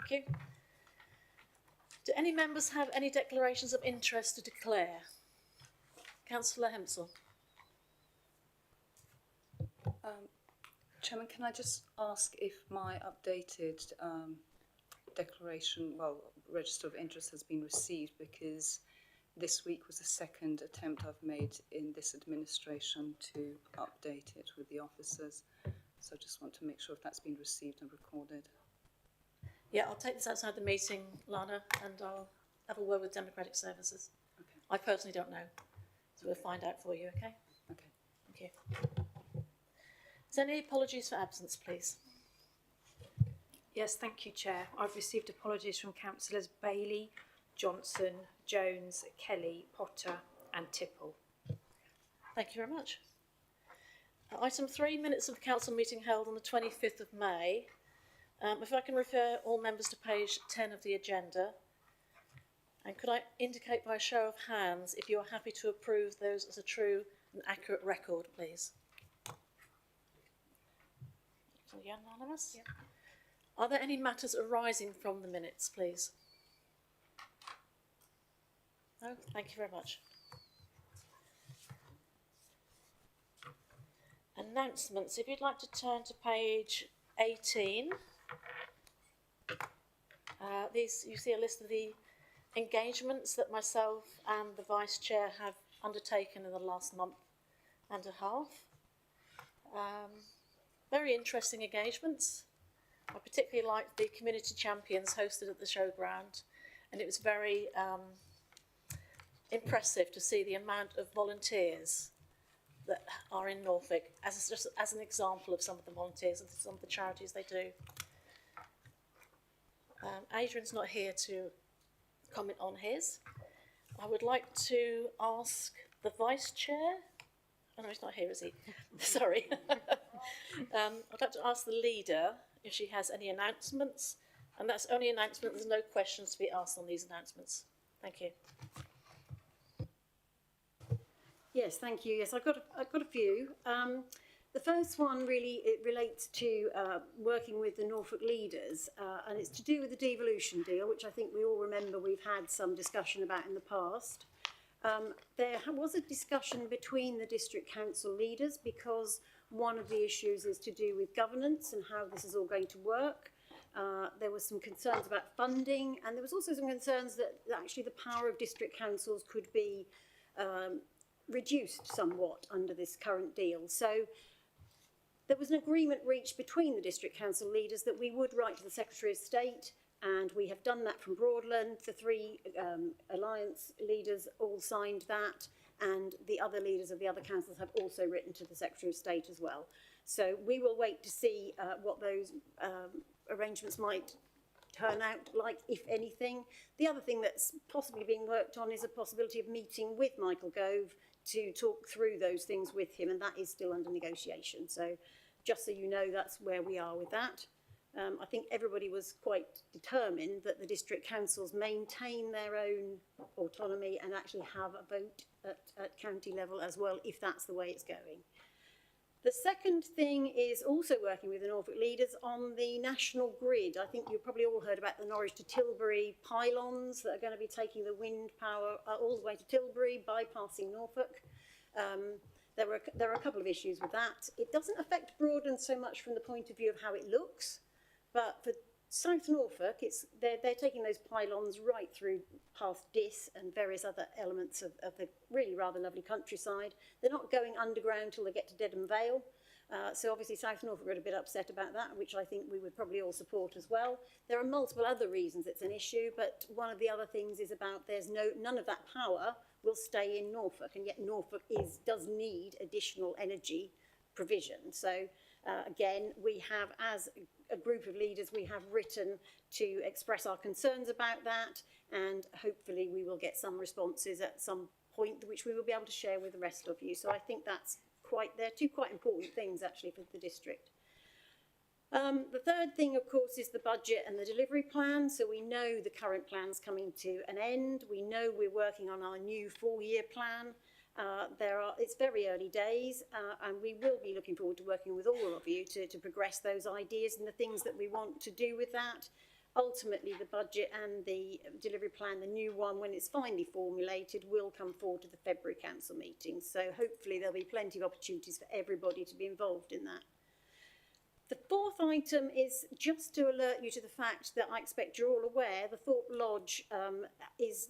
Thank you. Do any members have any declarations of interest to declare? Councillor Hempsell. Chairman, can I just ask if my updated declaration, register of interest has been received, because this week was the second attempt I've made in this administration to update it with the officers. So I just want to make sure if that's been received and recorded. Yeah, I'll take this outside the meeting, Lana, and I'll have a word with Democratic Services. Okay. I personally don't know, so we'll find out for you, okay? Okay. Thank you. Is there any apologies for absence, please? Yes, thank you, Chair. I've received apologies from Councillors Bailey, Johnson, Jones, Kelly, Potter and Tipple. Thank you very much. Item 3, minutes of the council meeting held on the 25th of May. If I can refer all members to page 10 of the agenda. And could I indicate by a show of hands if you are happy to approve those as a true and accurate record, please? Unanimous? Yep. Are there any matters arising from the minutes, please? No? Thank you very much. Announcements. If you'd like to turn to page 18. These, you see a list of the engagements that myself and the Vice Chair have undertaken in the last month and a half. Very interesting engagements. I particularly liked the community champions hosted at the showground, and it was very impressive to see the amount of volunteers that are in Norfolk, just as an example of some of the volunteers and some of the charities they do. Adrian's not here to comment on his. I would like to ask the Vice Chair. Oh no, he's not here, is he? Sorry. I'd like to ask the leader if she has any announcements, and that's only announcement. There's no questions to be asked on these announcements. Thank you. Yes, thank you. Yes, I've got a few. The first one really relates to working with the Norfolk leaders, and it's to do with the devolution deal, which I think we all remember we've had some discussion about in the past. There was a discussion between the district council leaders because one of the issues is to do with governance and how this is all going to work. There was some concerns about funding, and there was also some concerns that actually the power of district councils could be reduced somewhat under this current deal. So there was an agreement reached between the district council leaders that we would write to the Secretary of State, and we have done that from Broadland. The 3 alliance leaders all signed that, and the other leaders of the other councils have also written to the Secretary of State as well. So we will wait to see what those arrangements might turn out like, if anything. The other thing that's possibly being worked on is a possibility of meeting with Michael Gove to talk through those things with him, and that is still under negotiation. So just so you know, that's where we are with that. I think everybody was quite determined that the district councils maintain their own autonomy and actually have a vote at county level as well, if that's the way it's going. The second thing is also working with the Norfolk leaders on the national grid. I think you've probably all heard about the Norwich to Tilbury pylons that are going to be taking the wind power all the way to Tilbury, bypassing Norfolk. There are a couple of issues with that. It doesn't affect Broadland so much from the point of view of how it looks, but for South Norfolk, they're taking those pylons right through past Diss and various other elements of the really rather lovely countryside. They're not going underground till they get to Dedham Vale. So obviously South Norfolk are a bit upset about that, which I think we would probably all support as well. There are multiple other reasons it's an issue, but one of the other things is about none of that power will stay in Norfolk, and yet Norfolk does need additional energy provision. So again, we have, as a group of leaders, we have written to express our concerns about that, and hopefully we will get some responses at some point which we will be able to share with the rest of you. So I think they're 2 quite important things actually for the district. The third thing, of course, is the budget and the delivery plan. So we know the current plan's coming to an end. We know we're working on our new 4-year plan. It's very early days, and we will be looking forward to working with all of you to progress those ideas and the things that we want to do with that. ultimately the budget and the delivery plan, the new one, when it's finally formulated, will come forward to the February council meeting. So hopefully there'll be plenty of opportunities for everybody to be involved in that. The fourth item is just to alert you to the fact that I expect you're all aware the Thorpe Lodge is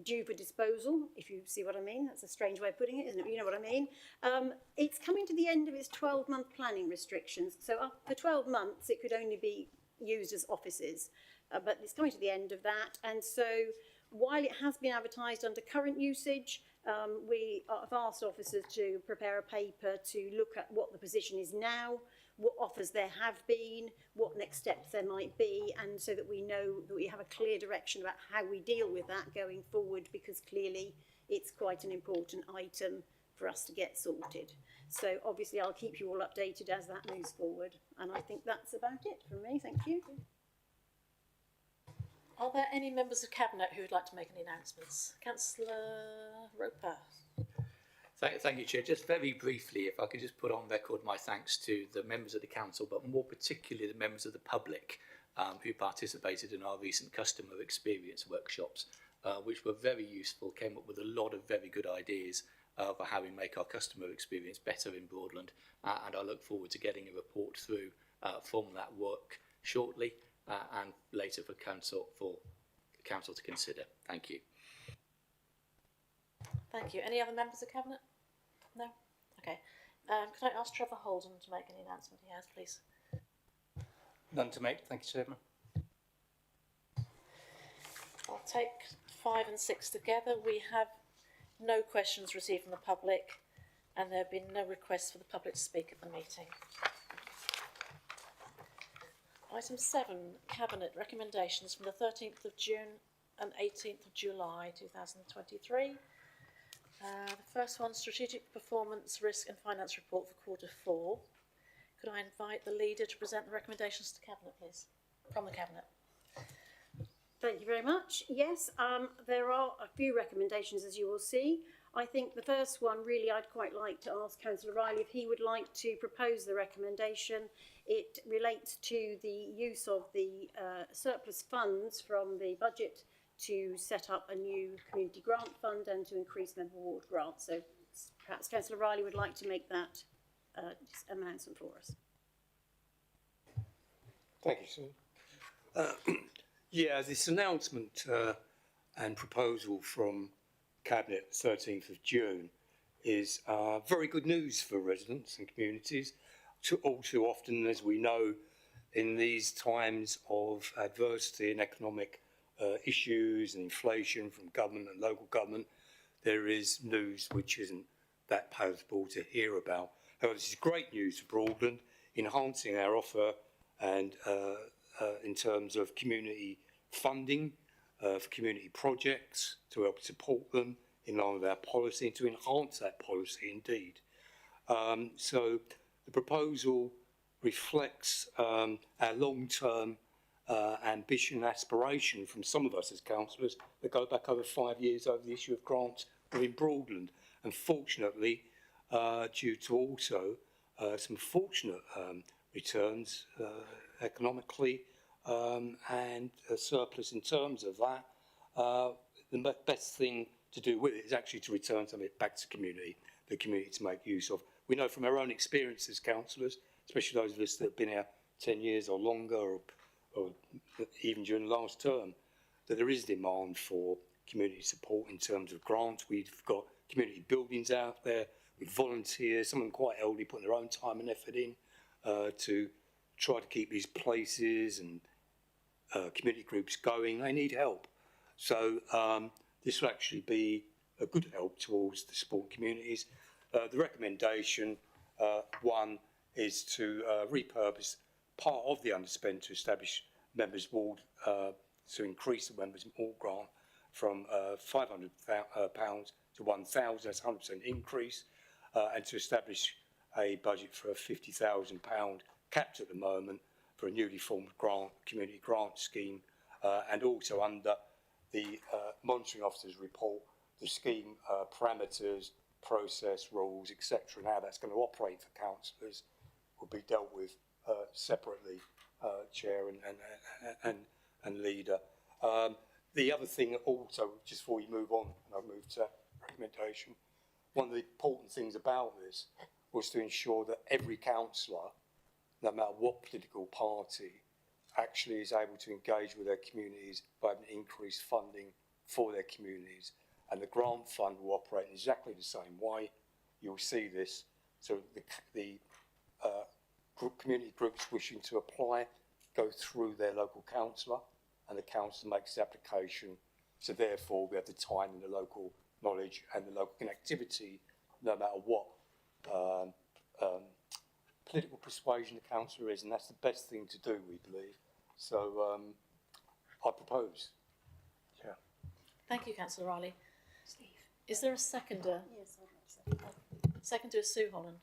due for disposal, if you see what I mean. That's a strange way of putting it, isn't it? You know what I mean. It's coming to the end of its 12-month planning restrictions. So for 12 months, it could only be used as offices, but it's coming to the end of that. And so while it has been advertised under current usage, we have asked officers to prepare a paper to look at what the position is now, what offers there have been, what next steps there might be, and so that we know that we have a clear direction about how we deal with that going forward, because clearly it's quite an important item for us to get sorted. So obviously I'll keep you all updated as that moves forward, and I think that's about it from me. Thank you. Are there any members of Cabinet who would like to make any announcements? Councillor Roper. Thank you, Chair. Just very briefly, if I could just put on record my thanks to the members of the council, but more particularly the members of the public who participated in our recent customer experience workshops, which were very useful, came up with a lot of very good ideas for how we make our customer experience better in Broadland, and I look forward to getting a report through from that work shortly and later for council to consider. Thank you. Thank you. Any other members of Cabinet? No? Okay. Can I ask Trevor Holden to make any announcement he has, please? None to make, thank you, Chairman. I'll take 5 and 6 together. We have no questions received from the public, and there have been no requests for the public to speak at the meeting. Item 7, Cabinet recommendations from the 13th of June and 18th of July 2023. The first one, Strategic Performance, Risk and Finance Report for Quarter 4. Could I invite the leader to present the recommendations to Cabinet, please? From the Cabinet. Thank you very much. Yes, there are a few recommendations, as you will see. I think the first one, really, I'd quite like to ask Councillor Riley if he would like to propose the recommendation. It relates to the use of the surplus funds from the budget to set up a new community grant fund and to increase member ward grants. So perhaps Councillor Riley would like to make that announcement for us. Thank you, sir. Yeah, this announcement and proposal from Cabinet 13th of June is very good news for residents and communities. All too often, as we know, in these times of adversity and economic issues and inflation from government and local government, there is news which isn't that palatable to hear about. However, this is great news for Broadland, enhancing our offer and in terms of community funding for community projects to help support them in line with our policy and to enhance that policy indeed. So the proposal reflects our long-term ambition and aspiration from some of us as councillors that go back over 5 years over the issue of grants within Broadland. And fortunately, due to also some fortunate returns economically and a surplus in terms of that, the best thing to do with it is actually to return some of it back to the community to make use of. We know from our own experience as councillors, especially those of us that have been here 10 years or longer, or even during the last term, that there is demand for community support in terms of grants. We've got community buildings out there with volunteers, some of them quite elderly, putting their own time and effort in to try to keep these places and community groups going. They need help. So this will actually be a good help towards the sport communities. The recommendation, one, is to repurpose part of the underspend to establish members' ward, to increase the members' ward grant from £500 to 1,000, that's a 100% increase, and to establish a budget for a £50,000 capped at the moment for a newly formed community grant scheme, and also under the monitoring officer's report, the scheme parameters, process, rules, etc., and how that's going to operate for councillors will be dealt with separately, Chair, and and leader. The other thing also, just before we move on, and I'll move to recommendation, one of the important things about this was to ensure that every councillor, no matter what political party, actually is able to engage with their communities by having increased funding for their communities. And the grant fund will operate in exactly the same way. You'll see this. So the community groups wishing to apply go through their local councillor, and the councillor makes the application. So therefore, we have the time and the local knowledge and the local connectivity, no matter what political persuasion the councillor is, and that's the best thing to do, we believe. So I propose. Yeah. Thank you, Councillor Riley. Steve. Is there a seconder? Yes, I'd like to. Seconder is Sue Holland.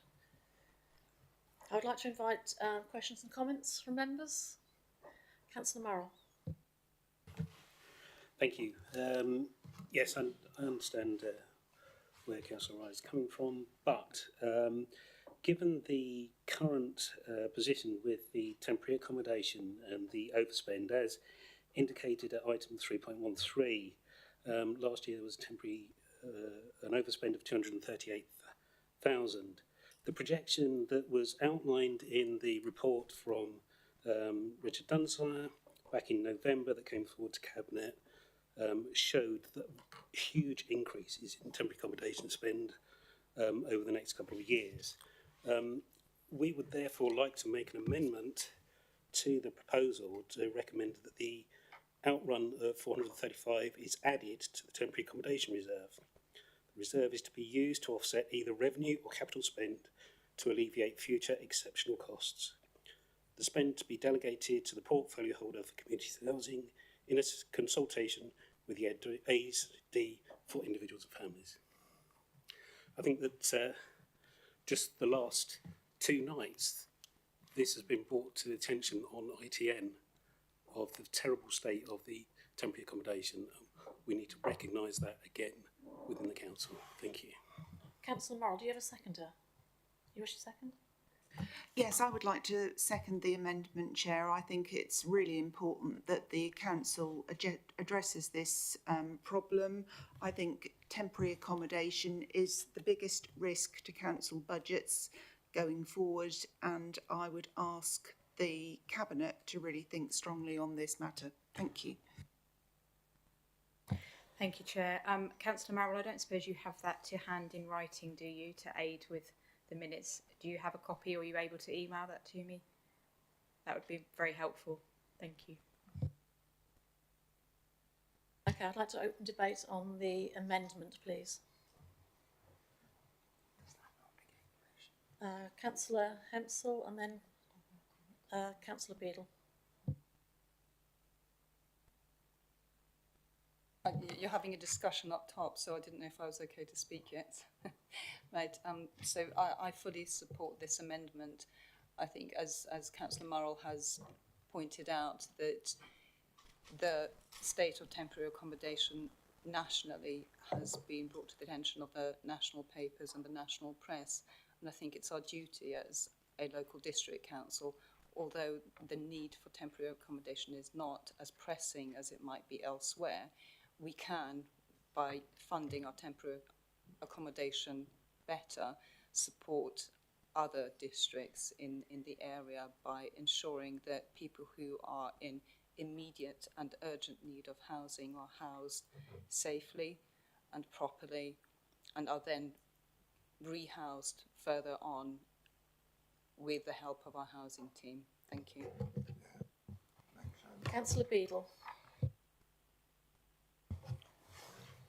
I would like to invite questions and comments from members. Councillor Murrell. Thank you. Yes, I understand where Councillor Riley is coming from, but given the current position with the temporary accommodation and the overspend, as indicated at item 3.13, last year there was an overspend of 238,000. The projection that was outlined in the report from Richard Dunsire back in November that came forward to Cabinet showed that huge increases in temporary accommodation spend over the next couple of years. We would therefore like to make an amendment to the proposal to recommend that the outrun of 435 is added to the temporary accommodation reserve. The reserve is to be used to offset either revenue or capital spend to alleviate future exceptional costs. The spend to be delegated to the portfolio holder for community housing in a consultation with the ASD for individuals and families. I think that just the last 2 nights, this has been brought to attention on ITN of the terrible state of the temporary accommodation. We need to recognise that again within the council. Thank you. Councillor Morrell, do you have a seconder? You wish to second? Yes, I would like to second the amendment, Chair. I think it's really important that the council addresses this problem. I think temporary accommodation is the biggest risk to council budgets going forward, and I would ask the Cabinet to really think strongly on this matter. Thank you. Thank you, Chair. Councillor Marrell, I don't suppose you have that to hand in writing, do you, to aid with the minutes? Do you have a copy, or are you able to email that to me? That would be very helpful. Thank you. Okay, I'd like to open debate on the amendment, please. Councillor Hempsall and then Councillor Beadle. You're having a discussion up top, so I didn't know if I was okay to speak yet. Right, so I fully support this amendment. I think, as Councillor Murrell has pointed out, that the state of temporary accommodation nationally has been brought to the attention of the national papers and the national press, and I think it's our duty as a local district council, although the need for temporary accommodation is not as pressing as it might be elsewhere, we can, by funding our temporary accommodation better, support other districts in the area by ensuring that people who are in immediate and urgent need of housing are housed safely and properly and are then rehoused further on with the help of our housing team. Thank you. Councillor Beadle.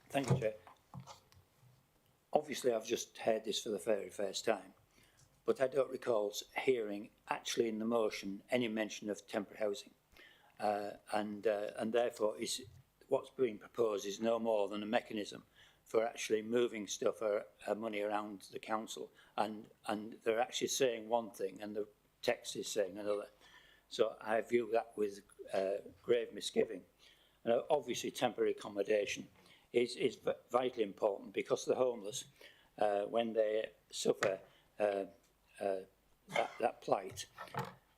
Thank you, Chair. Obviously, I've just heard this for the very first time, but I don't recall hearing actually in the motion any mention of temporary housing, and therefore what's being proposed is no more than a mechanism for actually moving stuff or money around the council, and they're actually saying one thing and the text is saying another. So I view that with grave misgiving. And obviously, temporary accommodation is vitally important, because the homeless, when they suffer that plight,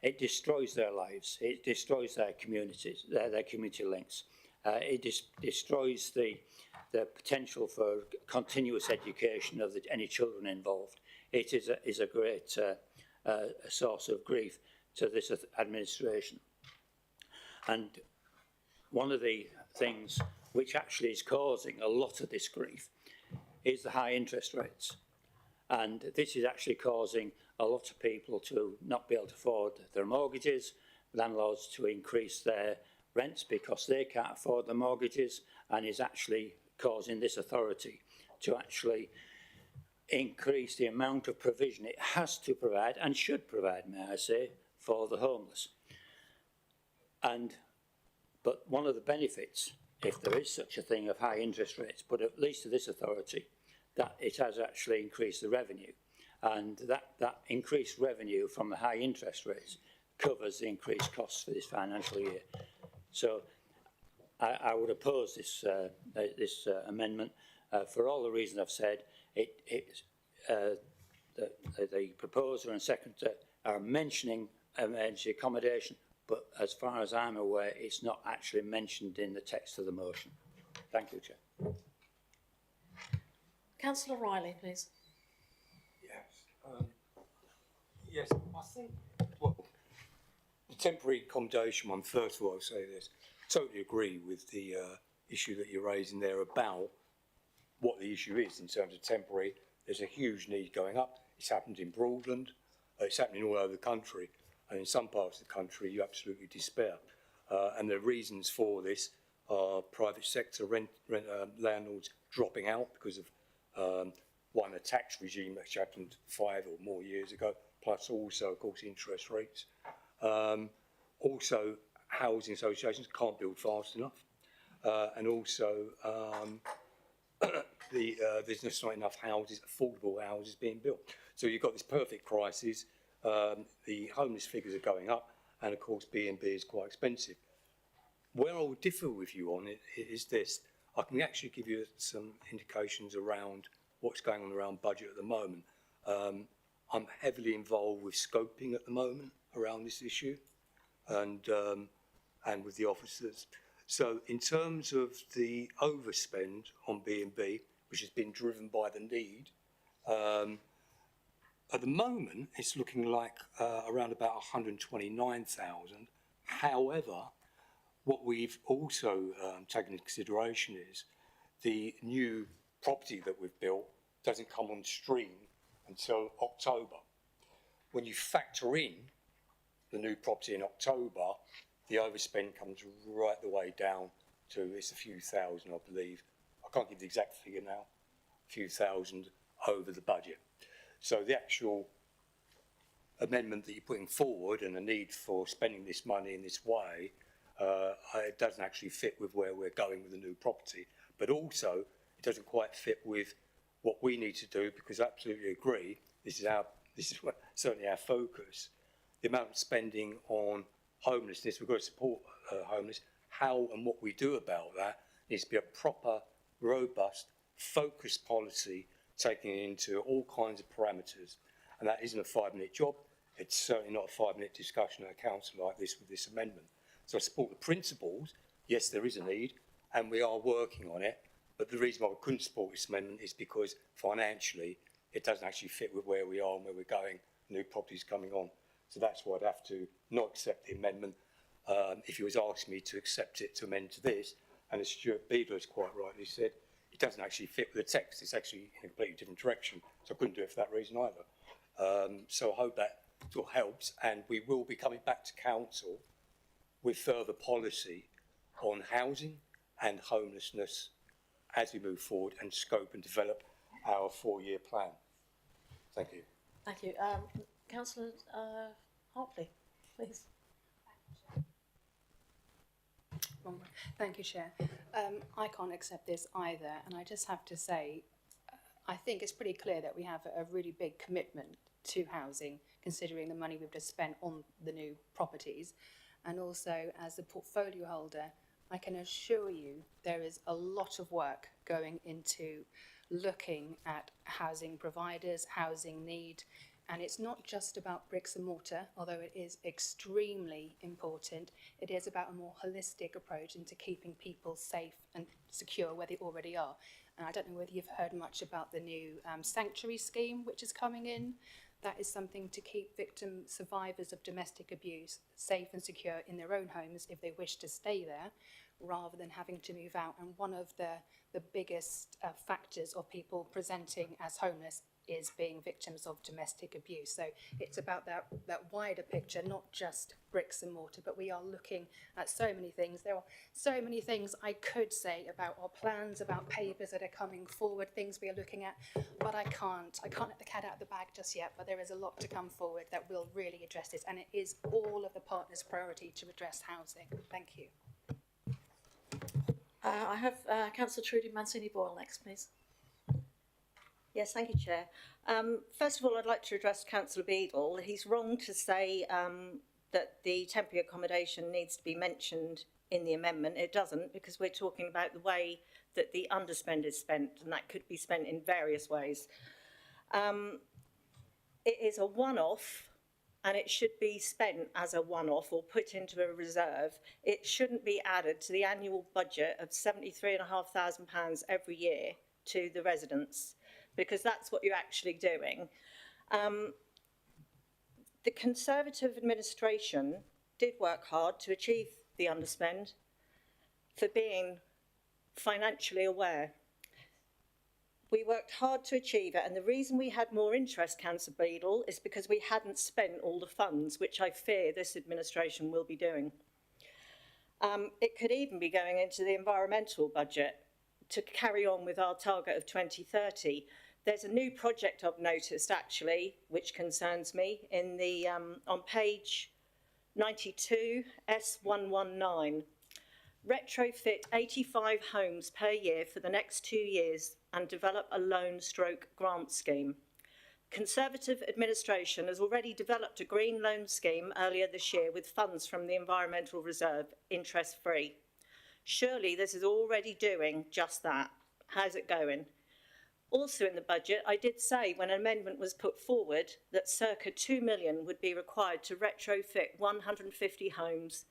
it destroys their lives. It destroys their communities, their community links. It destroys the potential for continuous education of any children involved. It is a great source of grief to this administration. And one of the things which actually is causing a lot of this grief is the high interest rates. And this is actually causing a lot of people to not be able to afford their mortgages, landlords to increase their rents because they can't afford the mortgages, and is actually causing this authority to actually increase the amount of provision it has to provide, and should provide, may I say, for the homeless. But one of the benefits, if there is such a thing of high interest rates, but at least to this authority, that it has actually increased the revenue. And that increased revenue from the high interest rates covers the increased costs for this financial year. So I would oppose this amendment for all the reasons I've said. The proposer and seconder are mentioning emergency accommodation, but as far as I'm aware, it's not actually mentioned in the text of the motion. Thank you, Chair. Councillor Riley, please. Yes, I think, well, the temporary accommodation one, first of all, I'll say this. Totally agree with the issue that you're raising there about what the issue is in terms of temporary. There's a huge need going up. It's happened in Broadland. It's happening all over the country. And in some parts of the country, you absolutely despair. And the reasons for this are private sector landlords dropping out because of one, a tax regime that's happened 5 or more years ago, plus also, of course, interest rates. Also, housing associations can't build fast enough. And also, there's just not enough houses, affordable houses being built. So you've got this perfect crisis. The homeless figures are going up, and of course B&B is quite expensive. Where I would differ with you on it is this. I can actually give you some indications around what's going on around budget at the moment. I'm heavily involved with scoping at the moment around this issue, and with the officers. So in terms of the overspend on B&B, which has been driven by the need, at the moment it's looking like around about 129,000. However, what we've also taken into consideration is the new property that we've built doesn't come on stream until October. When you factor in the new property in October, the overspend comes right the way down to, it's a few thousand, I believe. I can't give the exact figure now, a few thousand over the budget. So the actual amendment that you're putting forward and the need for spending this money in this way, it doesn't actually fit with where we're going with the new property. But also, it doesn't quite fit with what we need to do, because I absolutely agree, this is certainly our focus. The amount of spending on homelessness, we've got to support homeless. How and what we do about that needs to be a proper, robust, focused policy, taking into all kinds of parameters. And that isn't a 5-minute job. It's certainly not a 5-minute discussion at a council like this with this amendment. So I support the principles. Yes, there is a need, and we are working on it. But the reason why we couldn't support this amendment is because financially it doesn't actually fit with where we are and where we're going. New properties coming on. So that's why I'd have to not accept the amendment. If you was asking me to accept it to amend to this, and as Stuart Beadler has quite rightly said, it doesn't actually fit with the text. It's actually in a completely different direction. So I couldn't do it for that reason either. So I hope that sort of helps, and we will be coming back to council with further policy on housing and homelessness as we move forward and scope and develop our 4-year plan. Thank you. Thank you. Councillor Hartley, please. Thank you, Chair. I can't accept this either, and I just have to say, I think it's pretty clear that we have a really big commitment to housing, considering the money we've just spent on the new properties. And also, as the portfolio holder, I can assure you there is a lot of work going into looking at housing providers, housing need, And it's not just about bricks and mortar, although it is extremely important. It is about a more holistic approach into keeping people safe and secure where they already are. And I don't know whether you've heard much about the new sanctuary scheme which is coming in. That is something to keep victim survivors of domestic abuse safe and secure in their own homes if they wish to stay there, rather than having to move out. And one of the biggest factors of people presenting as homeless is being victims of domestic abuse. So it's about that wider picture, not just bricks and mortar, but we are looking at so many things. There are so many things I could say about our plans, about papers that are coming forward, things we are looking at, but I can't let the cat out of the bag just yet, but there is a lot to come forward that will really address this, and it is all of the partners' priority to address housing. Thank you. I have Councillor Trudy Mancini-Boyle next, please. Yes, thank you, Chair. First of all, I'd like to address Councillor Beadle. He's wrong to say that the temporary accommodation needs to be mentioned in the amendment. It doesn't, because we're talking about the way that the underspend is spent, and that could be spent in various ways. It is a one-off, and it should be spent as a one-off or put into a reserve. It shouldn't be added to the annual budget of £73,500 every year to the residents, because that's what you're actually doing. The Conservative administration did work hard to achieve the underspend for being financially aware. We worked hard to achieve it, and the reason we had more interest, Councillor Beadle, is because we hadn't spent all the funds, which I fear this administration will be doing. It could even be going into the environmental budget to carry on with our target of 2030. There's a new project I've noticed, actually, which concerns me, in the on page 92, S119. Retrofit 85 homes per year for the next 2 years and develop a loan/grant scheme. Conservative administration has already developed a green loan scheme earlier this year with funds from the Environmental Reserve, interest-free. Surely this is already doing just that. How's it going? Also in the budget, I did say when an amendment was put forward that circa 2 million would be required to retrofit 150 homes,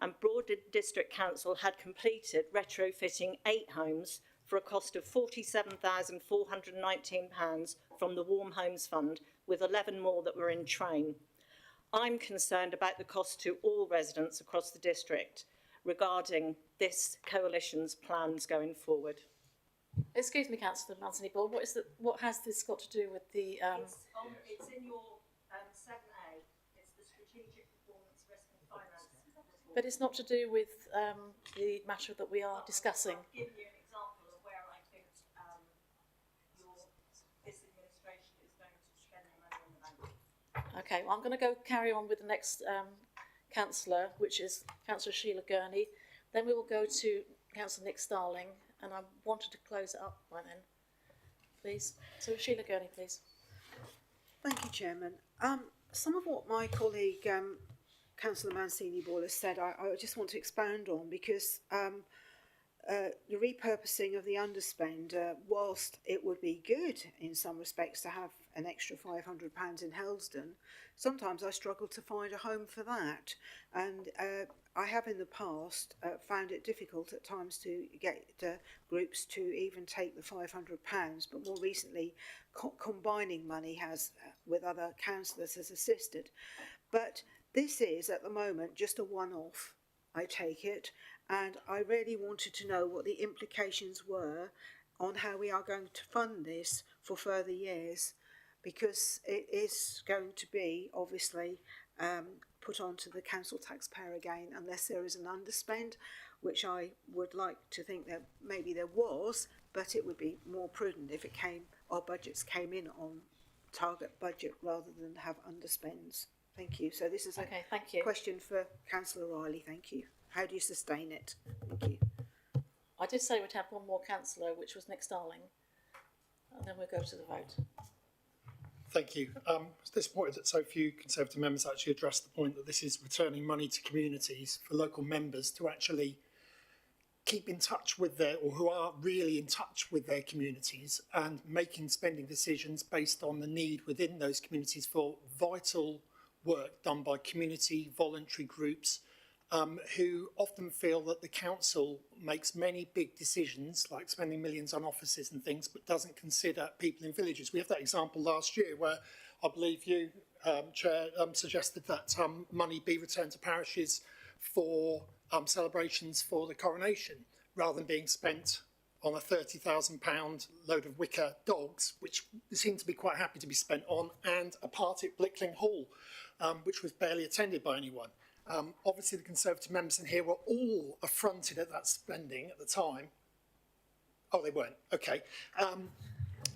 and Broadland District Council had completed retrofitting 8 homes for a cost of £47,419 from the Warm Homes Fund, with 11 more that were in train. I'm concerned about the cost to all residents across the district regarding this coalition's plans going forward. Excuse me, Councillor Mancini-Boyle, what has this got to do with the... It's in your 7A. It's the Strategic Performance Risk and Finance report. But it's not to do with the matter that we are discussing. I've given you an example of where I think this administration is going to spend the money on the bank. Okay, well, I'm going to carry on with the next councillor, which is Councillor Sheila Gurney. Then we will go to Councillor Nick Starling, and I wanted to close it up by then, please. So Sheila Gurney, please. Thank you, Chairman. Some of what my colleague Councillor Mancini-Boyle has said, I just want to expound on, because the repurposing of the underspend, whilst it would be good in some respects to have an extra £500 in Helsden, sometimes I struggle to find a home for that. And I have in the past found it difficult at times to get groups to even take the £500, but more recently combining money has with other councillors has assisted. But this is at the moment just a one-off, I take it, and I really wanted to know what the implications were on how we are going to fund this for further years, because it is going to be obviously put onto the council taxpayer again, unless there is an underspend, which I would like to think that maybe there was, but it would be more prudent if our budgets came in on target budget rather than have underspends. Thank you. So this is a question for Councillor Riley. Thank you. How do you sustain it? Thank you. I did say we'd have one more councillor, which was Nick Starling, and then we'll go to the vote. Thank you. I was disappointed that so few Conservative members actually addressed the point that this is returning money to communities for local members to actually keep in touch with or who are really in touch with their communities and making spending decisions based on the need within those communities for vital work done by community voluntary groups who often feel that the council makes many big decisions, like spending millions on offices and things, but doesn't consider people in villages. We have that example last year where I believe you, Chair, suggested that money be returned to parishes for celebrations for the coronation, rather than being spent on a £30,000 load of wicker dogs, which seemed to be quite happy to be spent on, and a party at Blickling Hall, which was barely attended by anyone. Obviously, the Conservative members in here were all affronted at that spending at the time. Oh, they weren't. Okay.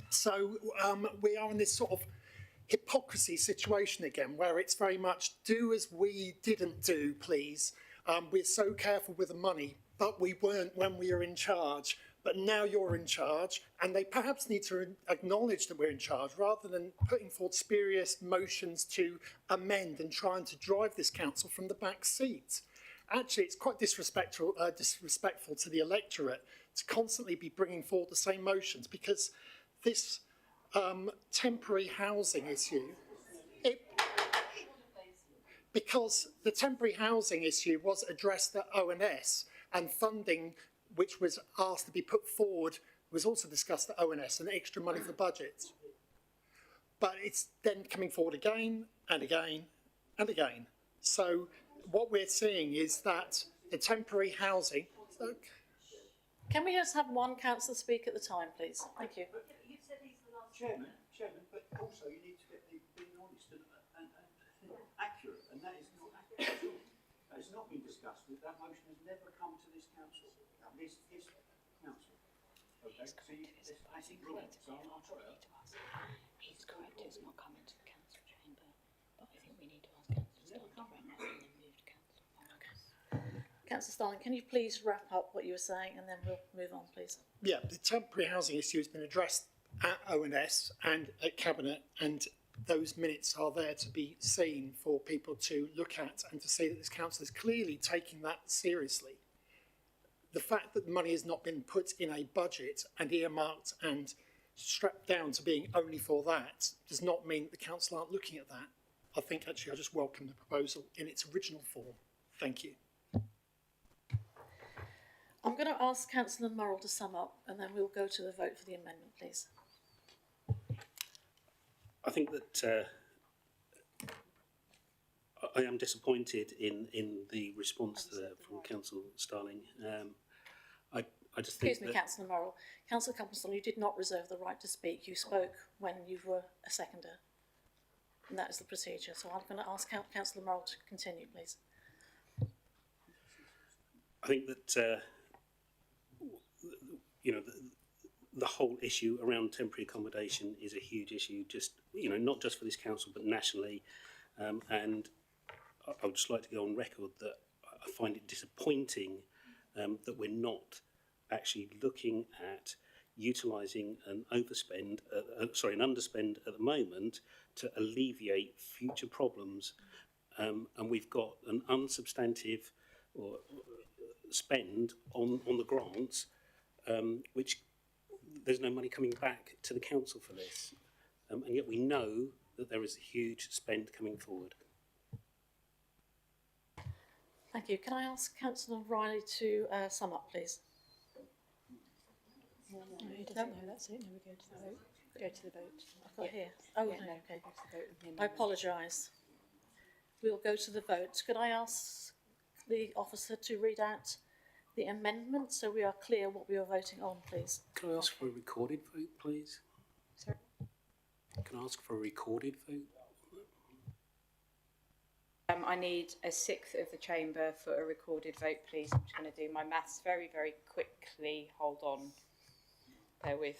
So we are in this sort of hypocrisy situation again, where it's very much do as we didn't do, please. We're so careful with the money, but we weren't when we were in charge. But now you're in charge, and they perhaps need to acknowledge that we're in charge rather than putting forward spurious motions to amend and trying to drive this council from the back seat. Actually, it's quite disrespectful to the electorate to constantly be bringing forward the same motions, because this temporary housing issue, because the temporary housing issue was addressed at ONS, and funding which was asked to be put forward was also discussed at ONS, and extra money for the budget. But it's then coming forward again and again and again. So what we're seeing is that the temporary housing... Can we just have one councillor speak at the time, please? Thank you. You said he's the last Chairman, but also you need to get people being honest and accurate, and that is not accurate. That has not been discussed. That motion has never come to this council. This council. Okay, so I think wrong. So I'll try that. He's correct, it's not coming to the council chamber, but I think we need to ask Councillor Starling to wrap up and then move to council. Okay. Councillor Starling, can you please wrap up what you were saying, and then we'll move on, please? Yeah, the temporary housing issue has been addressed at ONS and at Cabinet, and those minutes are there to be seen for people to look at and to see that this council is clearly taking that seriously. The fact that the money has not been put in a budget and earmarked and strapped down to being only for that does not mean that the council aren't looking at that. I think actually I just welcome the proposal in its original form. Thank you. I'm going to ask Councillor Murrell to sum up, and then we'll go to the vote for the amendment, please. I think that I am disappointed in the response from Councillor Starling. I just think Excuse me, Councillor Murrell. Councillor Copplestone, you did not reserve the right to speak. You spoke when you were a seconder, and that is the procedure. So I'm going to ask Councillor Murrell to continue, please. I think that the whole issue around temporary accommodation is a huge issue, just not just for this council but nationally, and I would just like to go on record that I find it disappointing that we're not actually looking at utilising an underspend at the moment to alleviate future problems, and we've got an unsubstantive or spend on the grants, which there's no money coming back to the council for this, and yet we know that there is a huge spend coming forward. Thank you. Can I ask Councillor Riley to sum up, please? No, he doesn't know, that's it. No, we go to the vote. Go to the vote. I've got here. Oh, Yeah, no, no, okay. go to the vote of the I amendment. apologise. We'll go to the vote. Could I ask the officer to read out the amendment so we are clear what we are voting on, please? Can I ask for a recorded vote, please? Sorry? Can I ask for a recorded vote? I need a sixth of the chamber for a recorded vote, please. I'm just going to do my maths very, very quickly. Hold on. Bear with.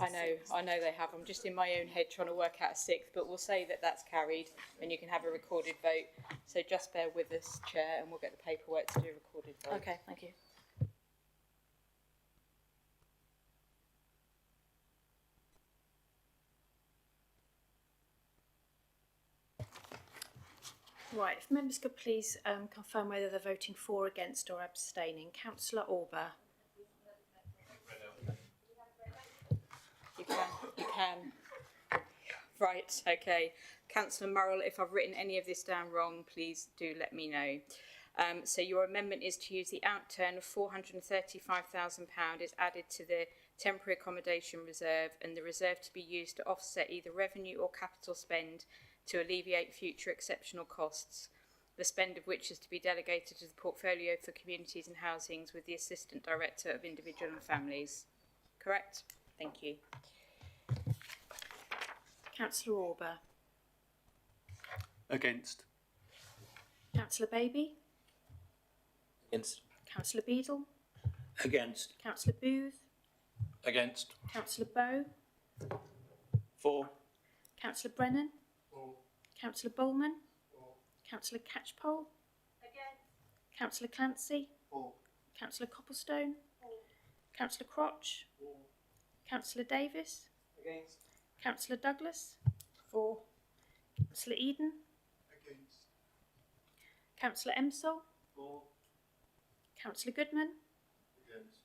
I know they have. I'm just in my own head trying to work out a sixth, but we'll say that that's carried and you can have a recorded vote. So just bear with us, Chair, and we'll get the paperwork to do a recorded vote. Okay, thank you. Right, if members could please confirm whether they're voting for, against or abstaining. Councillor Orber. You can. Right, okay. Councillor Murrell, if I've written any of this down wrong, please do let me know. So your amendment is to use the outturn of £435,000 is added to the temporary accommodation reserve, and the reserve to be used to offset either revenue or capital spend to alleviate future exceptional costs, the spend of which is to be delegated to the portfolio for communities and housings with the Assistant Director of Individual and Families. Correct? Thank you. Councillor Orber. Against. Councillor Baby. Against. Councillor Beadle. Against. Councillor Booth. Against. Councillor Bowe. For. Councillor Brennan. For. Councillor Bowman. Councillor Catchpole. Against. Councillor Clancy. For. Councillor Copplestone. Councillor Crotch. Councillor Davis. Against. Councillor Douglas. For. Councillor Eden. Against. Councillor Emsall. For. Councillor Goodman. Against.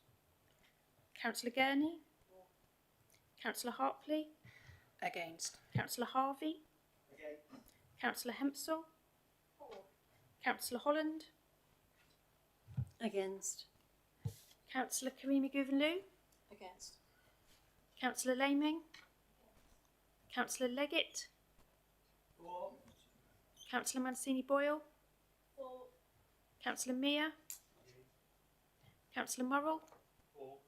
Councillor Gurney. Councillor Hartley. Against. Councillor Harvey. Against. Councillor Hempsall. Councillor Holland. Against. Councillor Karimi Guvenlou. Against. Councillor Laming. Councillor Leggett. For. Councillor Mancini Boyle. Councillor Mia. Councillor Murrell. For.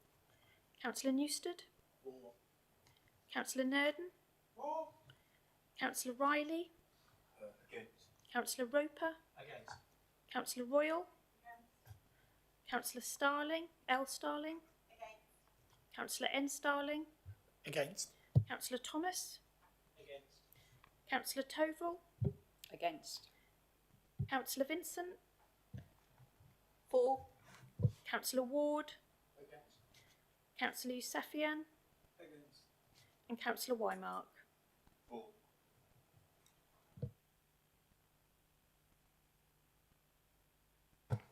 Councillor Newstead. For. Councillor Nurden. For. Councillor Riley. Against. Councillor Roper. Against. Councillor Royal. Councillor Starling. L. Starling. Councillor N. Starling. Against. Councillor Thomas. Against. Councillor Toval. Against. Councillor Vincent. For. Councillor Ward. Against. Councillor Yusafian. Against. And Councillor Wymark. For.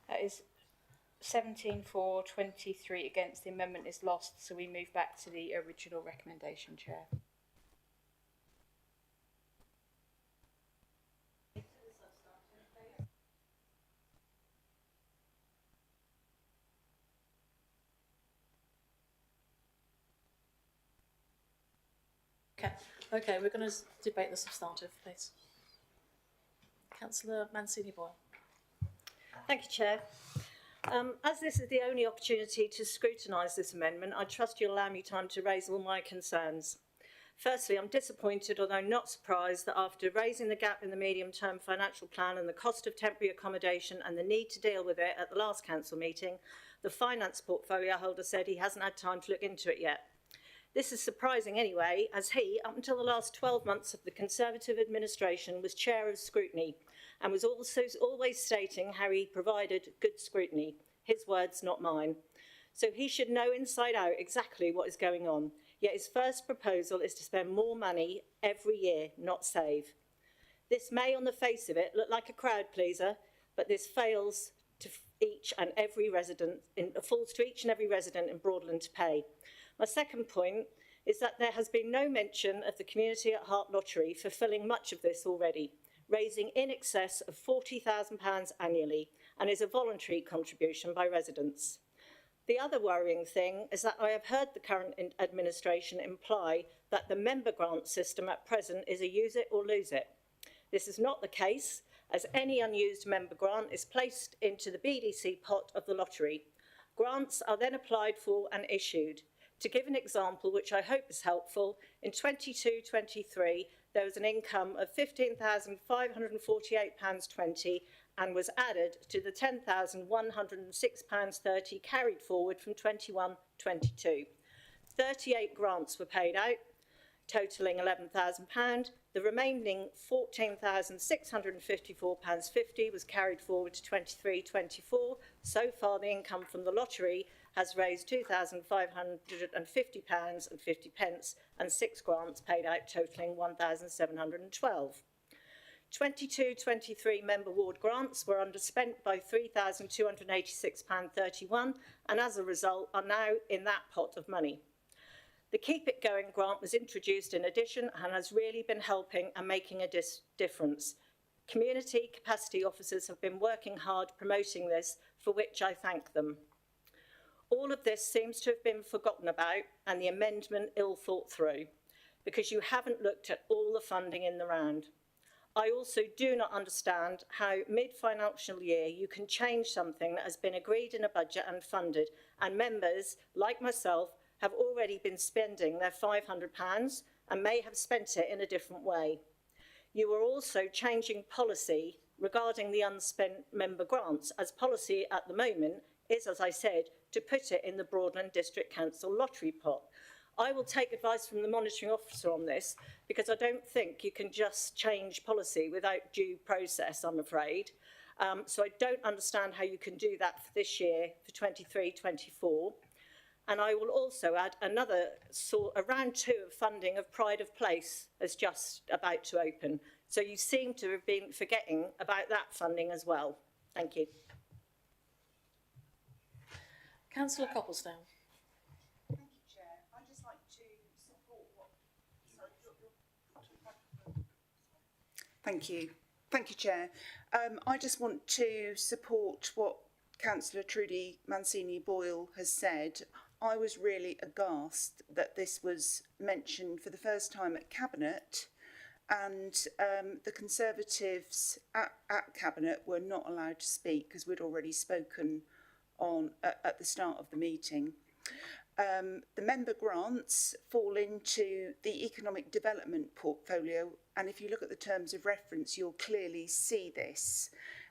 That is 17 for, 23 against. The amendment is lost, so we move back to the original recommendation, Chair. Okay, we're going to debate the substantive, please. Councillor Mancini Boyle. Thank you, Chair. As this is the only opportunity to scrutinise this amendment, I trust you'll allow me time to raise all my concerns. Firstly, I'm disappointed, although not surprised, that after raising the gap in the medium-term financial plan and the cost of temporary accommodation and the need to deal with it at the last council meeting, the finance portfolio holder said he hasn't had time to look into it yet. This is surprising anyway, as he, up until the last 12 months of the Conservative administration, was chair of scrutiny and was also always stating how he provided good scrutiny. His words, not mine. So he should know inside out exactly what is going on. Yet his first proposal is to spend more money every year, not save. This may, on the face of it, look like a crowd pleaser, but this fails to each and every resident, falls to each and every resident in Broadland to pay. My second point is that there has been no mention of the Community at Heart Lottery fulfilling much of this already, raising in excess of £40,000 annually, and is a voluntary contribution by residents. The other worrying thing is that I have heard the current administration imply that the member grant system at present is a use it or lose it. This is not the case, as any unused member grant is placed into the BDC pot of the lottery. Grants are then applied for and issued. To give an example, which I hope is helpful, in 22-23 there was an income of £15,548.20 and was added to the £10,106.30 carried forward from 21-22. 38 grants were paid out, totalling £11,000. The remaining £14,654.50 was carried forward to 23-24. So far, the income from the lottery has raised £2,550.50 and 6 grants paid out, totalling £1,712. 22-23 member ward grants were underspent by £3,286.31 and as a result are now in that pot of money. The Keep It Going grant was introduced in addition and has really been helping and making a difference. Community capacity officers have been working hard promoting this, for which I thank them. All of this seems to have been forgotten about and the amendment ill thought through, because you haven't looked at all the funding in the round. I also do not understand how mid-financial year you can change something that has been agreed in a budget and funded, and members, like myself, have already been spending their £500 and may have spent it in a different way. You are also changing policy regarding the unspent member grants, as policy at the moment is, as I said, to put it in the Broadland District Council lottery pot. I will take advice from the monitoring officer on this, because I don't think you can just change policy without due process, I'm afraid. So I don't understand how you can do that for this year, for 23-24. And I will also add another a round 2 of funding of Pride of Place is just about to open. So you seem to have been forgetting about that funding as well. Thank you. Councillor Copplestone. Thank you, Chair. I'd just like to support what... Thank you. Thank you, Chair. I just want to support what Councillor Trudy Mancini-Boyle has said. I was really aghast that this was mentioned for the first time at Cabinet, and the Conservatives at Cabinet were not allowed to speak because we'd already spoken on at the start of the meeting. The member grants fall into the economic development portfolio, and if you look at the terms of reference, you'll clearly see this.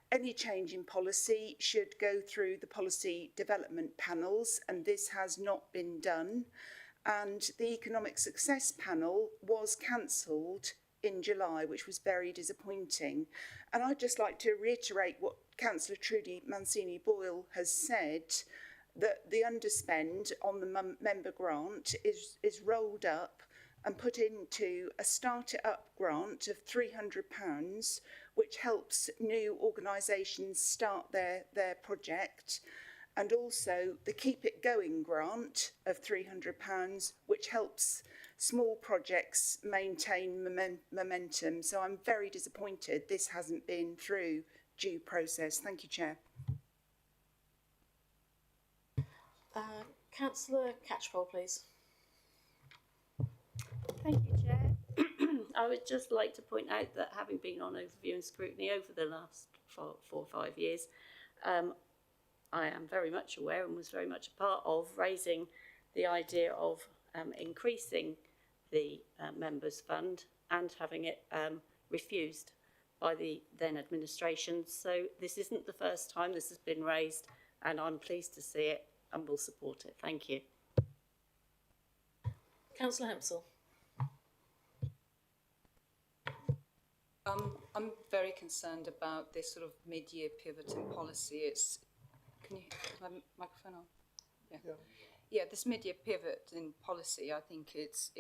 Any change in policy should go through the policy development panels, and this has not been done. And the economic success panel was cancelled in July, which was very disappointing. And I'd just like to reiterate what Councillor Trudy Mancini-Boyle has said, that the underspend on the member grant is rolled up and put into a Start It Up grant of £300, which helps new organisations start their project, and also the Keep It Going grant of £300, which helps small projects maintain momentum. So I'm very disappointed this hasn't been through due process. Thank you, Chair. Councillor Catchpole, please. Thank you, Chair. I would just like to point out that having been on overview and scrutiny over the last 4 or 5 years, I am very much aware and was very much a part of raising the idea of increasing the members' fund and having it refused by the then administration. So this isn't the first time this has been raised, and I'm pleased to see it and will support it. Thank you. Councillor Hempsall. I'm very concerned about this sort of mid-year pivot in policy. Can you have my microphone on? Yeah. Yeah, this mid-year pivot in policy, I think it's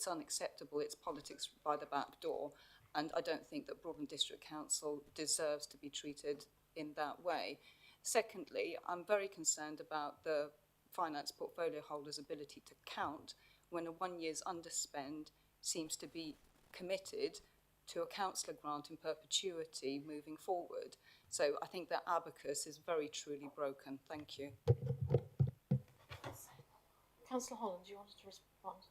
unacceptable. It's politics by the back door, and I don't think that Broadland District Council deserves to be treated in that way. Secondly, I'm very concerned about the finance portfolio holders' ability to count when a 1 year's underspend seems to be committed to a councillor grant in perpetuity moving forward. So I think that abacus is very truly broken. Thank you. Councillor Holland, do you want to respond?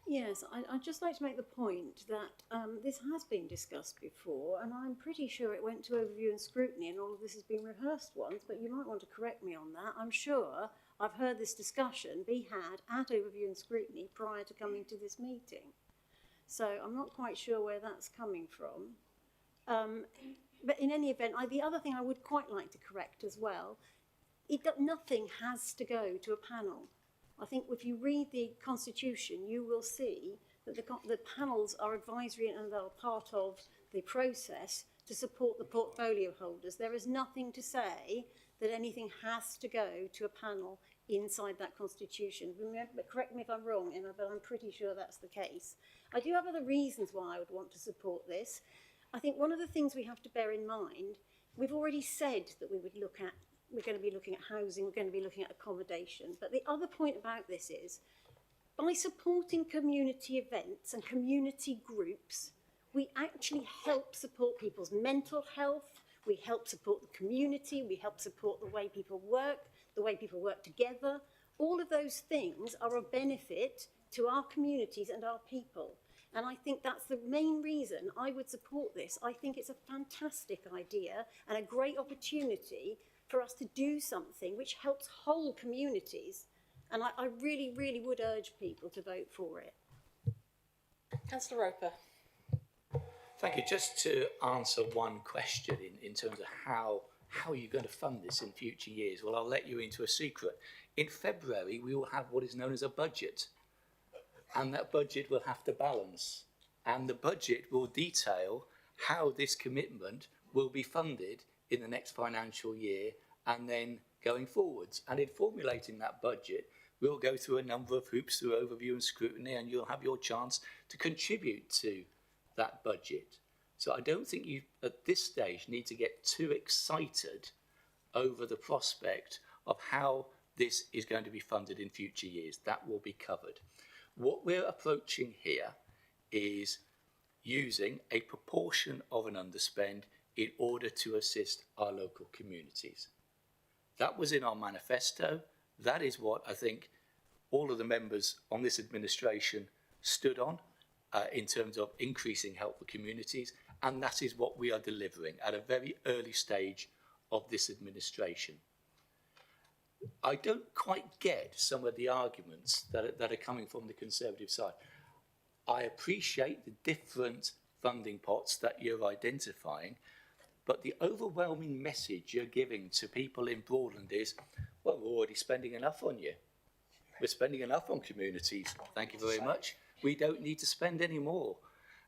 Yes, I'd just like to make the point that this has been discussed before, and I'm pretty sure it went to overview and scrutiny, and all of this has been rehearsed once, but you might want to correct me on that. I'm sure I've heard this discussion be had at overview and scrutiny prior to coming to this meeting. So I'm not quite sure where that's coming from. But in any event, the other thing I would quite like to correct as well, nothing has to go to a panel. I think if you read the Constitution, you will see that the panels are advisory and they're part of the process to support the portfolio holders. There is nothing to say that anything has to go to a panel inside that constitution. Remember, correct me if I'm wrong, Emma, but I'm pretty sure that's the case. I do have other reasons why I would want to support this. I think one of the things we have to bear in mind, we've already said that we're going to be looking at housing, we're going to be looking at accommodation. But the other point about this is, by supporting community events and community groups, we actually help support people's mental health, we help support the community, we help support the way people work together. All of those things are a benefit to our communities and our people. And I think that's the main reason I would support this. I think it's a fantastic idea and a great opportunity for us to do something which helps whole communities. And I really, really would urge people to vote for it. Councillor Roper. Thank you. Just to answer one question in terms of how are you going to fund this in future years? Well, I'll let you into a secret. In February, we will have what is known as a budget. And that budget will have to balance. And the budget will detail how this commitment will be funded in the next financial year and then going forwards. And in formulating that budget, we'll go through a number of hoops through overview and scrutiny, and you'll have your chance to contribute to that budget. So I don't think you, at this stage, need to get too excited over the prospect of how this is going to be funded in future years. That will be covered. What we're approaching here is using a proportion of an underspend in order to assist our local communities. That was in our manifesto. That is what I think all of the members on this administration stood on in terms of increasing help for communities, and that is what we are delivering at a very early stage of this administration. I don't quite get some of the arguments that are coming from the Conservative side. I appreciate the different funding pots that you're identifying, but the overwhelming message you're giving to people in Broadland is, well, we're already spending enough on you. We're spending enough on communities. Thank you very much. We don't need to spend any more.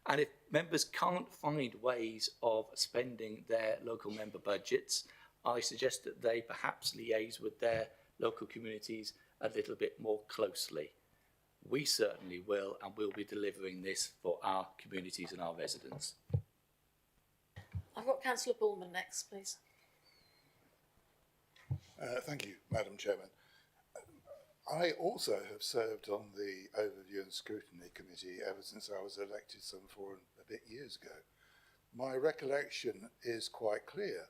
And if members can't find ways of spending their local member budgets, I suggest that they perhaps liaise with their local communities a little bit more closely. We certainly will, and we'll be delivering this for our communities and our residents. I've got Councillor Bullman next, please. Thank you, Madam Chairman. I also have served on the Overview and Scrutiny Committee ever since I was elected some 4 and a bit years ago. My recollection is quite clear.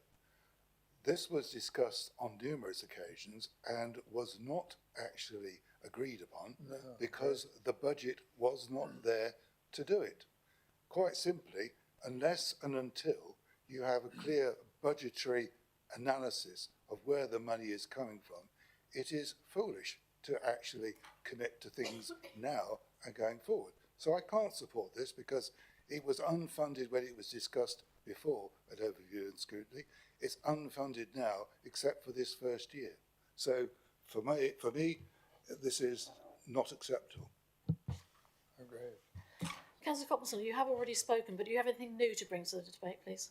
This was discussed on numerous occasions and was not actually agreed upon because the budget was not there to do it. Quite simply, unless and until you have a clear budgetary analysis of where the money is coming from, it is foolish to actually commit to things now and going forward. So I can't support this because it was unfunded when it was discussed before at Overview and Scrutiny. It's unfunded now, except for this first year. So for me, this is not acceptable. Councillor Copperson, you have already spoken, but do you have anything new to bring to the debate, please?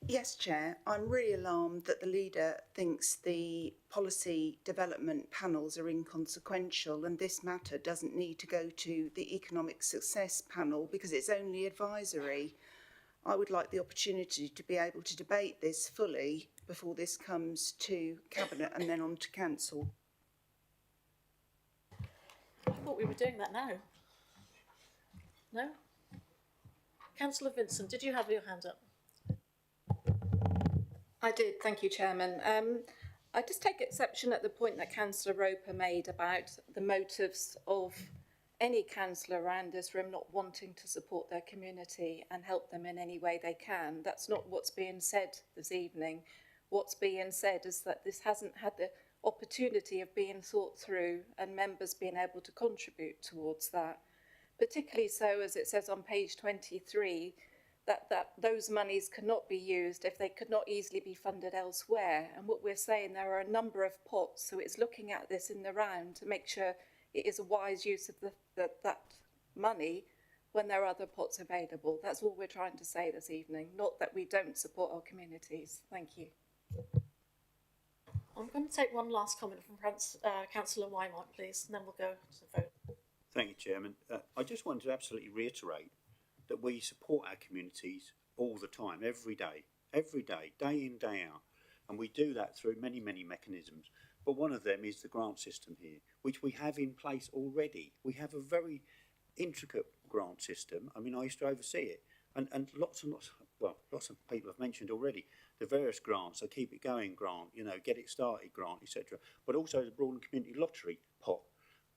Yes, Chair. I'm really alarmed that the leader thinks the policy development panels are inconsequential and this matter doesn't need to go to the economic success panel because it's only advisory. I would like the opportunity to be able to debate this fully before this comes to Cabinet and then on to Council. I thought we were doing that now. No? Councillor Vincent, did you have your hand up? I did, thank you, Chairman. I just take exception at the point that Councillor Roper made about the motives of any councillor around this room not wanting to support their community and help them in any way they can. That's not what's being said this evening. What's being said is that this hasn't had the opportunity of being thought through and members being able to contribute towards that. Particularly so, as it says on page 23, that those monies cannot be used if they could not easily be funded elsewhere. And what we're saying, there are a number of pots, so it's looking at this in the round to make sure it is a wise use of that money when there are other pots available. That's all we're trying to say this evening, not that we don't support our communities. Thank you. I'm going to take one last comment from Councillor Wymont, please, and then we'll go to the vote. Thank you, Chairman. I just want to absolutely reiterate that we support our communities all the time, every day, day in, day out. And we do that through many, many mechanisms. But one of them is the grant system here, which we have in place already. We have a very intricate grant system. I mean, I used to oversee it. And lots of people have mentioned already the various grants, so Keep It Going grant, you know, Get It Started grant, etc. But also the Broadland Community Lottery pot,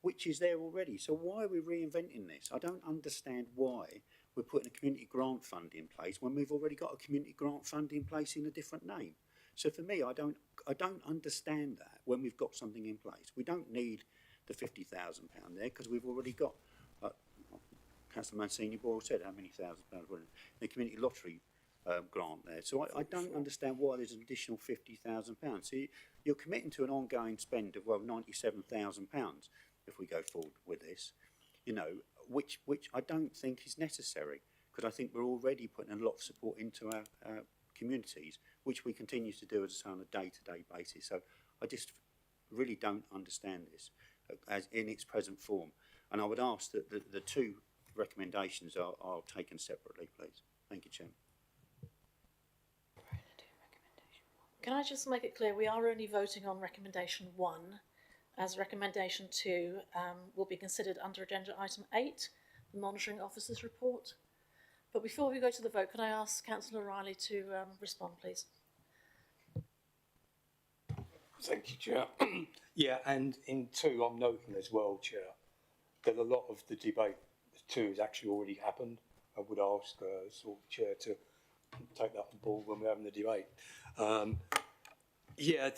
which is there already. So why are we reinventing this? I don't understand why we're putting a community grant fund in place when we've already got a community grant fund in place in a different name. So for me, I don't understand that when we've got something in place. We don't need the £50,000 there because we've already got. Councillor Mancini-Boyle said how many £1,000 were in the community lottery grant there. So I don't understand why there's an additional £50,000. So you're committing to an ongoing spend of, well, £97,000 if we go forward with this, you know, which I don't think is necessary, because I think we're already putting a lot of support into our communities, which we continue to do as on a day-to-day basis. So I just really don't understand this as in its present form. And I would ask that the two recommendations are taken separately, please. Thank you, Chairman. Can I just make it clear, we are only voting on recommendation 1, as recommendation 2 will be considered under agenda item 8, the monitoring officer's report. But before we go to the vote, can I ask Councillor Riley to respond, please? Thank you, Chair. Yeah, and in 2, I'm noting as well, Chair, that a lot of the debate 2 has actually already happened. I would ask sort of Chair to take that on board when we're having the debate. Yeah,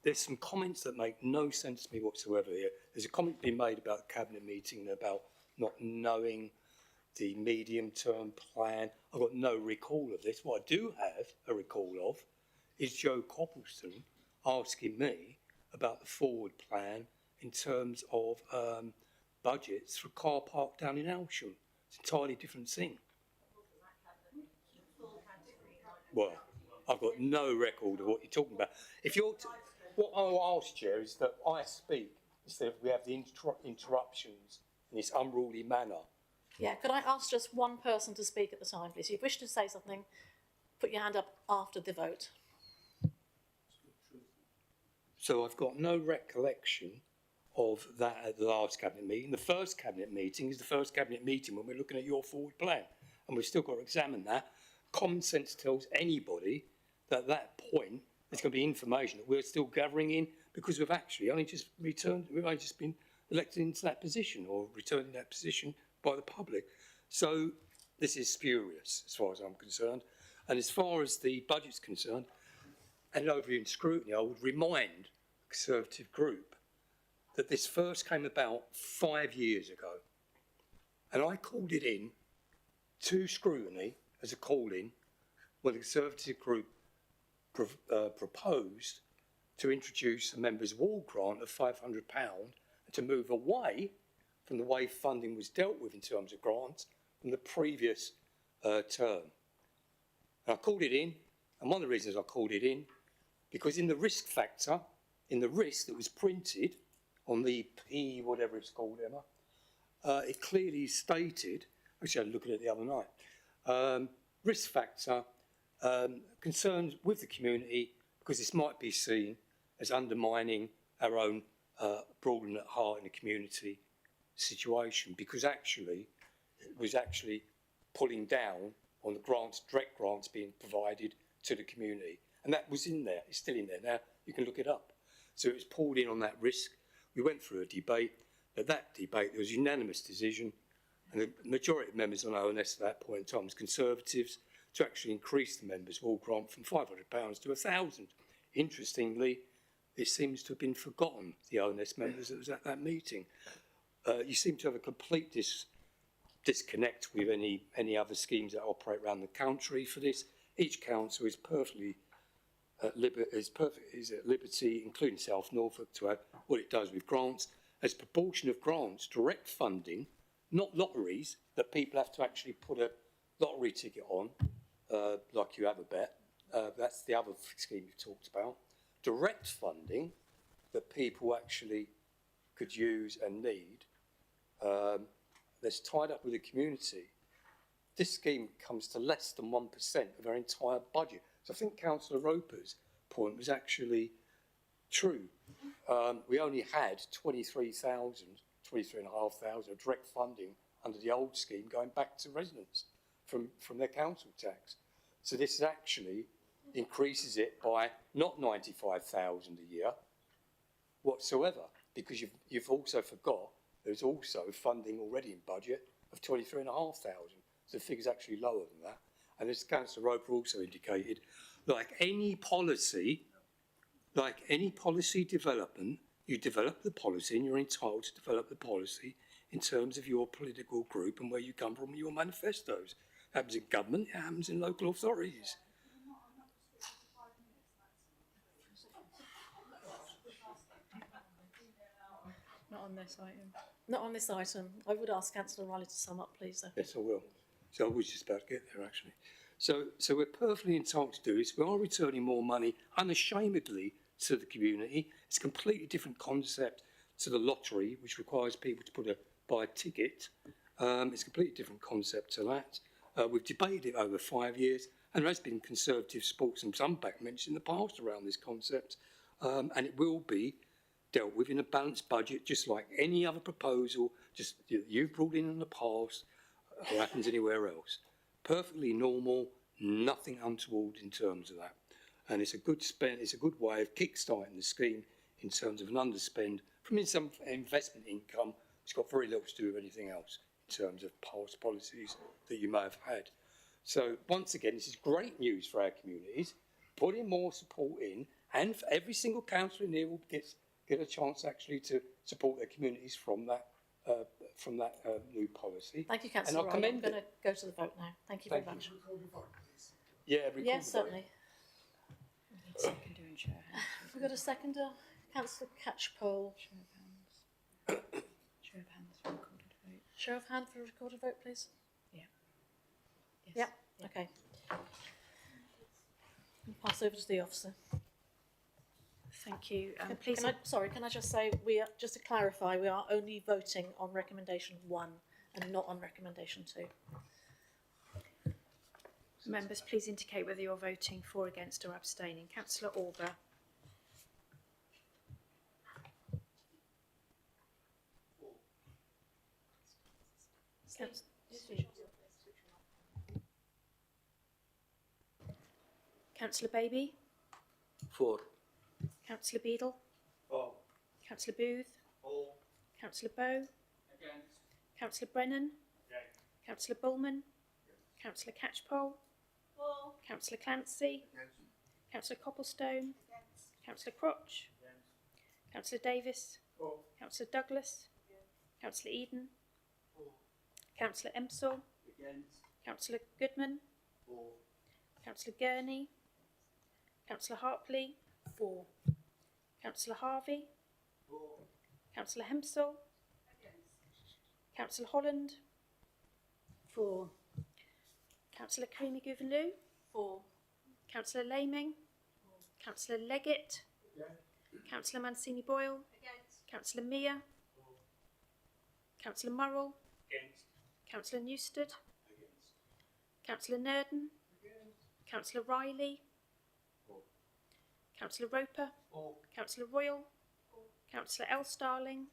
there's some comments that make no sense to me whatsoever here. There's a comment being made about the Cabinet meeting about not knowing the medium-term plan. I've got no recall of this. What I do have a recall of is Joe Copleston asking me about the forward plan in terms of budgets for a car park down in Elsham. It's an entirely different thing. Well, I've got no record of what you're talking about. If you're what I will ask, Chair, is that I speak instead of we have the interruptions in this unruly manner. Yeah, could I ask just one person to speak at the time, please? If you wish to say something, put your hand up after the vote. So I've got no recollection of that at the last Cabinet meeting. The first Cabinet meeting is the first Cabinet meeting when we're looking at your forward plan, and we've still got to examine that. Common sense tells anybody that at that point there's going to be information that we're still gathering in, because we've actually only just returned, we've only just been elected into that position or returned in that position by the public. So this is spurious as far as I'm concerned. And as far as the budget's concerned, and overview and scrutiny, I would remind the Conservative group that this first came about 5 years ago. And I called it in to scrutiny as a call-in when the Conservative group proposed to introduce a members' wall grant of £500 and to move away from the way funding was dealt with in terms of grants from the previous term. And I called it in, and one of the reasons I called it in, because in the risk factor, in the risk that was printed on the P, whatever it's called, Emma, it clearly stated, actually I had a look at it the other night, risk factor, concerns with the community, because this might be seen as undermining our own Broadland at heart in a community situation, because actually it was actually pulling down on the grants, direct grants being provided to the community. And that was in there, it's still in there now, you can look it up. So it was pulled in on that risk. We went through a debate, but that debate, there was a unanimous decision, and the majority of members on ONS at that point in time was Conservatives, to actually increase the members' wall grant from £500 to £1,000. Interestingly, it seems to have been forgotten, the ONS members that was at that meeting. You seem to have a complete disconnect with any other schemes that operate around the country for this. Each council is perfectly at liberty, including South Norfolk, to have what it does with grants. As a proportion of grants, direct funding, not lotteries, that people have to actually put a lottery ticket on, like you have a bet. That's the other scheme you talked about. direct funding that people actually could use and need, that's tied up with the community, this scheme comes to less than 1% of our entire budget. So I think Councillor Roper's point was actually true. We only had 23,500 of direct funding under the old scheme going back to residents from their council tax. So this actually increases it by not 95,000 a year whatsoever, because you've also forgot there's also funding already in budget of 23,500. So the figure's actually lower than that. And as Councillor Roper also indicated, like any policy development, you develop the policy and you're entitled to develop the policy in terms of your political group and where you come from and your manifestos. It happens in government, it happens in local authorities. Not on this item. Not on this item. I would ask Councillor Riley to sum up, please, though. Yes, I will. So I was just about to get there, actually. So we're perfectly entitled to do this. We are returning more money unashamedly to the community. It's a completely different concept to the lottery, which requires people to buy a ticket. It's a completely different concept to that. We've debated it over 5 years, and there has been conservative support and some backbench in the past around this concept, and it will be dealt with in a balanced budget, just like any other proposal just you've brought in the past or happens anywhere else. Perfectly normal, nothing untoward in terms of that. And it's a good spend, it's a good way of kick-starting the scheme in terms of an underspend from some investment income. It's got very little to do with anything else in terms of past policies that you may have had. So once again, this is great news for our communities. Putting more support in, and for every single councillor in here will get a chance actually to support their communities from that new policy. Thank you, Councillor Riley. I'm going to go to the vote now. Thank you very much. Yeah, record Yes, the vote. certainly. Seconder and chair. Have we got a seconder? Councillor Catchpole. Show of hands for recorded vote. Show of hand for a recorded vote, please. Yeah. Yes. Yeah. Okay. I'll pass over to the officer. Thank you. Can I just say, just to clarify, we are only voting on recommendation 1 and not on recommendation 2. Members, please indicate whether you're voting for, against or abstaining. Councillor Auber. Councillor Baby. For. Councillor Beadle. For. Councillor Booth. For. Councillor Bowe. Against. Councillor Brennan. Against. Councillor Bullman. Councillor Catchpole. For. Councillor Clancy. Against. Councillor Copplestone. Councillor Crotch. Against. Councillor Davis. For. Councillor Douglas. Councillor Eden. For. Councillor Empsall. Against. Councillor Goodman. For. Councillor Gurney. Councillor Hartley. 4. Councillor Harvey. For. Councillor Hempsall. Councillor Holland. 4. Councillor Creamy Gouvelou. 4. Councillor Laming. Councillor Leggett. Councillor Mancini Boyle. Councillor Mia. Councillor Murrell. Against. Councillor Newstead. Against. Councillor Nurden. Councillor Riley. Councillor Roper. For. Councillor Royal. Councillor L. Starling.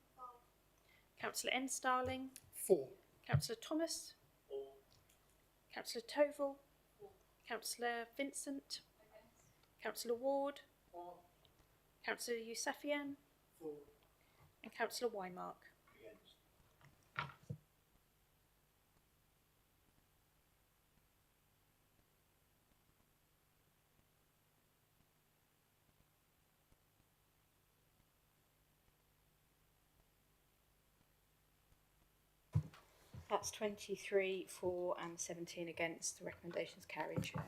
Councillor N. Starling. 4. Councillor Thomas. For. Councillor Toval. Councillor Vincent. Councillor Ward. For. Councillor Yusefian. For. And Councillor Wymark. Against. That's 23 for and 17 against. The recommendations carried, Chair.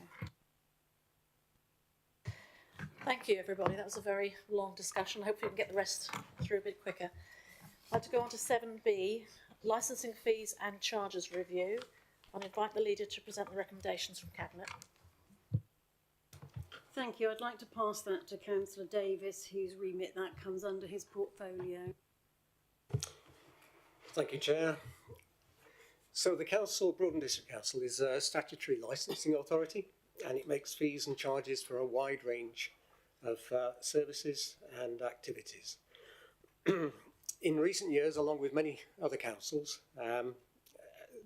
Thank you, everybody. That was a very long discussion. Hopefully we can get the rest through a bit quicker. I'd like to go on to 7B, licensing fees and charges review. I'll invite the leader to present the recommendations from Cabinet. Thank you. I'd like to pass that to Councillor Davis, whose remit that comes under his portfolio. Thank you, Chair. So the Council, Broadland District Council, is a statutory licensing authority, and it makes fees and charges for a wide range of services and activities. In recent years, along with many other councils,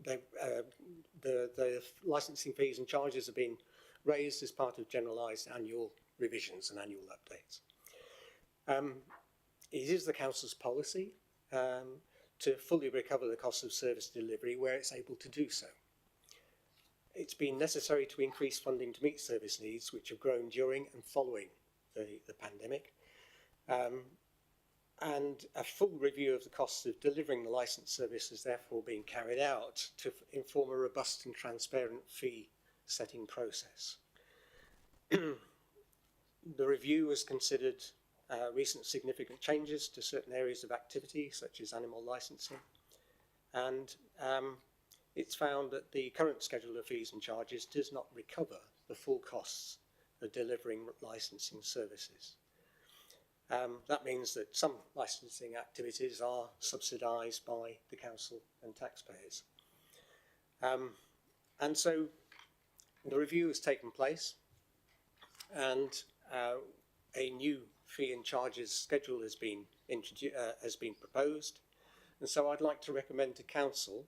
the licensing fees and charges have been raised as part of generalised annual revisions and annual updates. It is the council's policy to fully recover the cost of service delivery where it's able to do so. It's been necessary to increase funding to meet service needs which have grown during and following the pandemic. And a full review of the costs of delivering the licensed service is therefore being carried out to inform a robust and transparent fee setting process. The review has considered recent significant changes to certain areas of activity, such as animal licensing, and it's found that the current schedule of fees and charges does not recover the full costs of delivering licensing services. That means that some licensing activities are subsidised by the council and taxpayers. And so the review has taken place, and a new fee and charges schedule has been proposed. And so I'd like to recommend to council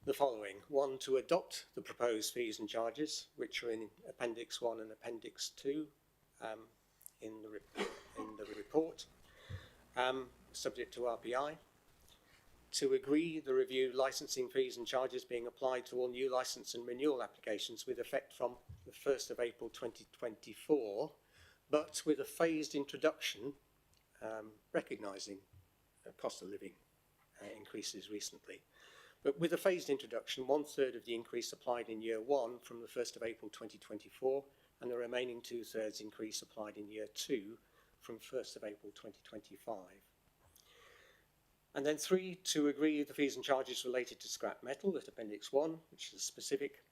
the following. One, to adopt the proposed fees and charges, which are in Appendix 1 and Appendix 2 in the report, subject to RPI. To agree the review licensing fees and charges being applied to all new licence and renewal applications with effect from the 1st of April 2024, but with a phased introduction, recognising cost of living increases recently. But with a phased introduction, 1/3 of the increase applied in year 1 from the 1st of April 2024, and the remaining 2/3 increase applied in year 2 from 1st of April 2025. And then 3, to agree the fees and charges related to scrap metal at Appendix 1, which is a specific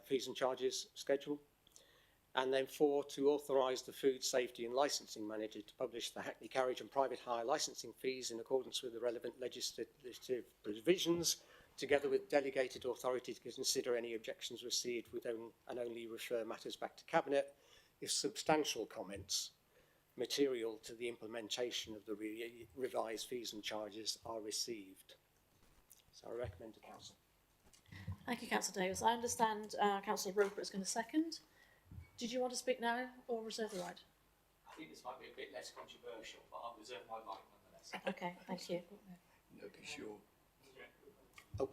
fees and charges schedule. And then 4, to authorise the Food Safety and Licensing Manager to publish the Hackney Carriage and private hire licensing fees in accordance with the relevant legislative provisions, together with delegated authority to consider any objections received and only refer matters back to Cabinet if substantial comments material to the implementation of the revised fees and charges are received. So I recommend to Council. Thank you, Councillor Davis. I understand Councillor Roper is going to second. Did you want to speak now or reserve the right? I think this might be a bit less controversial, but I'll reserve my right nonetheless. Okay, thank you. No, be sure. Oh,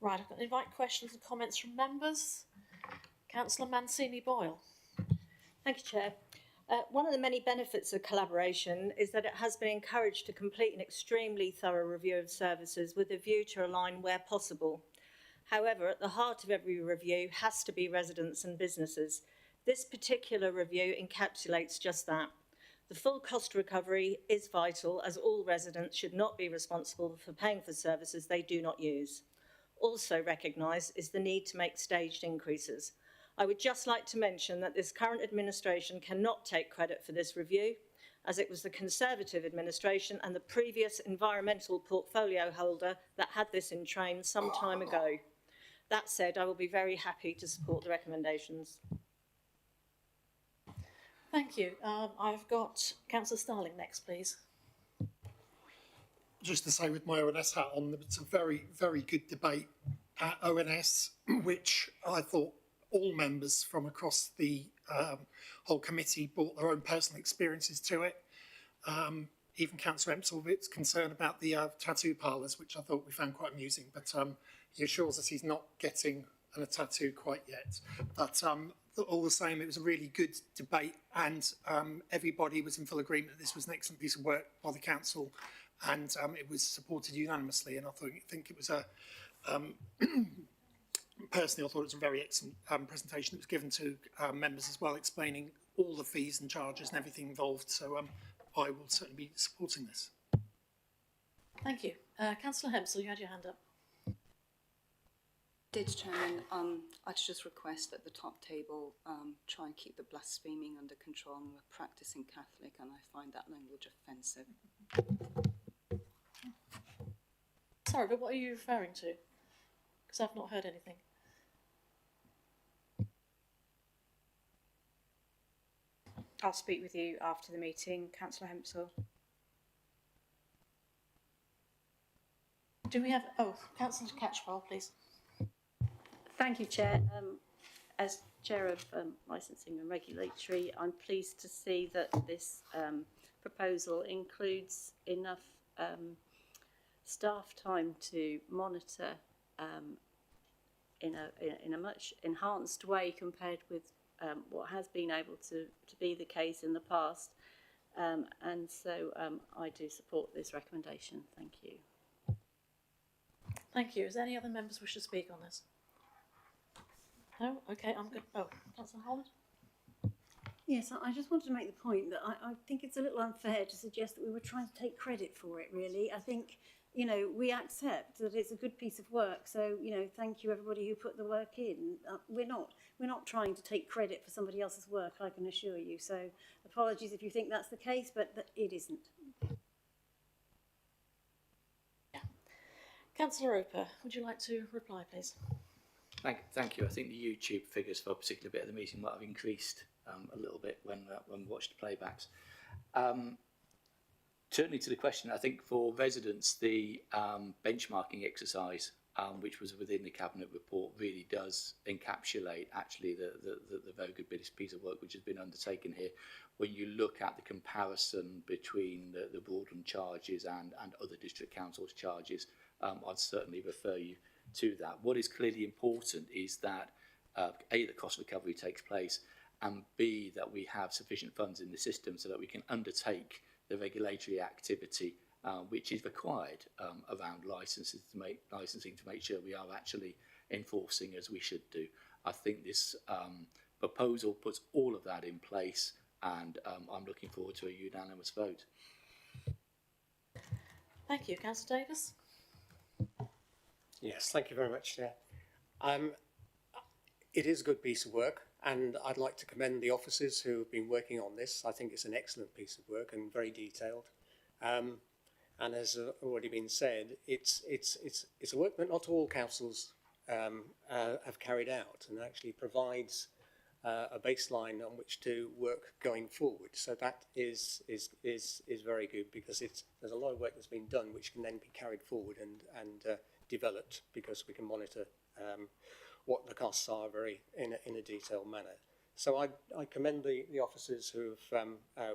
Right, I'm going to invite questions and comments from members. Councillor Mancini-Boyle. Thank you, Chair. One of the many benefits of collaboration is that it has been encouraged to complete an extremely thorough review of services with a view to align where possible. However, at the heart of every review has to be residents and businesses. This particular review encapsulates just that. The full cost recovery is vital, as all residents should not be responsible for paying for services they do not use. Also recognised is the need to make staged increases. I would just like to mention that this current administration cannot take credit for this review, as it was the Conservative administration and the previous environmental portfolio holder that had this in train some time ago. That said, I will be very happy to support the recommendations. Thank you. I've got Councillor Starling next, please. Just to say, with my ONS hat on, it's a very, very good debate at ONS, which I thought all members from across the whole committee brought their own personal experiences to it. Even Councillor Emselwit's concerned about the tattoo parlours, which I thought we found quite amusing, but he assures us he's not getting a tattoo quite yet. But all the same, it was a really good debate, and everybody was in full agreement that this was an excellent piece of work by the council, and it was supported unanimously. And I think it was a personally, I thought it was a very excellent presentation that was given to members as well, explaining all the fees and charges and everything involved. So I will certainly be supporting this. Thank you. Councillor Hempsall, you had your hand up. Did Chairman, I'd just request that the top table try and keep the blaspheming under control. I'm a practising Catholic and I find that language offensive. Sorry, but what are you referring to? Because I've not heard anything. I'll speak with you after the meeting, Councillor Hempsall. Do we have... Oh, Councillor Catchpole, please. Thank you, Chair. As Chair of Licensing and Regulatory, I'm pleased to see that this proposal includes enough staff time to monitor in a much enhanced way compared with what has been able to be the case in the past. And so I do support this recommendation. Thank you. Thank you. Is there any other members wish to speak on this? No? Okay, I'm good. Oh, Councillor Holland? Yes, I just wanted to make the point that I think it's a little unfair to suggest that we were trying to take credit for it, really. I think, you know, we accept that it's a good piece of work. So, you know, thank you everybody who put the work in. We're not trying to take credit for somebody else's work, I can assure you. So apologies if you think that's the case, but it isn't. Councillor Roper, would you like to reply, please? Thank you. I think the YouTube figures for a particular bit of the meeting might have increased a little bit when we watched the playbacks. Turning to the question, I think for residents, the benchmarking exercise, which was within the Cabinet report, really does encapsulate actually the very good piece of work which has been undertaken here. When you look at the comparison between the Broadland charges and other district councils' charges, I'd certainly refer you to that. What is clearly important is that A, the cost recovery takes place, and B, that we have sufficient funds in the system so that we can undertake the regulatory activity which is required around licensing to make sure we are actually enforcing as we should do. I think this proposal puts all of that in place, and I'm looking forward to a unanimous vote. Thank you. Councillor Davis? Yes, thank you very much, Chair. It is a good piece of work, and I'd like to commend the officers who have been working on this. I think it's an excellent piece of work and very detailed. And as already been said, it's a work that not all councils have carried out, and actually provides a baseline on which to work going forward. So that is very good, because there's a lot of work that's been done which can then be carried forward and developed, because we can monitor what the costs are in a detailed manner. So I commend the officers who have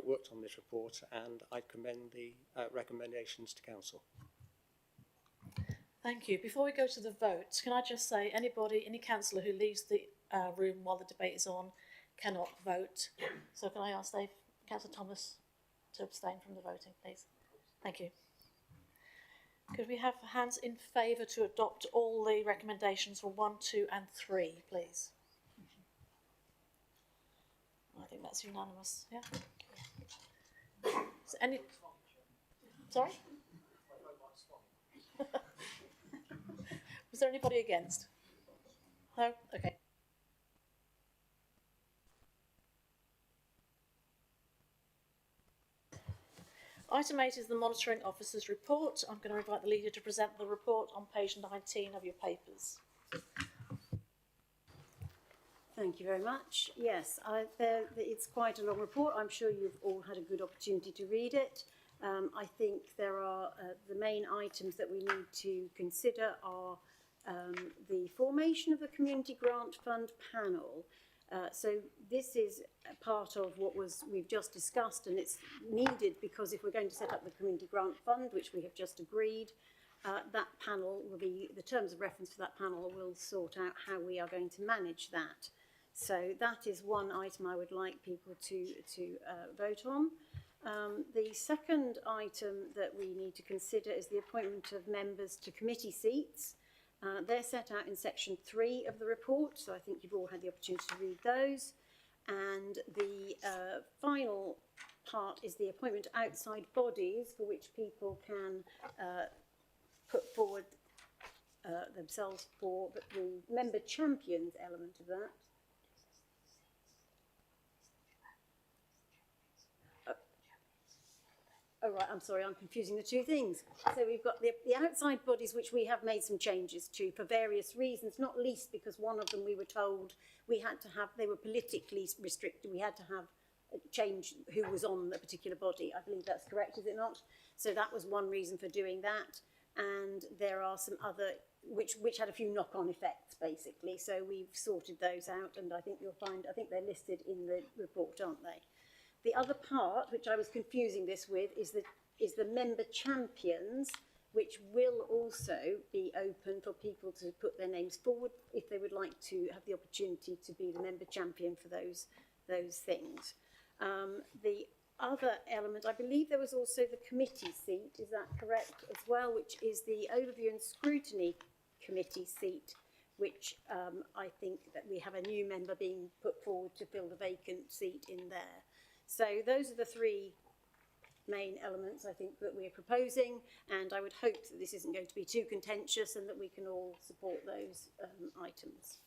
worked on this report, and I commend the recommendations to council. Thank you. Before we go to the vote, can I just say any councillor who leaves the room while the debate is on cannot vote. So can I ask Councillor Thomas to abstain from the voting, please? Thank you. Could we have hands in favour to adopt all the recommendations for 1, 2 and 3, please? I think that's unanimous, yeah? Is there any... Sorry? Was there anybody against? No? Okay. Item 8 is the Monitoring Officer's report. I'm going to invite the leader to present the report on page 19 of your papers. Thank you very much. Yes, it's quite a long report. I'm sure you've all had a good opportunity to read it. I think there are the main items that we need to consider are the formation of the Community Grant Fund panel. So this is a part of what we've just discussed, and it's needed because if we're going to set up the Community Grant Fund, which we have just agreed, that panel will be, the terms of reference for that panel will sort out how we are going to manage that. So that is one item I would like people to vote on. The second item that we need to consider is the appointment of members to committee seats. They're set out in section 3 of the report, so I think you've all had the opportunity to read those. And the final part is the appointment of outside bodies for which people can put forward themselves for, but the member champions element of that. Oh, right, I'm sorry, I'm confusing the two things. So we've got the outside bodies, which we have made some changes to for various reasons, not least because one of them we were told we had to have, they were politically restricted, we had to have change who was on the particular body. I believe that's correct, is it not? So that was one reason for doing that. And there are some other, which had a few knock-on effects, basically. So we've sorted those out, and I think you'll find, I think they're listed in the report, aren't they? The other part, which I was confusing this with, is the member champions, which will also be open for people to put their names forward if they would like to have the opportunity to be the member champion for those things. The other element, I believe there was also the committee seat, is that correct as well, which is the Overview and Scrutiny Committee seat, which I think that we have a new member being put forward to fill the vacant seat in there. So those are the three main elements I think that we're proposing, and I would hope that this isn't going to be too contentious and that we can all support those items.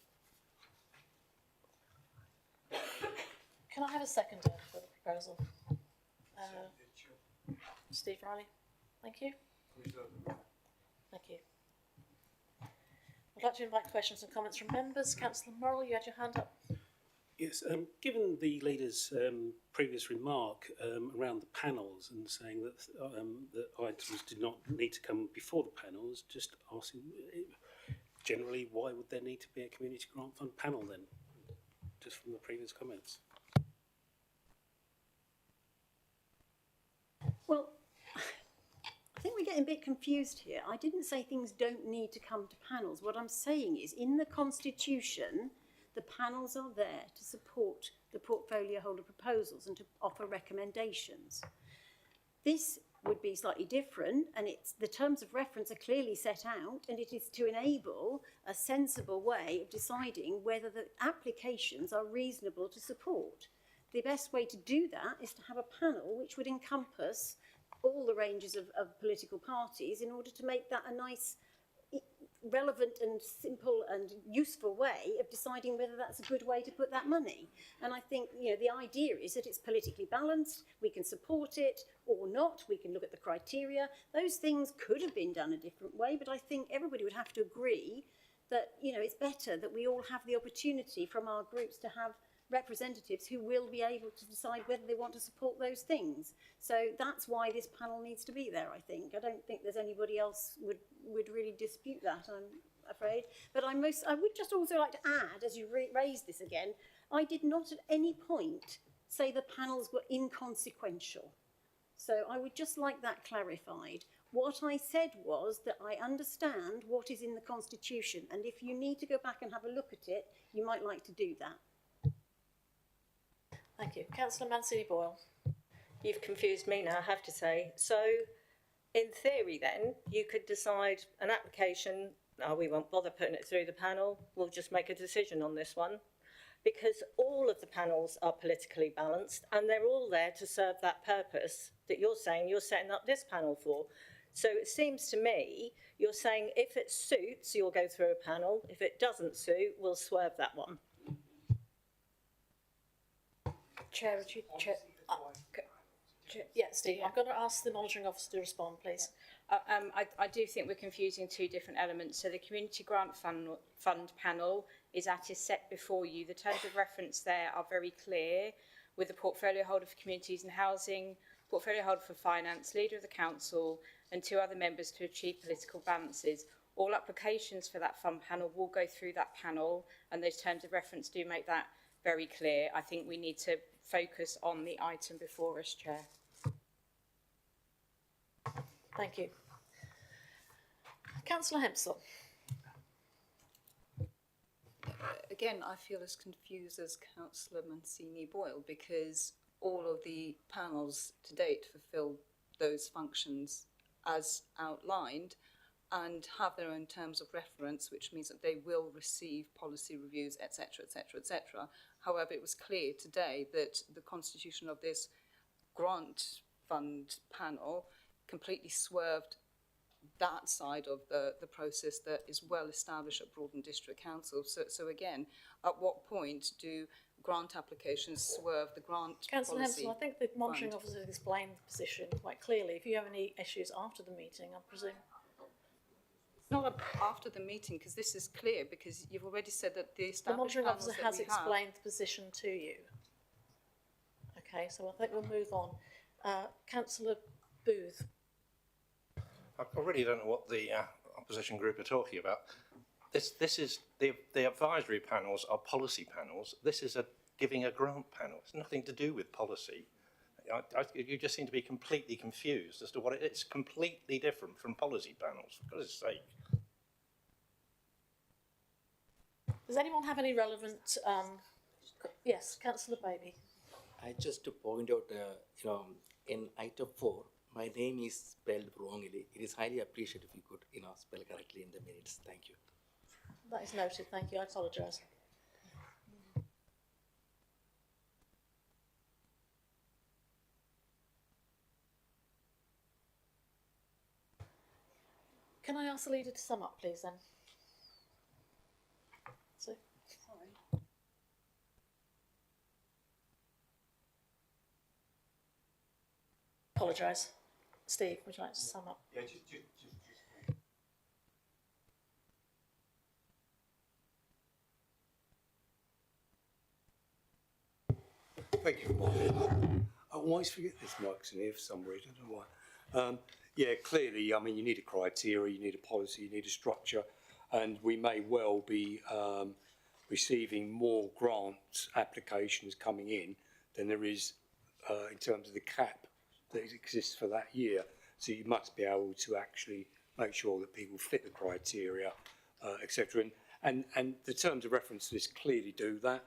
Can I have a seconder for the proposal? Steve Riley. Thank you. Thank you. I'd like to invite questions and comments from members. Councillor Morrell, you had your hand up. Yes, given the leader's previous remark around the panels and saying that that items did not need to come before the panels, just asking generally why would there need to be a community grant fund panel then, just from the previous comments? Well, I think we're getting a bit confused here. I didn't say things don't need to come to panels. What I'm saying is in the Constitution, the panels are there to support the portfolio holder proposals and to offer recommendations. This would be slightly different, and the terms of reference are clearly set out, and it is to enable a sensible way of deciding whether the applications are reasonable to support. The best way to do that is to have a panel which would encompass all the ranges of political parties in order to make that a nice, relevant and simple and useful way of deciding whether that's a good way to put that money. And I think, you know, the idea is that it's politically balanced, we can support it or not, we can look at the criteria. Those things could have been done a different way, but I think everybody would have to agree that, you know, it's better that we all have the opportunity from our groups to have representatives who will be able to decide whether they want to support those things. So that's why this panel needs to be there, I think. I don't think there's anybody else would really dispute that, I'm afraid. But I would just also like to add, as you raised this again, I did not at any point say the panels were inconsequential. So I would just like that clarified. What I said was that I understand what is in the Constitution, and if you need to go back and have a look at it, you might like to do that. Thank you. Councillor Mancini-Boyle. You've confused me now, I have to say. So, in theory then, you could decide an application, no, we won't bother putting it through the panel, we'll just make a decision on this one. Because all of the panels are politically balanced and they're all there to serve that purpose that you're saying you're setting up this panel for. So it seems to me you're saying if it suits, you'll go through a panel. If it doesn't suit, we'll swerve that one. Chair, would you... Yeah, Steve, I'm going to ask the monitoring officer to respond, please. I do think we're confusing two different elements. So the Community Grant Fund panel is set before you. The terms of reference there are very clear, with the portfolio holder for communities and housing, portfolio holder for finance, leader of the council, and 2 other members to achieve political balances. All applications for that fund panel will go through that panel, and those terms of reference do make that very clear. I think we need to focus on the item before us, Chair. Thank you. Councillor Hempsall. Again, I feel as confused as Councillor Mancini-Boyle, because all of the panels to date fulfil those functions as outlined and have their own terms of reference, which means that they will receive policy reviews, etc., etc., etc. However, it was clear today that the constitution of this grant fund panel completely swerved that side of the process that is well established at Broadland District Council. So again, at what point do grant applications swerve the grant Councillor policy? Hempsall, I think the monitoring fund? officer has explained the position quite clearly. If you have any issues after the meeting, I presume. It's not after the meeting, because this is clear, because you've already said that the The established monitoring panels officer that has we have. explained the position to you. Okay, so I think we'll move on. Councillor Booth. I really don't know what the opposition group are talking about. This is the advisory panels are policy panels. This is giving a grant panel. It's nothing to do with policy. You just seem to be completely confused as to what it's completely different from policy panels, for goodness sake. Does anyone have any relevant? Yes, Councillor Baby. I just to point out, in item 4, my name is spelled wrongly. It is highly appreciated if you could, spell correctly in the minutes. Thank you. That is noted. Thank you. I apologise. Can I ask the leader to sum up, please, then? So. Sorry. Apologise. Steve, would you like to sum up? Yeah, just. Thank you, Mark. I always forget this mic's in here for some reason. I don't know why. Yeah, clearly, I mean, you need a criteria, you need a policy, you need a structure, and we may well be receiving more grant applications coming in than there is in terms of the cap that exists for that year. So you must be able to actually make sure that people fit the criteria, etc. And the terms of reference to this clearly do that.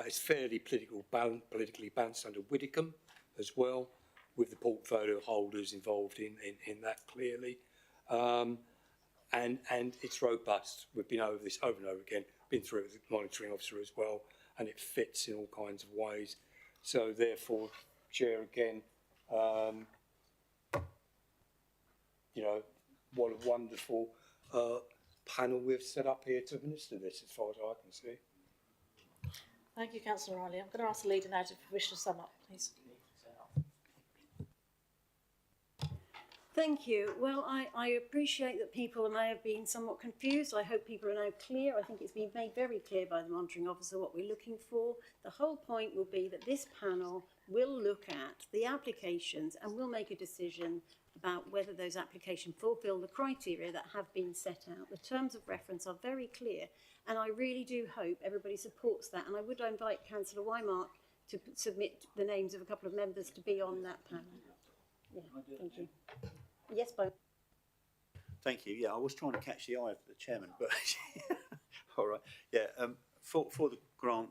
It's fairly politically balanced under Widdicombe as well, with the portfolio holders involved in that clearly. And it's robust. We've been over this over and over again, been through it with the monitoring officer as well, and it fits in all kinds of ways. So therefore, Chair, again, what a wonderful panel we've set up here to administer this, as far as I can see. Thank you, Councillor Riley. I'm going to ask the leader now to wish to sum up, please. Thank you. Well, I appreciate that people may have been somewhat confused. I hope people are now clear. I think it's been made very clear by the monitoring officer what we're looking for. The whole point will be that this panel will look at the applications and will make a decision about whether those applications fulfil the criteria that have been set out. The terms of reference are very clear, and I really do hope everybody supports that. And I would invite Councillor Wymark to submit the names of a couple of members to be on that panel. Yeah, thank you. Yes, both. Thank you. Yeah, I was trying to catch the eye of the chairman, but all right. Yeah, for the grant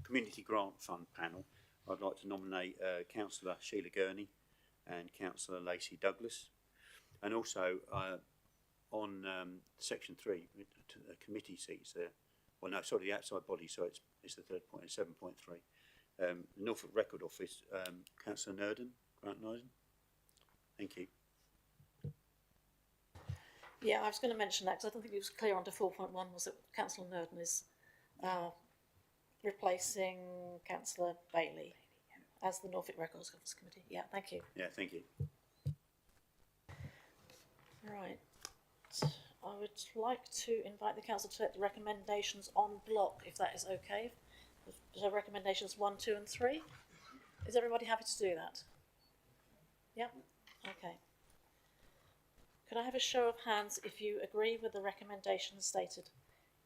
community grant fund panel, I'd like to nominate Councillor Sheila Gurney and Councillor Lacey Douglas, and also on section 3, committee seats there. Well, no, sorry, the outside body. So it's the third point, 7.3. The Norfolk Record Office, Councillor Grant Nerden. Thank you. Yeah, I was going to mention that because I don't think it was clear under 4.1 was that Councillor Nerden is replacing Councillor Bailey as the Norfolk Records Office Committee. Yeah, thank you. Yeah, thank you. Right. I would like to invite the council to take the recommendations on block, if that is okay. So recommendations 1, 2 and 3. Is everybody happy to do that? Yep. Okay. Could I have a show of hands if you agree with the recommendations stated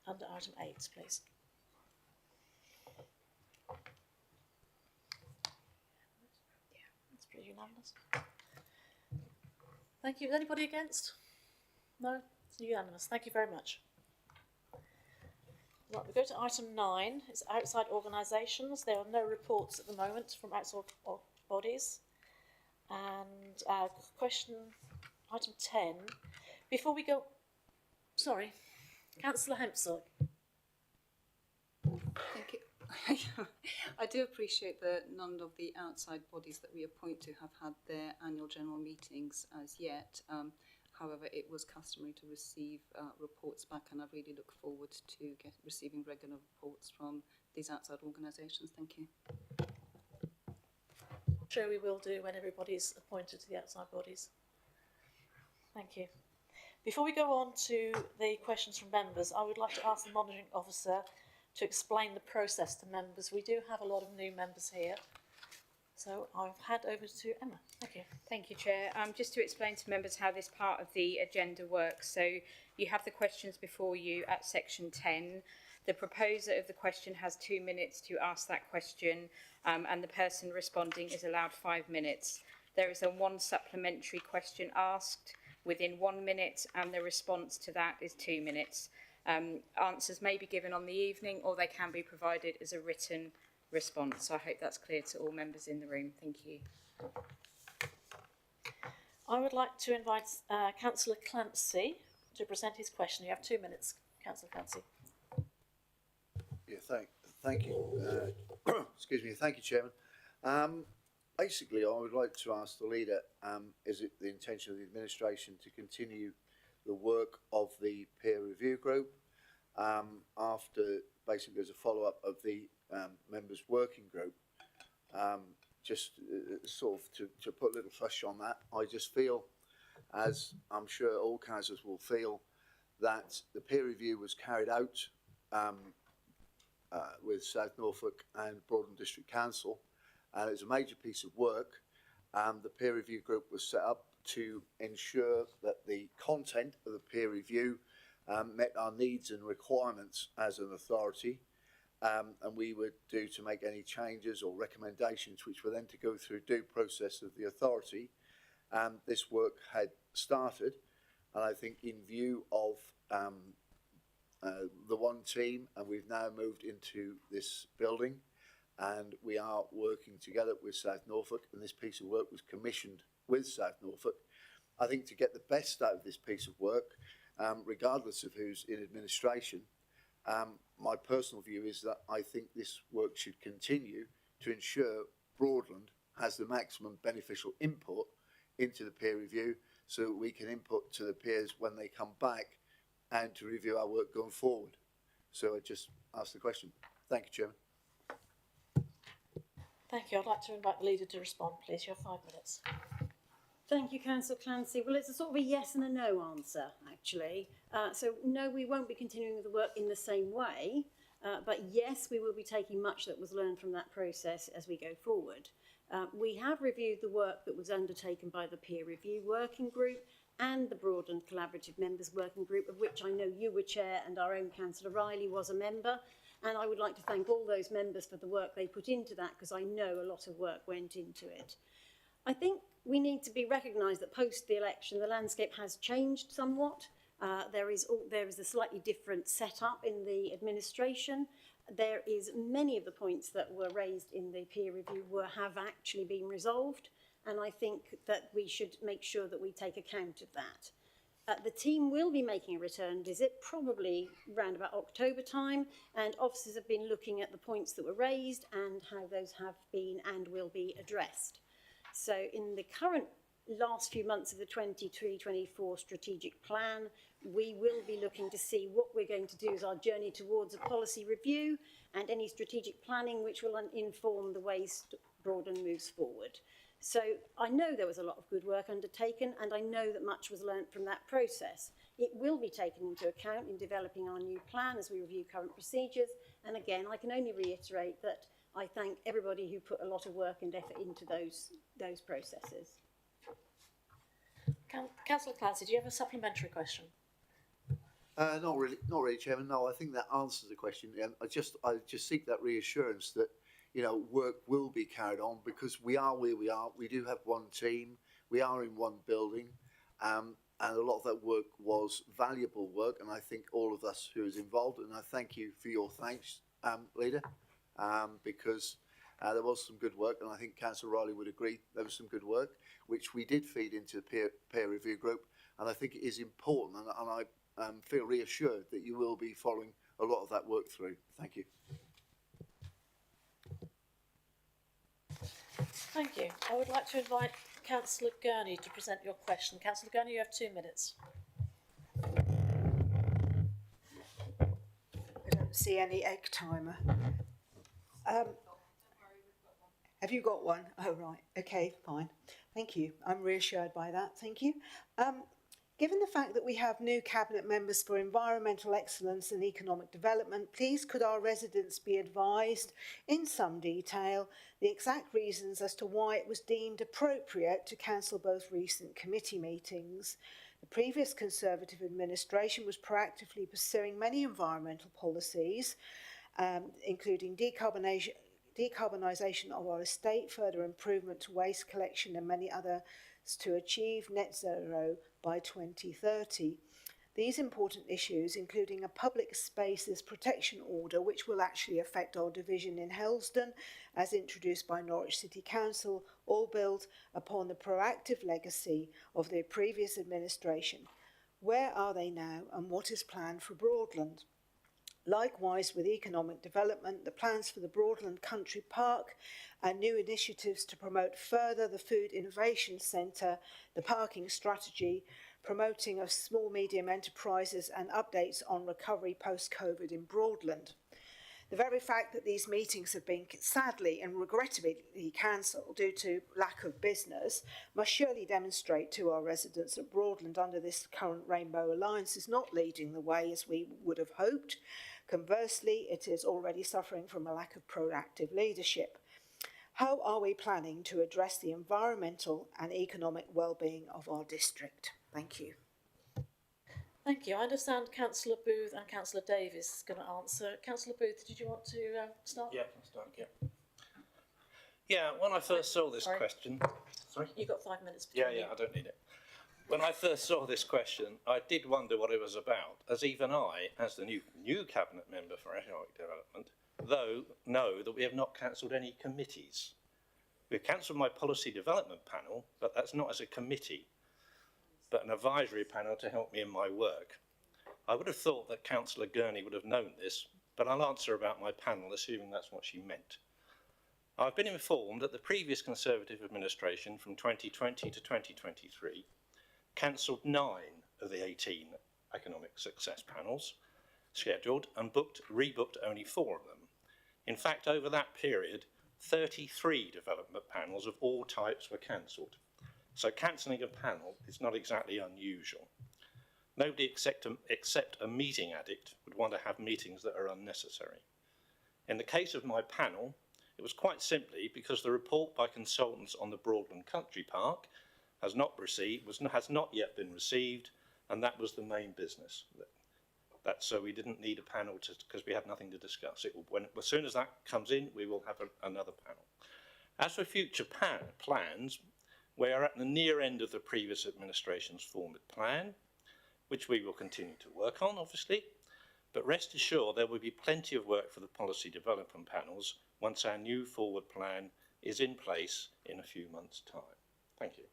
under item 8, please? Yeah, that's pretty unanimous. Thank you. Is anybody against? No? It's unanimous. Thank you very much. Right, we go to item 9. It's outside organisations. There are no reports at the moment from outside bodies. And question item 10. Before we go, sorry, Councillor Hempsall. Thank you. I do appreciate that none of the outside bodies that we appoint to have had their annual general meetings as yet. However, it was customary to receive reports back, and I really look forward to receiving regular reports from these outside organisations. Thank you. Sure we will do when everybody's appointed to the outside bodies. Thank you. Before we go on to the questions from members, I would like to ask the monitoring officer to explain the process to members. We do have a lot of new members here. So I'll hand over to Emma. Thank you. Thank you, Chair. Just to explain to members how this part of the agenda works. So you have the questions before you at section 10. The proposer of the question has 2 minutes to ask that question, and the person responding is allowed 5 minutes. There is a 1 supplementary question asked within 1 minute, and the response to that is 2 minutes. Answers may be given on the evening, or they can be provided as a written response. So I hope that's clear to all members in the room. Thank you. I would like to invite Councillor Clancy to present his question. You have 2 minutes, Councillor Clancy. Yeah, thank you. Excuse me. Thank you, Chairman. Basically, I would like to ask the leader: is it the intention of the administration to continue the work of the peer review group after basically as a follow-up of the members' working group? Just sort of to put a little flesh on that, I just feel, as I'm sure all councillors will feel, that the peer review was carried out with South Norfolk and Broadland District Council, and it's a major piece of work. The peer review group was set up to ensure that the content of the peer review met our needs and requirements as an authority, and we were due to make any changes or recommendations which were then to go through due process of the authority. This work had started, and I think in view of the one team, and we've now moved into this building, and we are working together with South Norfolk, and this piece of work was commissioned with South Norfolk. I think to get the best out of this piece of work, regardless of who's in administration, my personal view is that I think this work should continue to ensure Broadland has the maximum beneficial input into the peer review, so that we can input to the peers when they come back and to review our work going forward. So I just ask the question. Thank you, Chairman. Thank you. I'd like to invite the leader to respond, please. You have 5 minutes. Thank you, Councillor Clancy. Well, it's a sort of a yes and a no answer, actually. So, no, we won't be continuing the work in the same way, but yes, we will be taking much that was learned from that process as we go forward. We have reviewed the work that was undertaken by the peer review working group and the Broadland Collaborative Members Working Group, of which I know you were chair and our own Councillor Riley was a member. And I would like to thank all those members for the work they put into that, because I know a lot of work went into it. I think we need to be recognised that post the election, the landscape has changed somewhat. There is a slightly different setup in the administration. There is many of the points that were raised in the peer review have actually been resolved, and I think that we should make sure that we take account of that. The team will be making a return visit probably around about October time, and officers have been looking at the points that were raised and how those have been and will be addressed. So in the current last few months of the 23-24 strategic plan, we will be looking to see what we're going to do as our journey towards a policy review and any strategic planning which will inform the ways Broadland moves forward. So I know there was a lot of good work undertaken, and I know that much was learnt from that process. It will be taken into account in developing our new plan as we review current procedures. And again, I can only reiterate that I thank everybody who put a lot of work and effort into those processes. Councillor Clancy, do you have a supplementary question? Not really, Chairman. No, I think that answers the question. I just seek that reassurance that, you know, work will be carried on, because we are where we are. We do have one team. We are in one building, and a lot of that work was valuable work. And I think all of us who was involved, and I thank you for your thanks, Leader, because there was some good work, and I think Councillor Riley would agree there was some good work, which we did feed into the peer review group. And I think it is important, and I feel reassured that you will be following a lot of that work through. Thank you. Thank you. I would like to invite Councillor Gurney to present your question. Councillor Gurney, you have 2 minutes. I don't see any egg timer. Have you got one? Oh, right. Okay, fine. Thank you. I'm reassured by that. Thank you. Given the fact that we have new Cabinet members for environmental excellence and economic development, please could our residents be advised in some detail the exact reasons as to why it was deemed appropriate to cancel both recent committee meetings. The previous Conservative administration was proactively pursuing many environmental policies, including decarbonisation of our estate, further improvement to waste collection and many others to achieve net zero by 2030. These important issues, including a public spaces protection order, which will actually affect our division in Helsden, as introduced by Norwich City Council, all build upon the proactive legacy of the previous administration. Where are they now, and what is planned for Broadland? Likewise, with economic development, the plans for the Broadland Country Park and new initiatives to promote further the Food Innovation Centre, the parking strategy, promoting of small medium enterprises and updates on recovery post-COVID in Broadland. The very fact that these meetings have been sadly and regrettably cancelled due to lack of business must surely demonstrate to our residents that Broadland under this current Rainbow Alliance is not leading the way as we would have hoped. Conversely, it is already suffering from a lack of proactive leadership. How are we planning to address the environmental and economic well-being of our district? Thank you. Thank you. I understand Councillor Booth and Councillor Davies is going to answer. Councillor Booth, did you want to start? Yeah, I'll start, yeah. Yeah, when I first saw this question... Sorry? You've got 5 minutes. Yeah, I don't need it. When I first saw this question, I did wonder what it was about, as even I, as the new Cabinet member for Economic Development, though know that we have not cancelled any committees. We've cancelled my policy development panel, but that's not as a committee, but an advisory panel to help me in my work. I would have thought that Councillor Gurney would have known this, but I'll answer about my panel, assuming that's what she meant. I've been informed that the previous Conservative administration from 2020 to 2023 cancelled 9 of the 18 economic success panels scheduled and rebooked only 4 of them. In fact, over that period, 33 development panels of all types were cancelled. So cancelling a panel is not exactly unusual. Nobody except a meeting addict would want to have meetings that are unnecessary. In the case of my panel, it was quite simply because the report by consultants on the Broadland Country Park has not yet been received, and that was the main business. So we didn't need a panel because we had nothing to discuss. As soon as that comes in, we will have another panel. As for future plans, we are at the near end of the previous administration's forward plan, which we will continue to work on, obviously, but rest assured there will be plenty of work for the policy development panels once our new forward plan is in place in a few months' time. Thank you.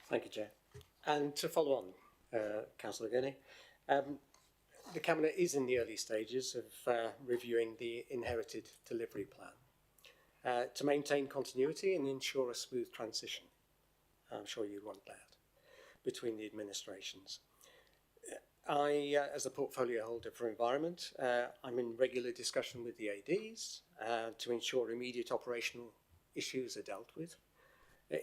Thank you, Chair. And to follow on, Councillor Gurney, the Cabinet is in the early stages of reviewing the inherited delivery plan to maintain continuity and ensure a smooth transition. I'm sure you want that between the administrations. I, as the portfolio holder for environment, I'm in regular discussion with the ADs to ensure immediate operational issues are dealt with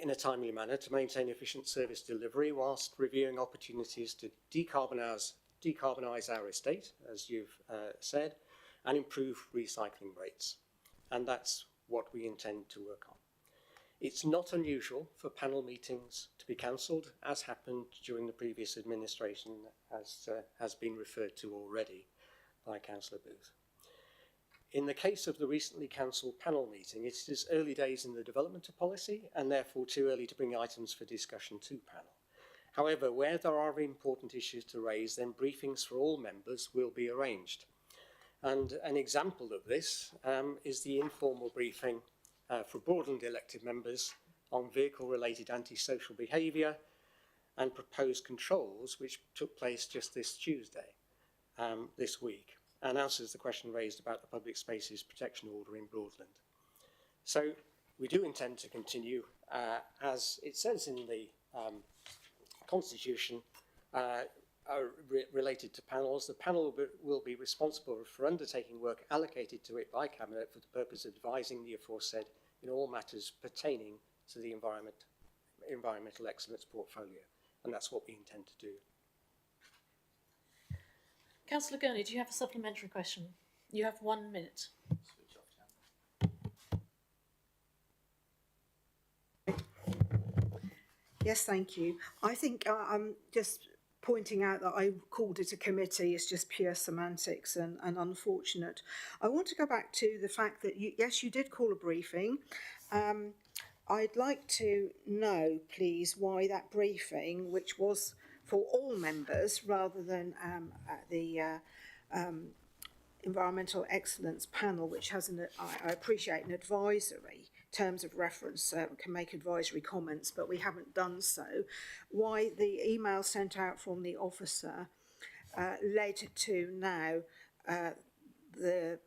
in a timely manner to maintain efficient service delivery whilst reviewing opportunities to decarbonise our estate, as you've said, and improve recycling rates. And that's what we intend to work on. It's not unusual for panel meetings to be cancelled, as happened during the previous administration, as has been referred to already by Councillor Booth. In the case of the recently cancelled panel meeting, it is early days in the development of policy and therefore too early to bring items for discussion to panel. However, where there are important issues to raise, then briefings for all members will be arranged. And an example of this is the informal briefing for Broadland elected members on vehicle-related antisocial behaviour and proposed controls, which took place just this Tuesday, this week, and answers the question raised about the public spaces protection order in Broadland. So we do intend to continue, as it says in the Constitution, related to panels. The panel will be responsible for undertaking work allocated to it by Cabinet for the purpose of advising the aforesaid in all matters pertaining to the environmental excellence portfolio. And that's what we intend to do. Councillor Gurney, do you have a supplementary question? You have 1 minute. Yes, thank you. I think I'm just pointing out that I called it a committee is just pure semantics and unfortunate. I want to go back to the fact that, yes, you did call a briefing. I'd like to know, please, why that briefing, which was for all members rather than the Environmental Excellence Panel, which has, I appreciate, an advisory terms of reference, can make advisory comments, but we haven't done so. Why the email sent out from the officer led to now the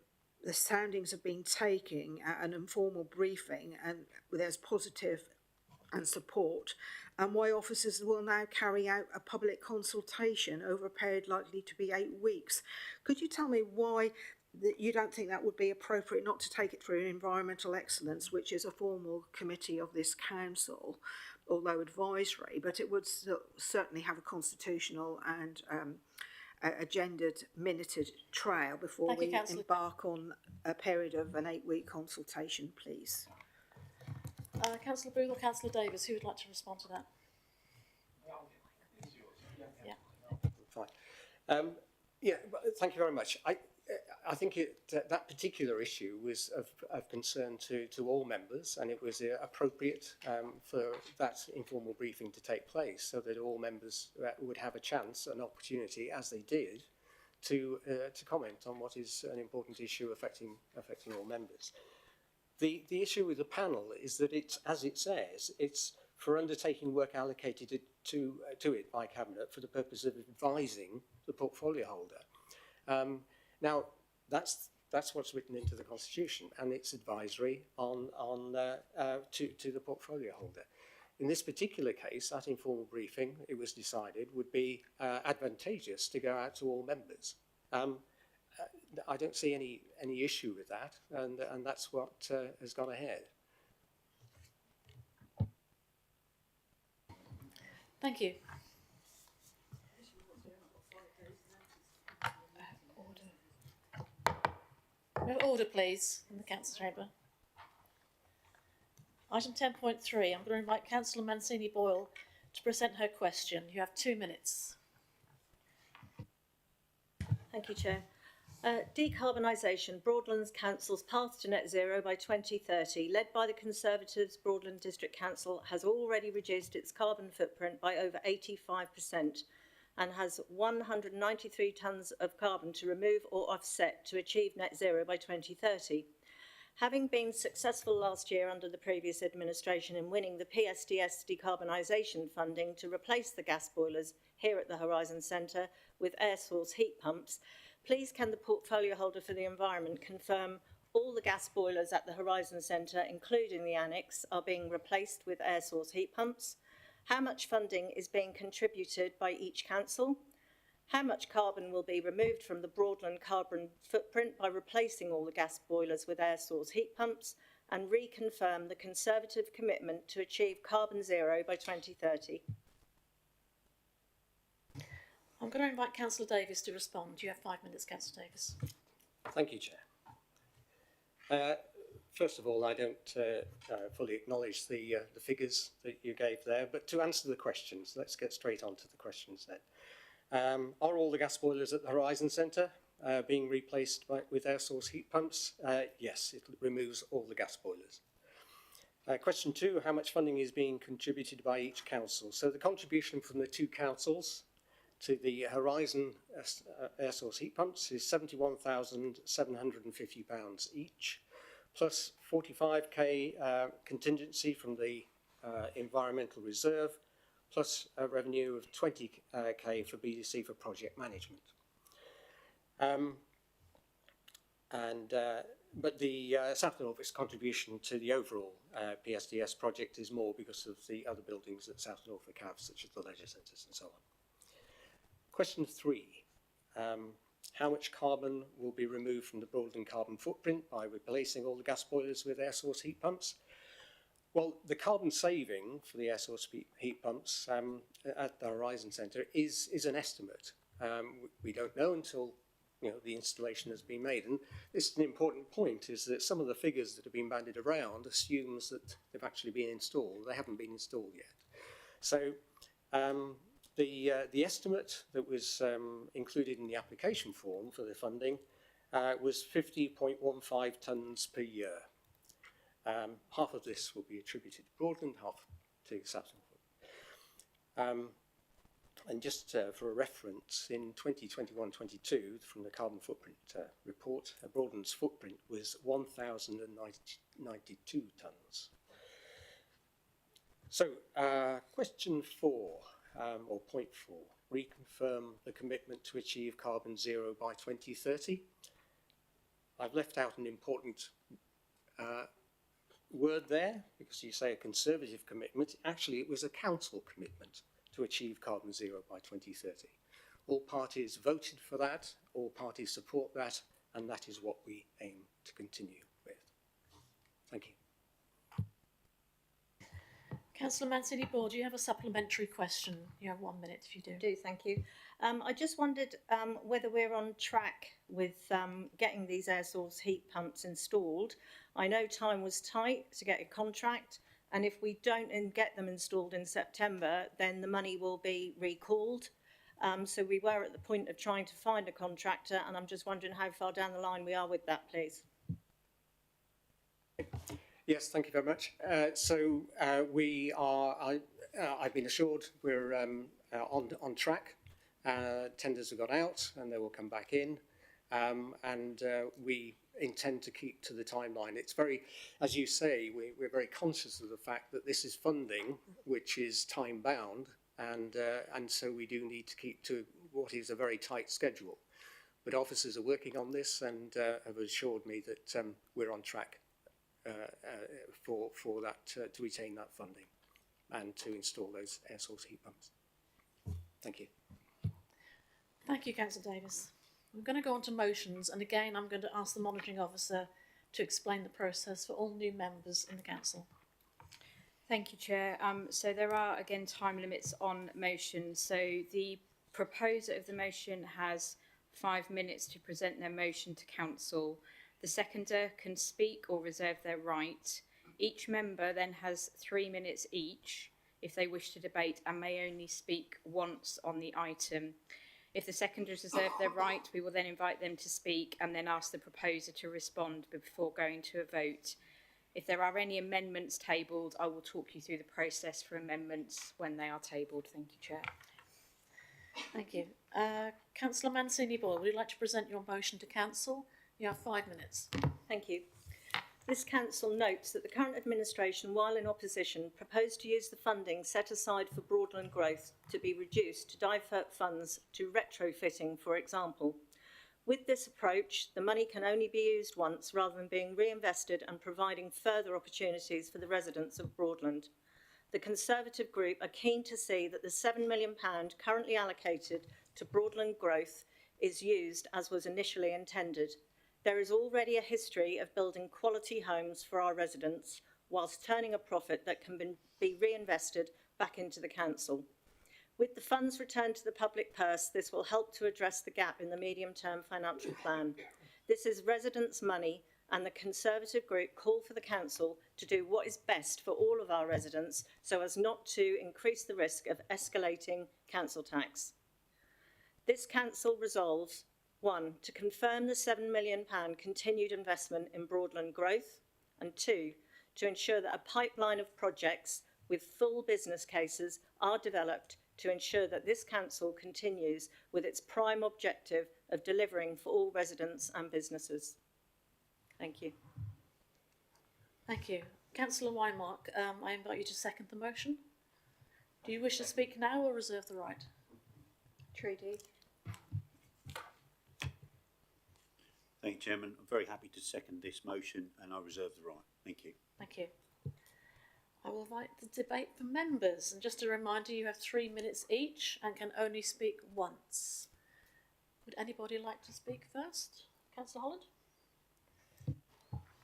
soundings have been taken at an informal briefing, and there's positive and support, and why officers will now carry out a public consultation over a period likely to be 8 weeks. Could you tell me why you don't think that would be appropriate not to take it through Environmental Excellence, which is a formal committee of this council, although advisory, but it would certainly have a constitutional and agendaed, minuted trail before we embark on a period of an 8-week consultation, please. Councillor Booth or Councillor Davis, who would like to respond to that? Yeah. Fine. Yeah, thank you very much. I think that particular issue was of concern to all members, and it was appropriate for that informal briefing to take place so that all members would have a chance, an opportunity, as they did, to comment on what is an important issue affecting all members. The issue with the panel is that it's, as it says, it's for undertaking work allocated to it by Cabinet for the purpose of advising the portfolio holder. Now, that's what's written into the Constitution, and it's advisory to the portfolio holder. In this particular case, that informal briefing, it was decided, would be advantageous to go out to all members. I don't see any issue with that, and that's what has gone ahead. Thank you. Order, please, in the council chamber. Item 10.3, I'm going to invite Councillor Mancini-Boyle to present her question. You have 2 minutes. Thank you, Chair. Decarbonisation, Broadlands Council's path to net zero by 2030, led by the Conservatives Broadland District Council, has already reduced its carbon footprint by over 85% and has 193 tonnes of carbon to remove or offset to achieve net zero by 2030. Having been successful last year under the previous administration in winning the PSDS decarbonisation funding to replace the gas boilers here at the Horizon Centre with air source heat pumps, please can the portfolio holder for the environment confirm all the gas boilers at the Horizon Centre, including the annex, are being replaced with air source heat pumps? How much funding is being contributed by each council? How much carbon will be removed from the Broadland carbon footprint by replacing all the gas boilers with air source heat pumps? And reconfirm the Conservative commitment to achieve carbon zero by 2030. I'm going to invite Councillor Davis to respond. You have 5 minutes, Councillor Davis. Thank you, Chair. First of all, I don't fully acknowledge the figures that you gave there, but to answer the questions, let's get straight on to the questions then. Are all the gas boilers at the Horizon Centre being replaced with air source heat pumps? Yes, it removes all the gas boilers. Question 2, how much funding is being contributed by each council? So the contribution from the 2 councils to the Horizon air source heat pumps is £71,750 each, plus 45k contingency from the Environmental Reserve, plus a revenue of 20k for BDC for project management. but the South Norfolk's contribution to the overall PSDS project is more because of the other buildings that South Norfolk have, such as the leisure centres and so on. Question 3. How much carbon will be removed from the Broadland carbon footprint by replacing all the gas boilers with air source heat pumps? Well, the carbon saving for the air source heat pumps at the Horizon Centre is an estimate. We don't know until the installation has been made. And this is an important point, is that some of the figures that have been bandied around assumes that they've actually been installed. They haven't been installed yet. So the estimate that was included in the application form for the funding was 50.15 tonnes per year. Half of this will be attributed to Broadland, half to South Norfolk. And just for a reference, in 2021-22, from the carbon footprint report, Broadland's footprint was 1,092 tonnes. So, question 4, or point 4, reconfirm the commitment to achieve carbon zero by 2030. I've left out an important word there, because you say a conservative commitment. Actually, it was a council commitment to achieve carbon zero by 2030. All parties voted for that, all parties support that, and that is what we aim to continue with. Thank you. Councillor Mancini-Ball, do you have a supplementary question? You have 1 minute if you do. I do, thank you. I just wondered whether we're on track with getting these air source heat pumps installed. I know time was tight to get a contract, and if we don't get them installed in September, then the money will be recalled. So we were at the point of trying to find a contractor, and I'm just wondering how far down the line we are with that, please. Yes, thank you very much. We are, I've been assured we're on track. Tenders have gone out and they will come back in. We intend to keep to the timeline. It's very, as you say, we're very conscious of the fact that this is funding which is time bound, and so we do need to keep to what is a very tight schedule. But officers are working on this and have assured me that we're on track for that, to retain that funding and to install those air source heat pumps. Thank you. Thank you, Councillor Davis. We're going to go on to motions, and again I'm going to ask the monitoring officer to explain the process for all new members in the council. Thank you, Chair. So there are again time limits on motions. So the proposer of the motion has 5 minutes to present their motion to council. The seconder can speak or reserve their right. Each member then has 3 minutes each if they wish to debate, and may only speak once on the item. If the seconders reserve their right, we will then invite them to speak and then ask the proposer to respond before going to a vote. If there are any amendments tabled, I will talk you through the process for amendments when they are tabled. Thank you, Chair. Thank you. Councillor Mancini-Ball, would you like to present your motion to council? You have 5 minutes. Thank you. This council notes that the current administration, while in opposition, proposed to use the funding set aside for Broadland growth to be reduced to divert funds to retrofitting, for example. With this approach, the money can only be used once rather than being reinvested and providing further opportunities for the residents of Broadland. The Conservative group are keen to see that the £7 million currently allocated to Broadland growth is used as was initially intended. There is already a history of building quality homes for our residents whilst turning a profit that can be reinvested back into the council. With the funds returned to the public purse, this will help to address the gap in the medium-term financial plan. This is residents' money, and the Conservative group call for the council to do what is best for all of our residents so as not to increase the risk of escalating council tax. This council resolves: 1, to confirm the £7 million continued investment in Broadland growth, and 2, to ensure that a pipeline of projects with full business cases are developed to ensure that this council continues with its prime objective of delivering for all residents and businesses. Thank you. Thank you. Councillor Weinmark, I invite you to second the motion. Do you wish to speak now or reserve the right? Trudy. Thank you, Chairman. I'm very happy to second this motion and I reserve the right. Thank you. Thank you. I will invite the debate for members, and just a reminder, you have 3 minutes each and can only speak once. Would anybody like to speak first? Councillor Holland?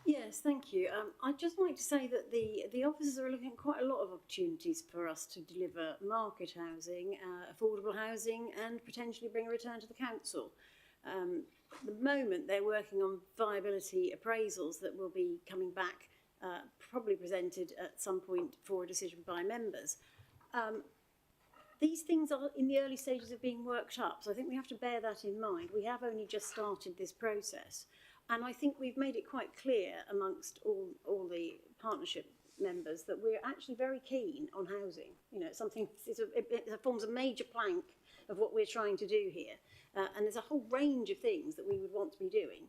Yes, thank you. I'd just like to say that the officers are looking at quite a lot of opportunities for us to deliver market housing, affordable housing, and potentially bring a return to the council. At the moment, they're working on viability appraisals that will be coming back, probably presented at some point for a decision by members. These things are in the early stages of being worked up, so I think we have to bear that in mind. We have only just started this process, and I think we've made it quite clear amongst all the partnership members that we're actually very keen on housing. You know, something it forms a major plank of what we're trying to do here, and there's a whole range of things that we would want to be doing.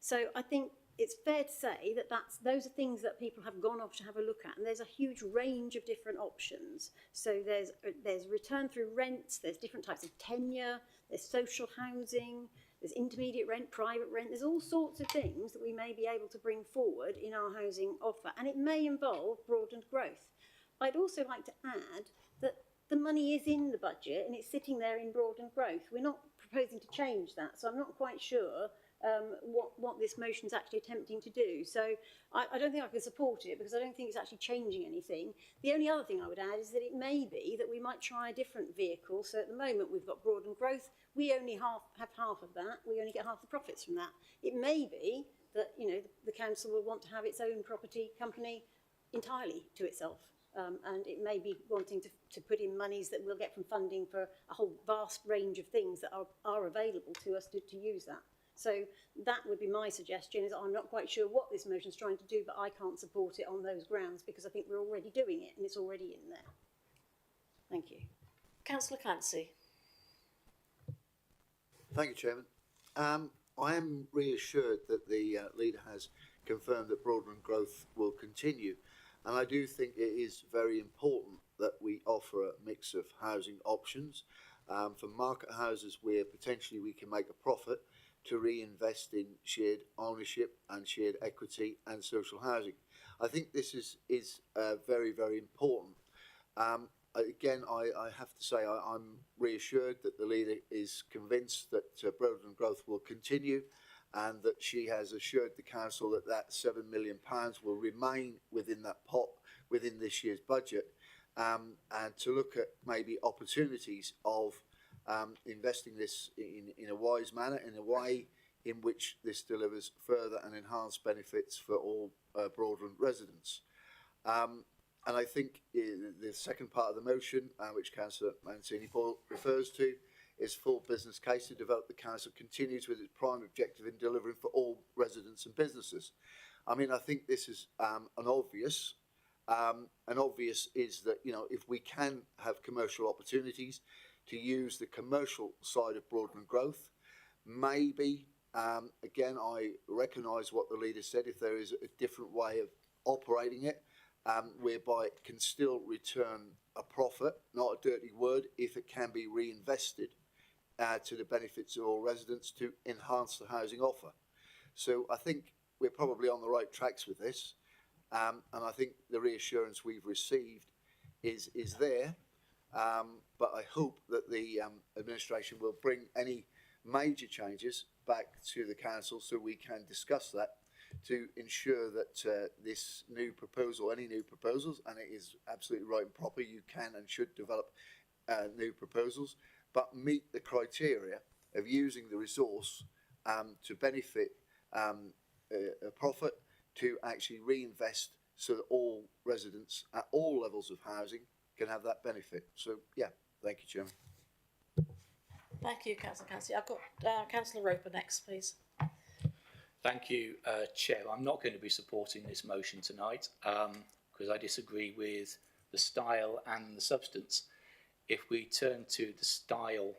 So I think it's fair to say that those are things that people have gone off to have a look at, and there's a huge range of different options. So there's return through rents, there's different types of tenure, there's social housing, there's intermediate rent, private rent, there's all sorts of things that we may be able to bring forward in our housing offer, and it may involve Broadland growth. I'd also like to add that the money is in the budget and it's sitting there in Broadland growth. We're not proposing to change that, so I'm not quite sure what this motion is actually attempting to do. So I don't think I can support it because I don't think it's actually changing anything. The only other thing I would add is that it may be that we might try a different vehicle. So at the moment we've got Broadland growth. We only have half of that. We only get half the profits from that. It may be that, you know, the council will want to have its own property company entirely to itself. And it may be wanting to put in monies that we'll get from funding for a whole vast range of things that are available to us to use that. So that would be my suggestion. Is I'm not quite sure what this motion is trying to do, but I can't support it on those grounds because I think we're already doing it and it's already in there. Thank you. Councillor Clancy. Thank you, Chairman. I am reassured that the leader has confirmed that Broadland growth will continue, and I do think it is very important that we offer a mix of housing options. For market houses where potentially we can make a profit, to reinvest in shared ownership and shared equity and social housing. I think this is very, very important. Again, I have to say I'm reassured that the leader is convinced that Broadland growth will continue, and that she has assured the council that that £7 million will remain within that pot within this year's budget, and to look at maybe opportunities of investing this in a wise manner, in a way in which this delivers further and enhanced benefits for all Broadland residents. And I think the second part of the motion, which Councillor Mancini-Paul refers to, is full business case to develop the council continues with its prime objective in delivering for all residents and businesses. I mean, I think this is an obvious. An obvious is that, you know, if we can have commercial opportunities to use the commercial side of Broadland growth, maybe, again, I recognise what the leader said, if there is a different way of operating it, whereby it can still return a profit, not a dirty word, if it can be reinvested to the benefits of all residents to enhance the housing offer. So I think we're probably on the right tracks with this, and I think the reassurance we've received is there. But I hope that the administration will bring any major changes back to the council so we can discuss that to ensure that this new proposal, any new proposals, and it is absolutely right and proper, you can and should develop new proposals, but meet the criteria of using the resource to benefit a profit, to actually reinvest so that all residents at all levels of housing can have that benefit. So, yeah, thank you, Chairman. Thank you, Councillor Clancy. I've got Councillor Roper next, please. Thank you, Chair. I'm not going to be supporting this motion tonight because I disagree with the style and the substance. If we turn to the style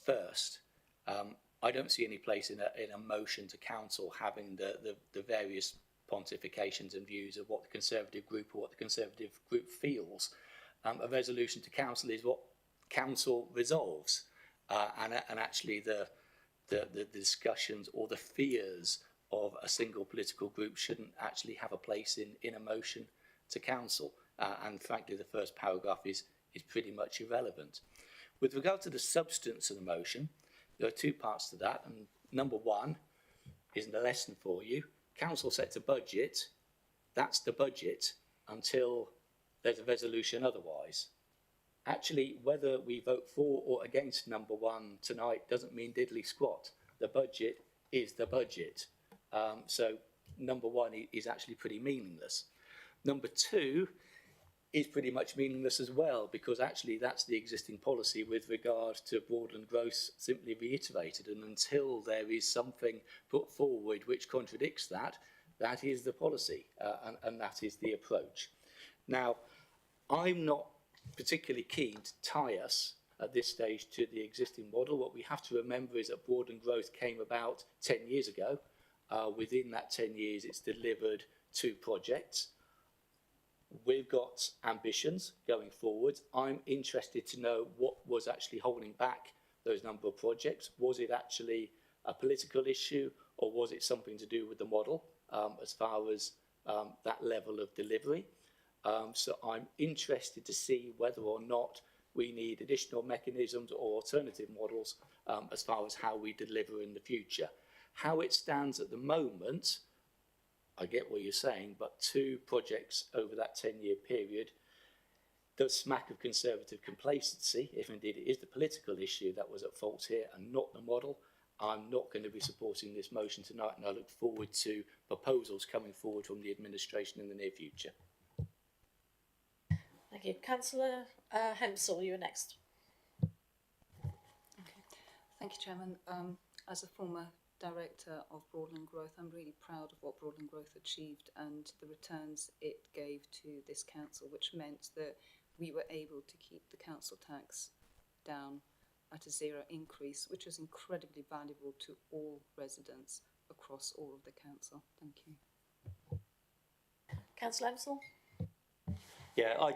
first, I don't see any place in a motion to council having the various pontifications and views of what the Conservative group or what the Conservative group feels. A resolution to council is what council resolves, and actually the the discussions or the fears of a single political group shouldn't actually have a place in a motion to council. And frankly, the first paragraph is pretty much irrelevant. With regard to the substance of the motion, there are two parts to that. And number one isn't a lesson for you. Council sets a budget. That's the budget until there's a resolution otherwise. Actually, whether we vote for or against number one tonight doesn't mean diddly squat. The budget is the budget. So number one is actually pretty meaningless. Number two is pretty much meaningless as well, because actually that's the existing policy with regard to Broadland growth simply reiterated. And until there is something put forward which contradicts that, that is the policy and that is the approach. Now, I'm not particularly keen to tie us at this stage to the existing model. What we have to remember is that Broadland growth came about 10 years ago. Within that 10 years, it's delivered 2 projects. We've got ambitions going forward. I'm interested to know what was actually holding back those number of projects. Was it actually a political issue, or was it something to do with the model as far as that level of delivery? So I'm interested to see whether or not we need additional mechanisms or alternative models as far as how we deliver in the future. How it stands at the moment, I get what you're saying, but 2 projects over that 10-year period does smack of conservative complacency, if indeed it is the political issue that was at fault here and not the model. I'm not going to be supporting this motion tonight, and I look forward to proposals coming forward from the administration in the near future. Thank you. Councillor Hempsall, you're next. Thank you, Chairman. As a former director of Broadland Growth, I'm really proud of what Broadland Growth achieved and the returns it gave to this council, which meant that we were able to keep the council tax down at a 0 increase, which was incredibly valuable to all residents across all of the council. Thank you. Councillor Hempsall? Yeah,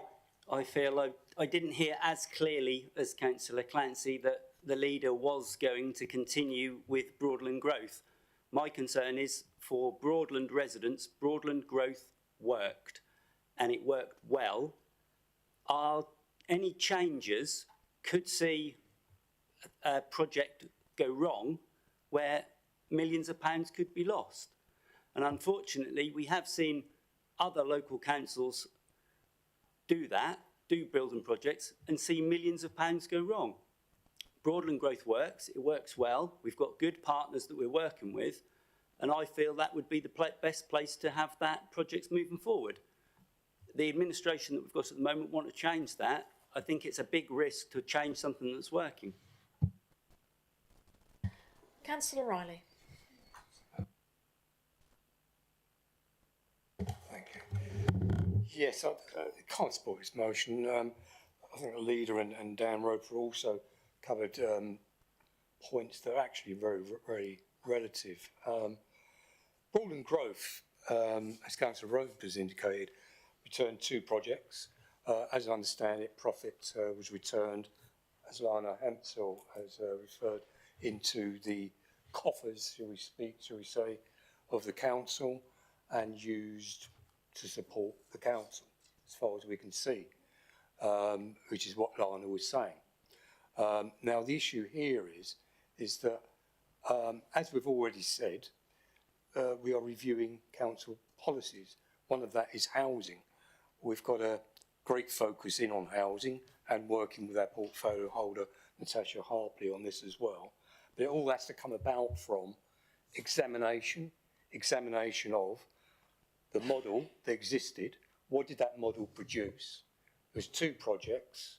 I feel I didn't hear as clearly as Councillor Clancy that the leader was going to continue with Broadland growth. My concern is for Broadland residents, Broadland growth worked and it worked well. Are any changes could see a project go wrong where millions of pounds could be lost? And unfortunately, we have seen other local councils do that, do building projects and see millions of pounds go wrong. Broadland growth works, it works well, we've got good partners that we're working with, and I feel that would be the best place to have that projects moving forward. The administration that we've got at the moment want to change that. I think it's a big risk to change something that's working. Councillor Riley. Thank you. Yes, I can't support this motion. I think the leader and Dan Roper also covered points that are actually very, very relative. Broadland growth, as Councillor Roper has indicated, returned 2 projects. As I understand it, profit was returned, as Lana Hempsall has referred, into the coffers, shall we say, of the council and used to support the council, as far as we can see, which is what Lana was saying. Now, the issue here is that, as we've already said, we are reviewing council policies. One of that is housing. We've got a great focus in on housing and working with our portfolio holder, Natasha Harpley, on this as well. But it all has to come about from examination of the model that existed. What did that model produce? There's 2 projects,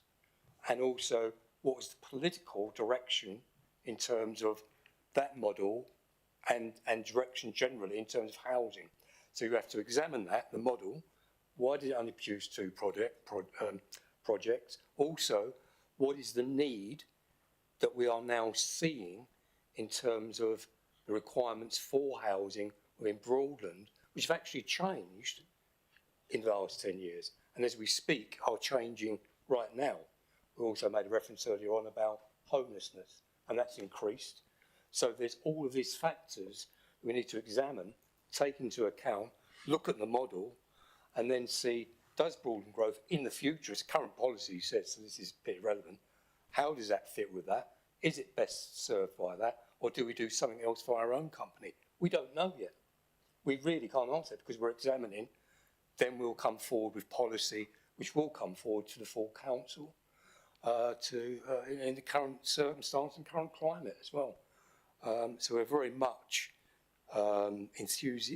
and also what was the political direction in terms of that model and direction generally in terms of housing. So you have to examine that, the model. Why did it only produce 2 projects? Also, what is the need that we are now seeing in terms of the requirements for housing within Broadland, which have actually changed in the last 10 years, and as we speak are changing right now. We also made a reference earlier on about homelessness, and that's increased. So there's all of these factors we need to examine, take into account, look at the model, and then see, does Broadland growth in the future, as current policy says, so this is a bit irrelevant, how does that fit with that? Is it best served by that? Or do we do something else for our own company? We don't know yet. We really can't answer it because we're examining. Then we'll come forward with policy, which will come forward to the full council in the current circumstance and current climate as well. So we're very much in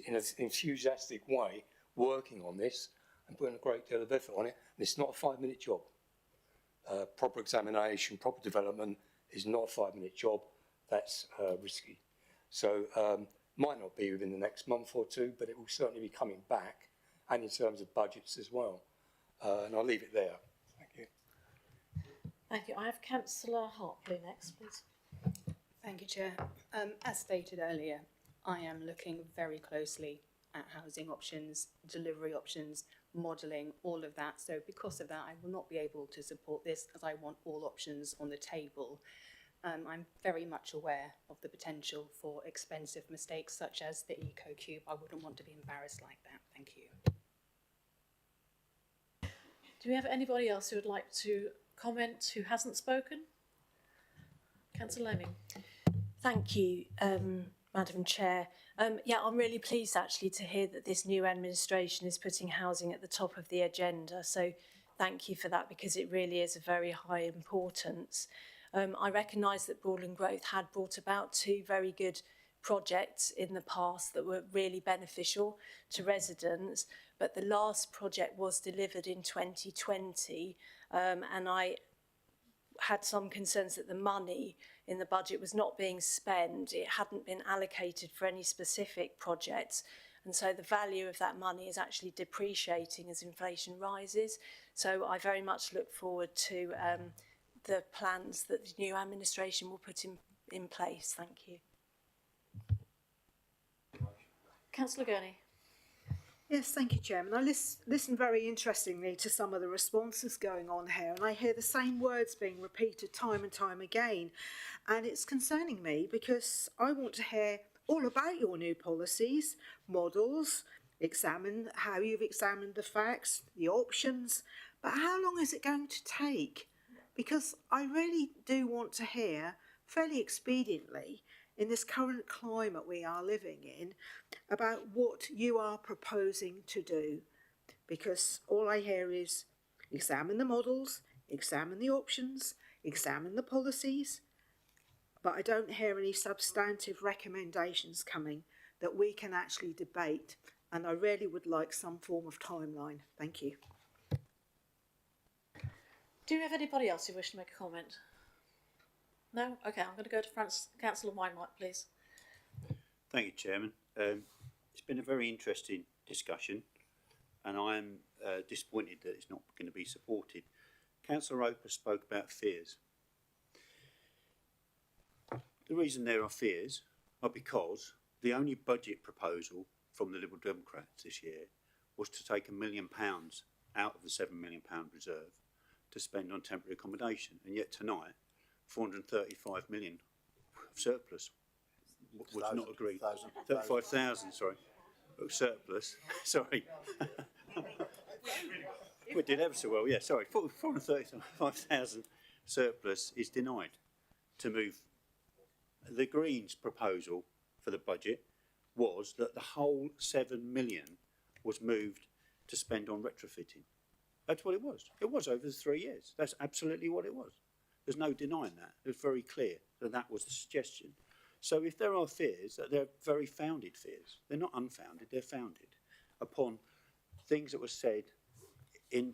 an enthusiastic way working on this and putting a great deal of effort on it. And it's not a 5-minute job. Proper examination, proper development is not a 5-minute job. That's risky. So might not be within the next month or two, but it will certainly be coming back, and in terms of budgets as well. And I'll leave it there. Thank you. Thank you. I have Councillor Hartley next, please. Thank you, Chair. As stated earlier, I am looking very closely at housing options, delivery options, modelling, all of that. So because of that, I will not be able to support this as I want all options on the table. I'm very much aware of the potential for expensive mistakes such as the eco-cube. I wouldn't want to be embarrassed like that. Thank you. Do we have anybody else who would like to comment who hasn't spoken? Councillor Lemming. Thank you, Madam Chair. Yeah, I'm really pleased actually to hear that this new administration is putting housing at the top of the agenda. So thank you for that, because it really is a very high importance. I recognise that Broadland Growth had brought about 2 very good projects in the past that were really beneficial to residents, but the last project was delivered in 2020, and I had some concerns that the money in the budget was not being spent. It hadn't been allocated for any specific projects, and so the value of that money is actually depreciating as inflation rises. So I very much look forward to the plans that the new administration will put in place. Thank you. Councillor Gurney. Yes, thank you, Chairman. I listened very interestingly to some of the responses going on here, and I hear the same words being repeated time and time again. And it's concerning me because I want to hear all about your new policies, models, examine how you've examined the facts, the options, but how long is it going to take? Because I really do want to hear fairly expediently, in this current climate we are living in, about what you are proposing to do. Because all I hear is examine the models, examine the options, examine the policies, but I don't hear any substantive recommendations coming that we can actually debate, and I really would like some form of timeline. Thank you. Do we have anybody else who wish to make a comment? No? Okay, I'm going to go to Councillor Weinmott, please. Thank you, Chairman. It's been a very interesting discussion, and I am disappointed that it's not going to be supported. Councillor Roper spoke about fears. The reason there are fears are because the only budget proposal from the Liberal Democrats this year was to take £1 million out of the £7 million reserve to spend on temporary accommodation, and yet tonight 435 million of surplus was not agreed. 35,000, sorry, of surplus. Sorry, we did ever so well. Yeah, sorry, 435,000 surplus is denied to move. The Greens' proposal for the budget was that the whole 7 million was moved to spend on retrofitting. That's what it was. It was over the 3 years. That's absolutely what it was. There's no denying that. It was very clear that that was the suggestion. So if there are fears, they're very founded fears. They're not unfounded, they're founded upon things that were said in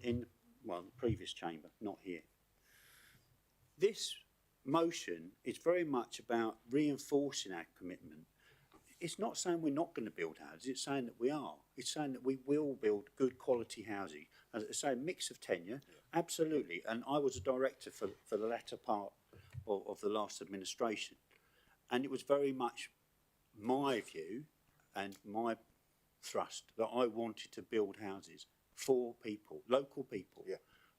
the previous chamber, not here. This motion is very much about reinforcing our commitment. It's not saying we're not going to build houses, it's saying that we are. It's saying that we will build good quality housing. As I say, a mix of tenure, absolutely. And I was a director for the latter part of the last administration. And it was very much my view and my thrust that I wanted to build houses for people, local people,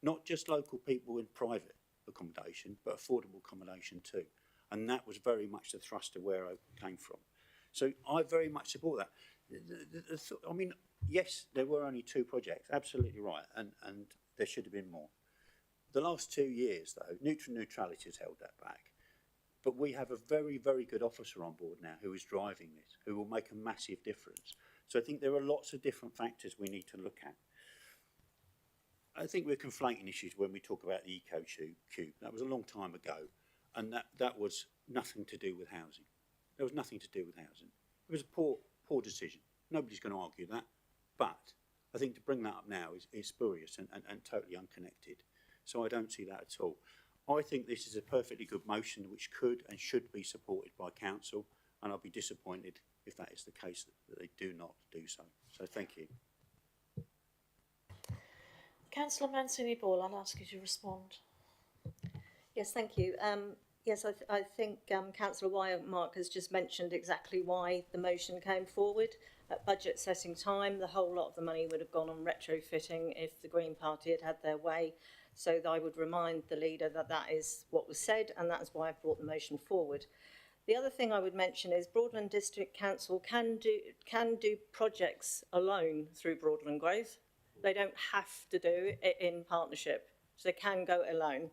not just local people in private accommodation, but affordable accommodation too. And that was very much the thrust of where I came from. So I very much support that. I mean, yes, there were only 2 projects, absolutely right, and there should have been more. The last 2 years, though, neutrality has held that back. But we have a very, very good officer on board now who is driving this, who will make a massive difference. So I think there are lots of different factors we need to look at. I think we're conflating issues when we talk about the eco-cube. That was a long time ago, and that was nothing to do with housing. There was nothing to do with housing. It was a poor decision. Nobody's going to argue that. But I think to bring that up now is spurious and totally unconnected. So I don't see that at all. I think this is a perfectly good motion which could and should be supported by council, and I'll be disappointed if that is the case that they do not do so. So thank you. Councillor Mancini-Ball, I'll ask you to respond. Yes, thank you. Yes, I think Councillor Wymark has just mentioned exactly why the motion came forward. At budget setting time, the whole lot of the money would have gone on retrofitting if the Green Party had had their way. So I would remind the leader that that is what was said, and that's why I've brought the motion forward. The other thing I would mention is Broadland District Council can do projects alone through Broadland Growth. They don't have to do it in partnership, so they can go it alone.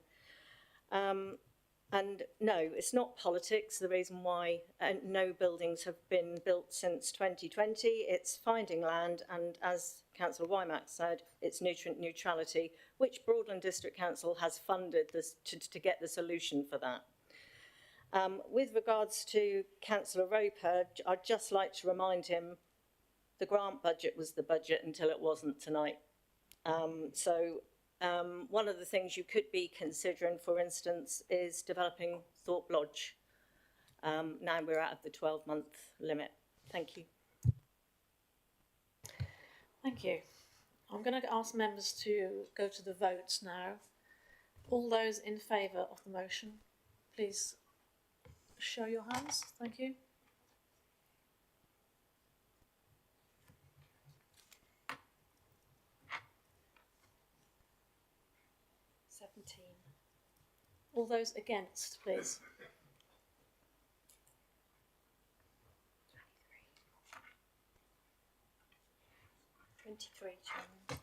And no, it's not politics, the reason why no buildings have been built since 2020. It's finding land, and as Councillor Wymack said, it's nutrient neutrality, which Broadland District Council has funded this to get the solution for that. With regards to Councillor Roper, I'd just like to remind him the grant budget was the budget until it wasn't tonight. One of the things you could be considering, for instance, is developing Thorpe Lodge. Now we're out of the 12-month limit. Thank you. Thank you. I'm going to ask members to go to the votes now. All those in favour of the motion, please show your hands. Thank you. All those against, please. 23, Chairman.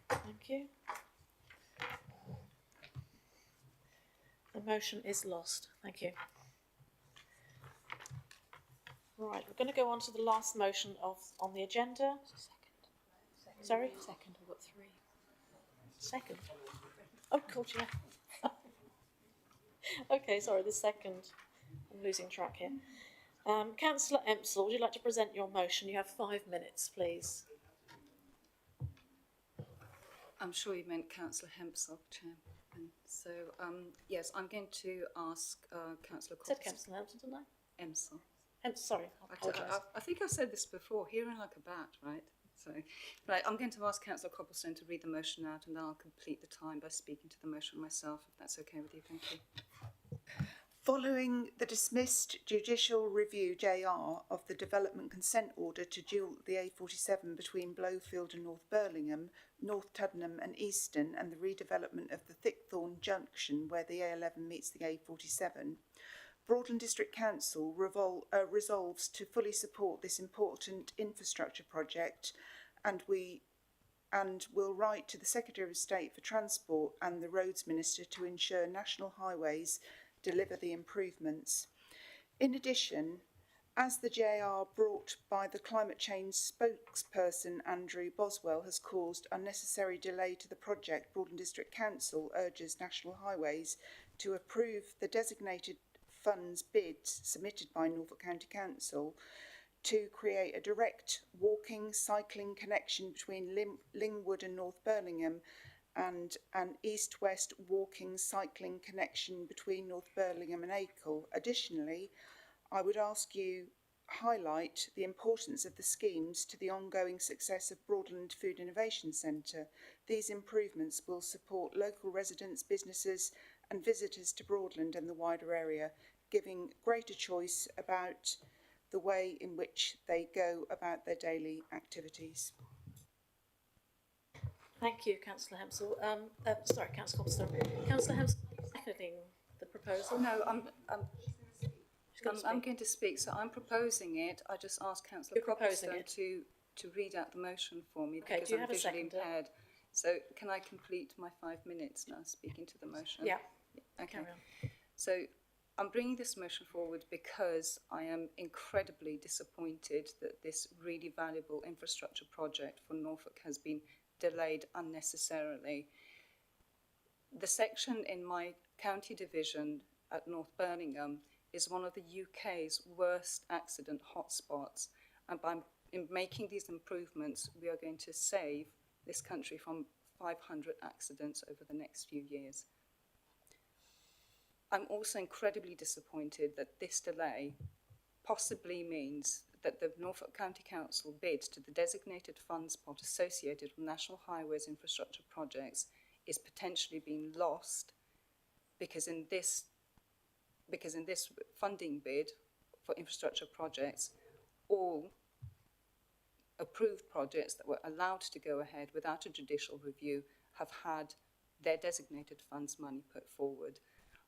Thank you. The motion is lost. Thank you. Right, we're going to go on to the last motion on the agenda. Sorry? Second, I've got 3. Second. Oh, God, yeah. Okay, sorry, the second. I'm losing track here. Councillor Empsall, would you like to present your motion? You have 5 minutes, please. I'm sure you meant Councillor Hempsall, Chair. And so, yes, I'm going to ask Councillor I said Councillor Empsall, didn't I? Empsall. Sorry, I apologise. I think I said this before, hearing like a bat, right? So, right, I'm going to ask Councillor Copplestone to read the motion out, and then I'll complete the time by speaking to the motion myself, if that's okay with you. Thank you. Following the dismissed judicial review JR of the development consent order to dual the A47 between Blowfield and North Burlingham, North Tuddenham and Easton, and the redevelopment of the Thickthorn Junction where the A11 meets the A47, Broadland District Council resolves to fully support this important infrastructure project, and will write to the Secretary of State for Transport and the Roads Minister to ensure National Highways deliver the improvements. In addition, as the JR brought by the climate change spokesperson Andrew Boswell has caused unnecessary delay to the project, Broadland District Council urges National Highways to approve the designated funds bids submitted by Norfolk County Council to create a direct walking, cycling connection between Lingwood and North Burlingham, and an east-west walking, cycling connection between North Burlingham and Acle. Additionally, I would ask you highlight the importance of the schemes to the ongoing success of Broadland Food Innovation Centre. These improvements will support local residents, businesses and visitors to Broadland and the wider area, giving greater choice about the way in which they go about their daily activities. Thank you, Councillor Hempsall. Sorry, Councillor Copplestone. Councillor Hempsall, seconding the proposal? No, I'm going to speak. So I'm proposing it. I just asked Councillor You're proposing Cropston to read out the motion for me Okay, because do you I'm have a visually seconder? impaired. So can I complete my 5 minutes now speaking to the motion? Yeah. Okay. Carry on. So I'm bringing this motion forward because I am incredibly disappointed that this really valuable infrastructure project for Norfolk has been delayed unnecessarily. The section in my county division at North Birmingham is one of the UK's worst accident hotspots, and by making these improvements, we are going to save this country from 500 accidents over the next few years. I'm also incredibly disappointed that this delay possibly means that the Norfolk County Council bid to the designated funds pot associated with National Highways infrastructure projects is potentially being lost because in this funding bid for infrastructure projects, all approved projects that were allowed to go ahead without a judicial review have had their designated funds money put forward.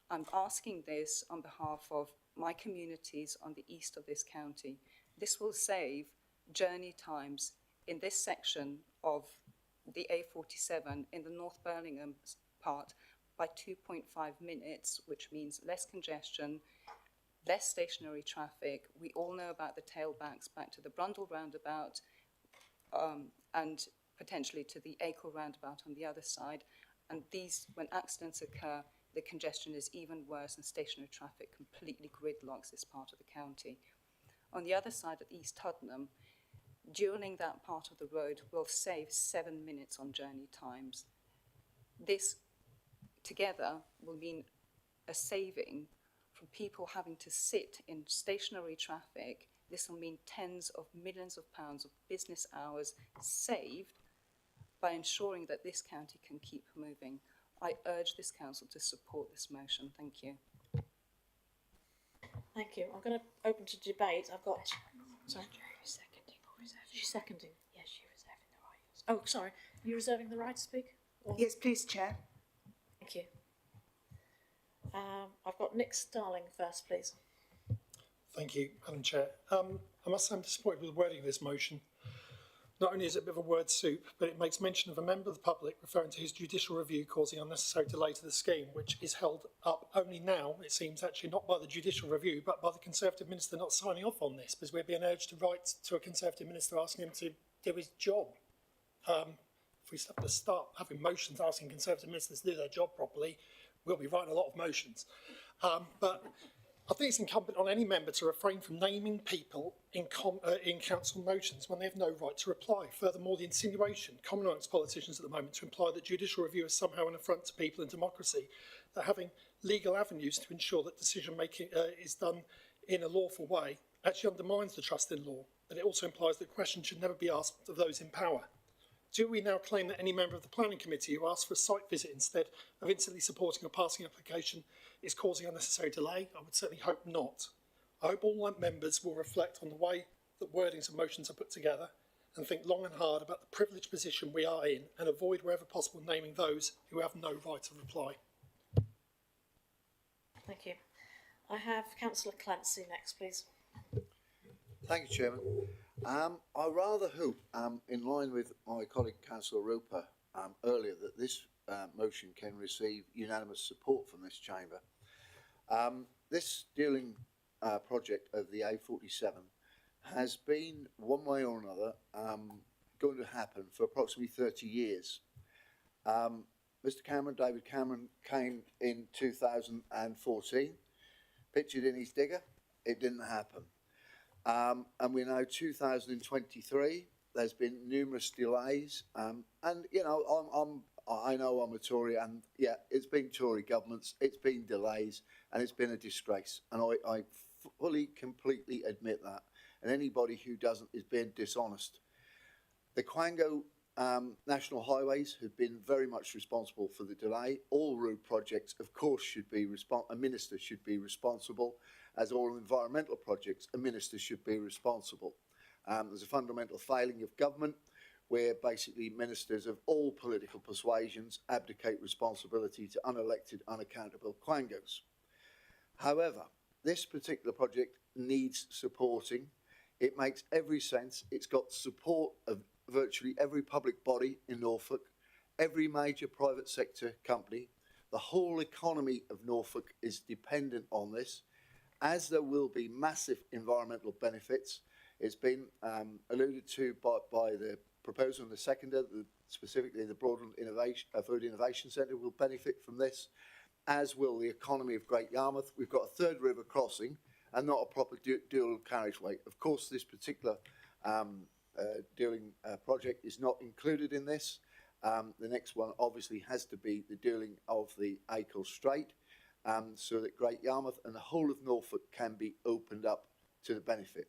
I'm asking this on behalf of my communities on the east of this county. This will save journey times in this section of the A47 in the North Birmingham part by 2.5 minutes, which means less congestion, less stationary traffic. We all know about the tailbacks back to the Brundle roundabout and potentially to the Acle roundabout on the other side. And these, when accidents occur, the congestion is even worse and stationary traffic completely gridlocks this part of the county. On the other side at East Tuddenham, during that part of the road will save 7 minutes on journey times. This together will mean a saving from people having to sit in stationary traffic. This will mean tens of millions of pounds of business hours saved by ensuring that this county can keep moving. I urge this council to support this motion. Thank you. Thank you. I'm going to open to debate. I've got... Sorry. She's seconding. Yes, she's reserving the right. Oh, sorry. Are you reserving the right to speak? Or... Yes, please, Chair. Thank you. I've got Nick Starling first, please. Thank you, Madam Chair. I must say I'm disappointed with the wording of this motion. Not only is it a bit of a word soup, but it makes mention of a member of the public referring to his judicial review causing unnecessary delay to the scheme, which is held up only now, it seems, actually not by the judicial review, but by the Conservative Minister not signing off on this, because we're being urged to write to a Conservative Minister asking him to do his job. If we have to start having motions asking Conservative Ministers to do their job properly, we'll be writing a lot of motions. But I think it's incumbent on any member to refrain from naming people in council motions when they have no right to reply. Furthermore, the insinuation common amongst politicians at the moment to imply that judicial review is somehow an affront to people and democracy, that having legal avenues to ensure that decision making is done in a lawful way actually undermines the trust in law, and it also implies that questions should never be asked of those in power. Do we now claim that any member of the planning committee who asks for a site visit instead of instantly supporting or passing an application is causing unnecessary delay? I would certainly hope not. I hope all members will reflect on the way that wordings of motions are put together and think long and hard about the privileged position we are in and avoid wherever possible naming those who have no right of reply. Thank you. I have Councillor Clancy next, please. Thank you, Chairman. I rather hope, in line with my colleague Councillor Roper earlier, that this motion can receive unanimous support from this chamber. This Dealing project of the A47 has been, one way or another, going to happen for approximately 30 years. Mr. Cameron, David Cameron, came in 2014, pictured in his digger. It didn't happen. And we're now 2023. There's been numerous delays, and you know, I know I'm a Tory, and yeah, it's been Tory governments, it's been delays, and it's been a disgrace, and I fully, completely admit that. And anybody who doesn't is being dishonest. The Quango National Highways have been very much responsible for the delay. All road projects, of course, should be a minister should be responsible. As all environmental projects, a minister should be responsible. There's a fundamental failing of government where basically ministers of all political persuasions abdicate responsibility to unelected, unaccountable Quangos. However, this particular project needs supporting. It makes every sense. It's got support of virtually every public body in Norfolk, every major private sector company. The whole economy of Norfolk is dependent on this, as there will be massive environmental benefits. It's been alluded to by the proposer and the seconder, specifically the Broadland Food Innovation Centre will benefit from this, as will the economy of Great Yarmouth. We've got a third river crossing and not a proper dual carriageway. Of course, this particular dualling project is not included in this. The next one obviously has to be the dualling of the Acle Strait, so that Great Yarmouth and the whole of Norfolk can be opened up to the benefit.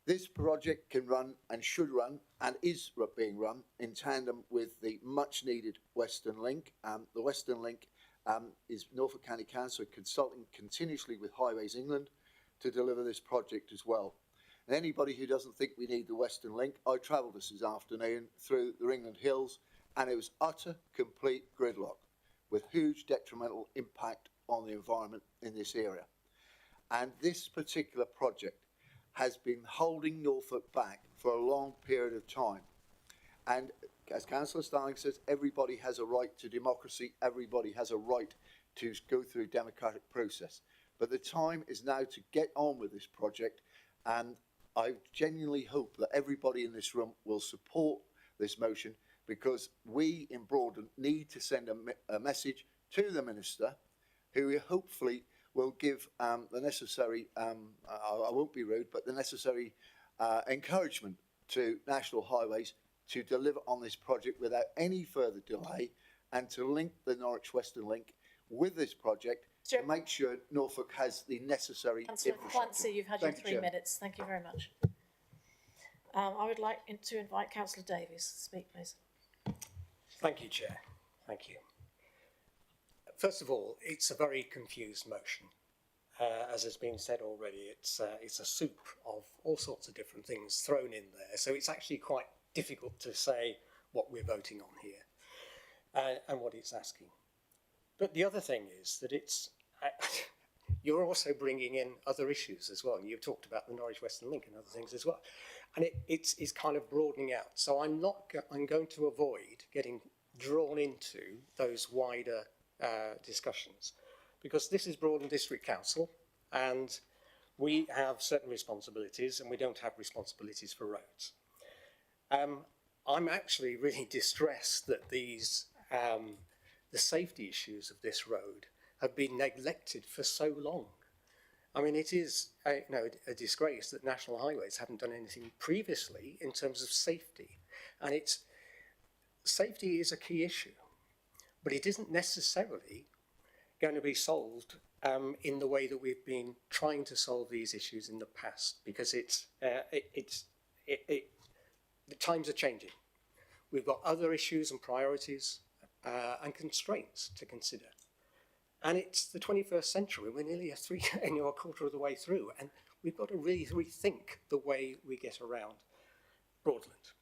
This project can run and should run and is being run in tandem with the much needed Western Link. The Western Link is Norfolk County Council consulting continuously with Highways England to deliver this project as well. And anybody who doesn't think we need the Western Link, I travelled this afternoon through the Ringland Hills, and it was utter, complete gridlock with huge detrimental impact on the environment in this area. And this particular project has been holding Norfolk back for a long period of time. And as Councillor Starling says, everybody has a right to democracy, everybody has a right to go through a democratic process. But the time is now to get on with this project, and I genuinely hope that everybody in this room will support this motion, because we in Broadland need to send a message to the Minister, who hopefully will give the necessary, I won't be rude, but the necessary encouragement to National Highways to deliver on this project without any further delay, and to link the Norwich Western Link with this project to make sure Norfolk has the necessary Councillor infrastructure. Clancy, you've had Thank your you, 3 Chair. minutes. Thank you very much. I would like to invite Councillor Davies to speak, please. Thank you, Chair. Thank you. First of all, it's a very confused motion. As has been said already, it's a soup of all sorts of different things thrown in there. So it's actually quite difficult to say what we're voting on here and what it's asking. But the other thing is that you're also bringing in other issues as well. You've talked about the Norwich Western Link and other things as well. And it's kind of broadening out. So I'm going to avoid getting drawn into those wider discussions, because this is Broadland District Council and we have certain responsibilities, and we don't have responsibilities for roads. I'm actually really distressed that these the safety issues of this road have been neglected for so long. I mean, it is a disgrace that National Highways haven't done anything previously in terms of safety. And safety is a key issue, but it isn't necessarily going to be solved in the way that we've been trying to solve these issues in the past, because the times are changing. We've got other issues and priorities and constraints to consider. And it's the 21st century. We're nearly a quarter of the way through, and we've got to really rethink the way we get around Broadland.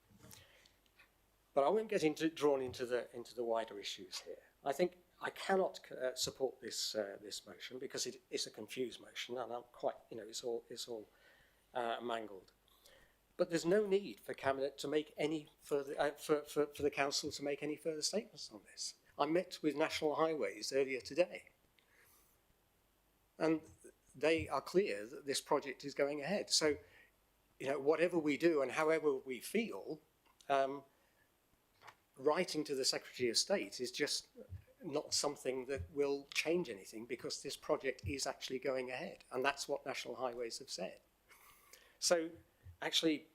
But I won't get drawn into the wider issues here. I think I cannot support this motion because it's a confused motion, and I'm quite, it's all mangled. But there's no need for Cabinet to make any further, for the Council to make any further statements on this. I met with National Highways earlier today, and they are clear that this project is going ahead. So, whatever we do and however we feel, writing to the Secretary of State is just not something that will change anything, because this project is actually going ahead, and that's what National Highways have said. So, actually,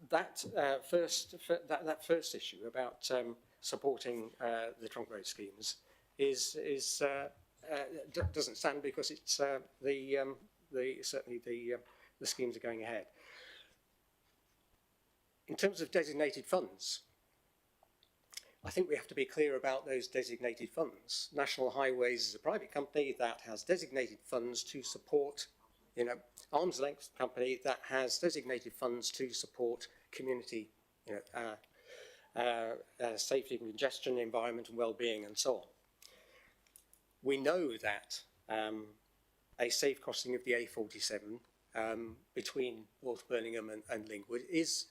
that first issue about supporting the trunk road schemes doesn't stand, because it's certainly the schemes are going ahead. In terms of designated funds, I think we have to be clear about those designated funds. National Highways is a private company that has designated funds to support, arm's length company that has designated funds to support community, safety, congestion, environment and well-being and so on. We know that a safe crossing of the A47 between North Birmingham and Lingwood is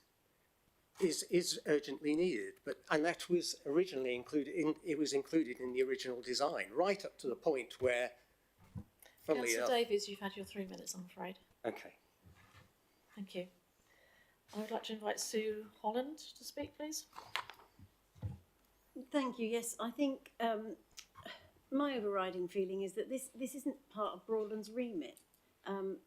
urgently needed. And that was originally included in the original design, right up to the point where, funnily Councillor enough. Davies, you've had your 3 minutes, I'm afraid. Okay. Thank you. I would like to invite Sue Holland to speak, please. Thank you. Yes, I think my overriding feeling is that this isn't part of Broadland's remit.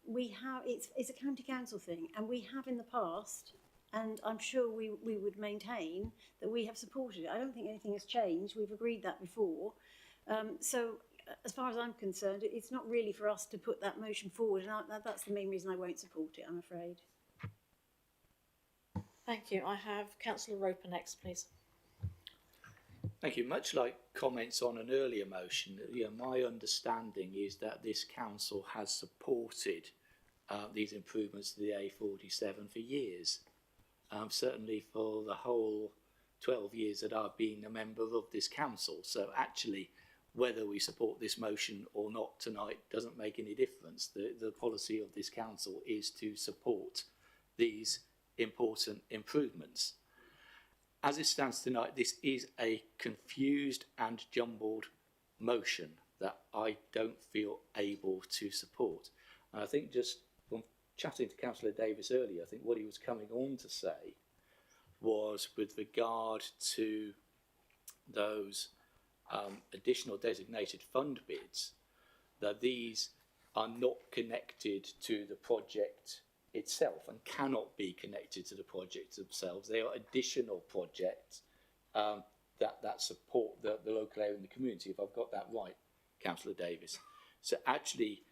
We have it's a county council thing, and we have in the past, and I'm sure we would maintain that we have supported it. I don't think anything has changed. We've agreed that before. So as far as I'm concerned, it's not really for us to put that motion forward, and that's the main reason I won't support it, I'm afraid. Thank you. I have Councillor Roper next, please. Thank you. Much like comments on an earlier motion, my understanding is that this council has supported these improvements to the A47 for years. Certainly for the whole 12 years that I've been a member of this council. So actually, whether we support this motion or not tonight doesn't make any difference. The policy of this council is to support these important improvements. As it stands tonight, this is a confused and jumbled motion that I don't feel able to support. And I think just from chatting to Councillor Davis earlier, I think what he was coming on to say was with regard to those additional designated fund bids, that these are not connected to the project itself and cannot be connected to the projects themselves. They are additional projects that support the local area and the community, if I've got that right, Councillor Davis. So actually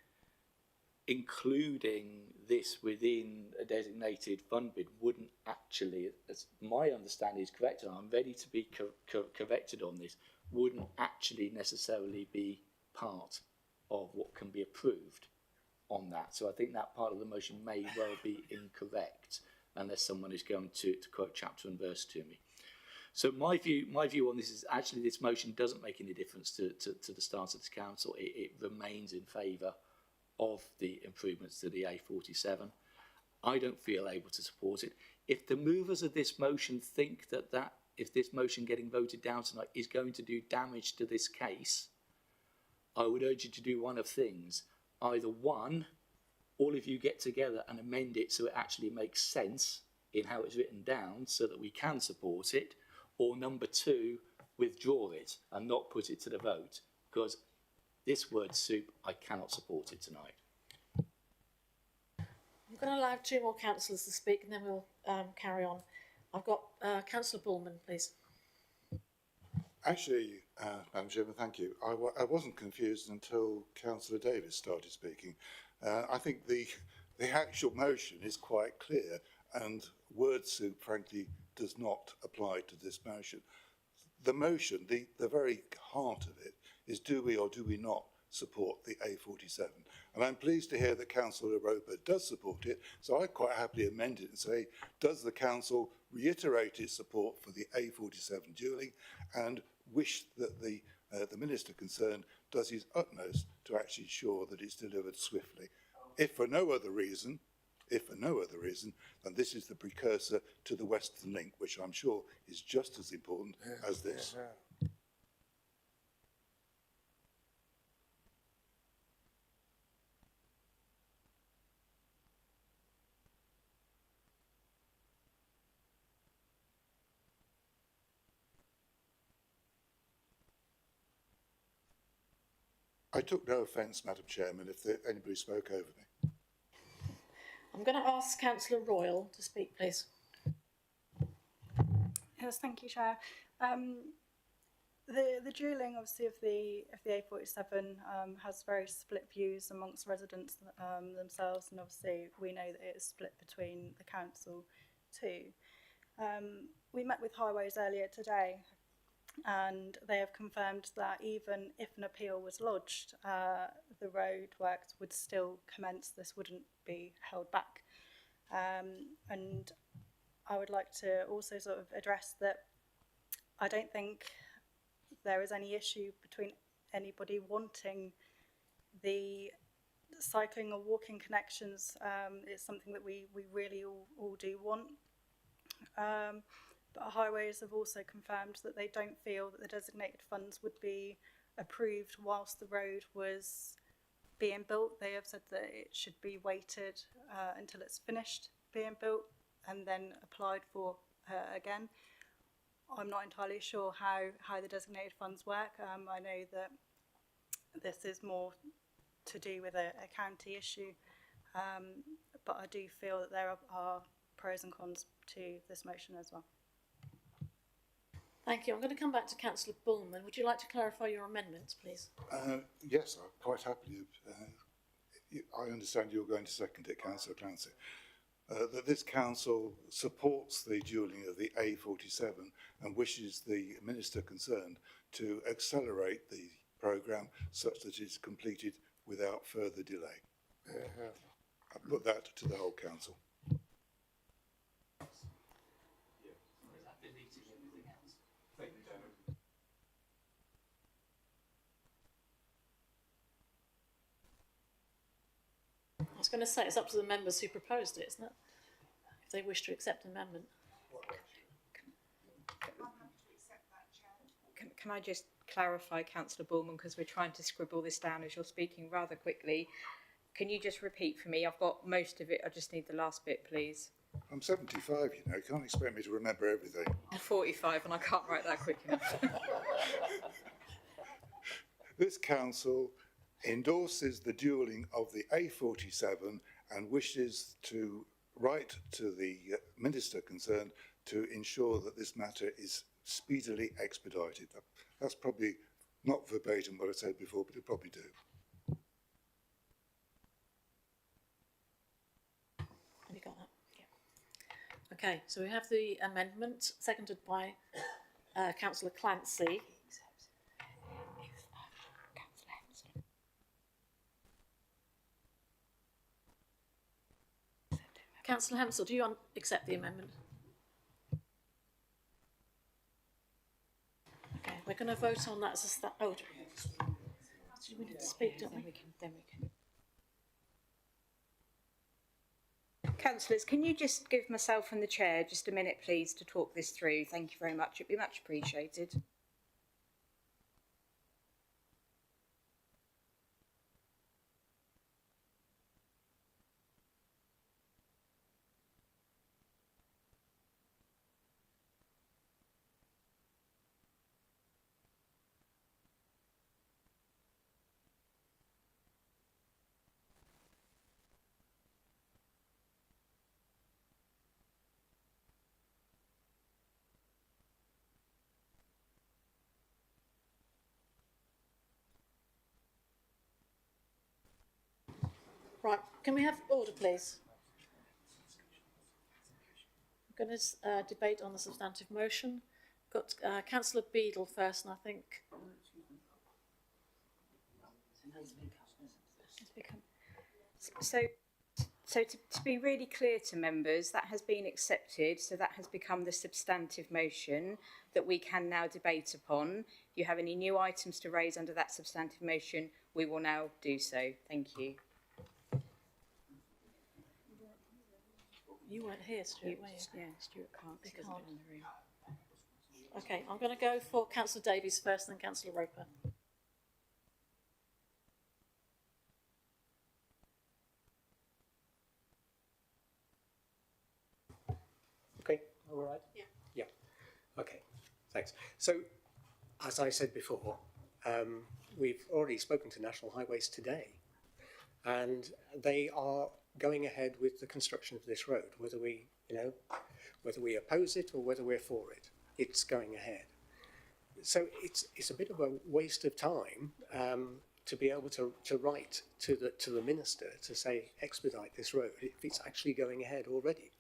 including this within a designated fund bid wouldn't actually, as my understanding is correct, and I'm ready to be corrected on this, wouldn't actually necessarily be part of what can be approved on that. So I think that part of the motion may well be incorrect unless someone is going to quote chapter and verse to me. So my view on this is actually this motion doesn't make any difference to the stance of the council. It remains in favour of the improvements to the A47. I don't feel able to support it. If the movers of this motion think that if this motion getting voted down tonight is going to do damage to this case, I would urge you to do one of things. Either one, all of you get together and amend it so it actually makes sense in how it's written down so that we can support it, or number two, withdraw it and not put it to the vote, because this word soup, I cannot support it tonight. I'm going to allow 2 more councillors to speak and then we'll carry on. I've got Councillor Bullman, please. Actually, Madam Chairman, thank you. I wasn't confused until Councillor Davis started speaking. I think the actual motion is quite clear, and word soup, frankly, does not apply to this motion. The motion, the very heart of it, is do we or do we not support the A47? And I'm pleased to hear that Councillor Roper does support it, so I'd quite happily amend it and say, does the council reiterate its support for the A47 dualling and wish that the minister concerned does his utmost to actually ensure that it's delivered swiftly? If for no other reason, then this is the precursor to the Western Link, which I'm sure is just as important as this. I took no offence, Madam Chairman, if anybody spoke over me. I'm going to ask Councillor Royal to speak, please. Yes, thank you, Chair. The dualling, obviously, of the A47 has very split views amongst residents themselves, and obviously we know that it is split between the council too. We met with Highways earlier today, and they have confirmed that even if an appeal was lodged, the road works would still commence. This wouldn't be held back. And I would like to also sort of address that I don't think there is any issue between anybody wanting the cycling or walking connections is something that we really all do want. But Highways have also confirmed that they don't feel that the designated funds would be approved whilst the road was being built. They have said that it should be waited until it's finished being built and then applied for again. I'm not entirely sure how the designated funds work. I know that this is more to do with a county issue, but I do feel that there are pros and cons to this motion as well. Thank you. I'm going to come back to Councillor Bullman. Would you like to clarify your amendments, please? Yes, I'm quite happy. I understand you're going to second it, Councillor Clancy. That this council supports the dualling of the A47 and wishes the minister concerned to accelerate the programme such that it is completed without further delay. I put that to the whole council. I was going to say it's up to the members who proposed it, isn't it? If they wish to accept an amendment. Can I just clarify, Councillor Bullman, because we're trying to scribble this down as you're speaking rather quickly. Can you just repeat for me? I've got most of it. I just need the last bit, please. I'm 75, you know. You can't expect me to remember everything. I'm 45 and I can't write that quick enough. This council endorses the dualling of the A47 and wishes to write to the minister concerned to ensure that this matter is speedily expedited. That's probably not verbatim what I said before, but it probably do. Have you got that? Yeah. Okay, so we have the amendment seconded by Councillor Clancy. Councillor Hempsall, do you accept the amendment? Okay, we're going to vote on that as a oh, we need to speak, don't we? Then we can. Councillors, can you just give myself and the chair just a minute, please, to talk this through? Thank you very much. It'd be much appreciated. Right, can we have order, please? I'm going to debate on the substantive motion. Got Councillor Beadle first, and I think. So to be really clear to members, that has been accepted, so that has become the substantive motion that we can now debate upon. If you have any new items to raise under that substantive motion, we will now do so. Thank you. You weren't here, Stuart, were you? Yeah, Stuart can't. He hasn't been in the room. Okay, I'm going to go for Councillor Davies first, then Councillor Roper. Okay, all right? Yeah. Yeah. Okay, thanks. So, as I said before, we've already spoken to National Highways today, and they are going ahead with the construction of this road, whether we oppose it or whether we're for it. It's going ahead. So it's a bit of a waste of time to be able to write to the minister to say expedite this road if it's actually going ahead already.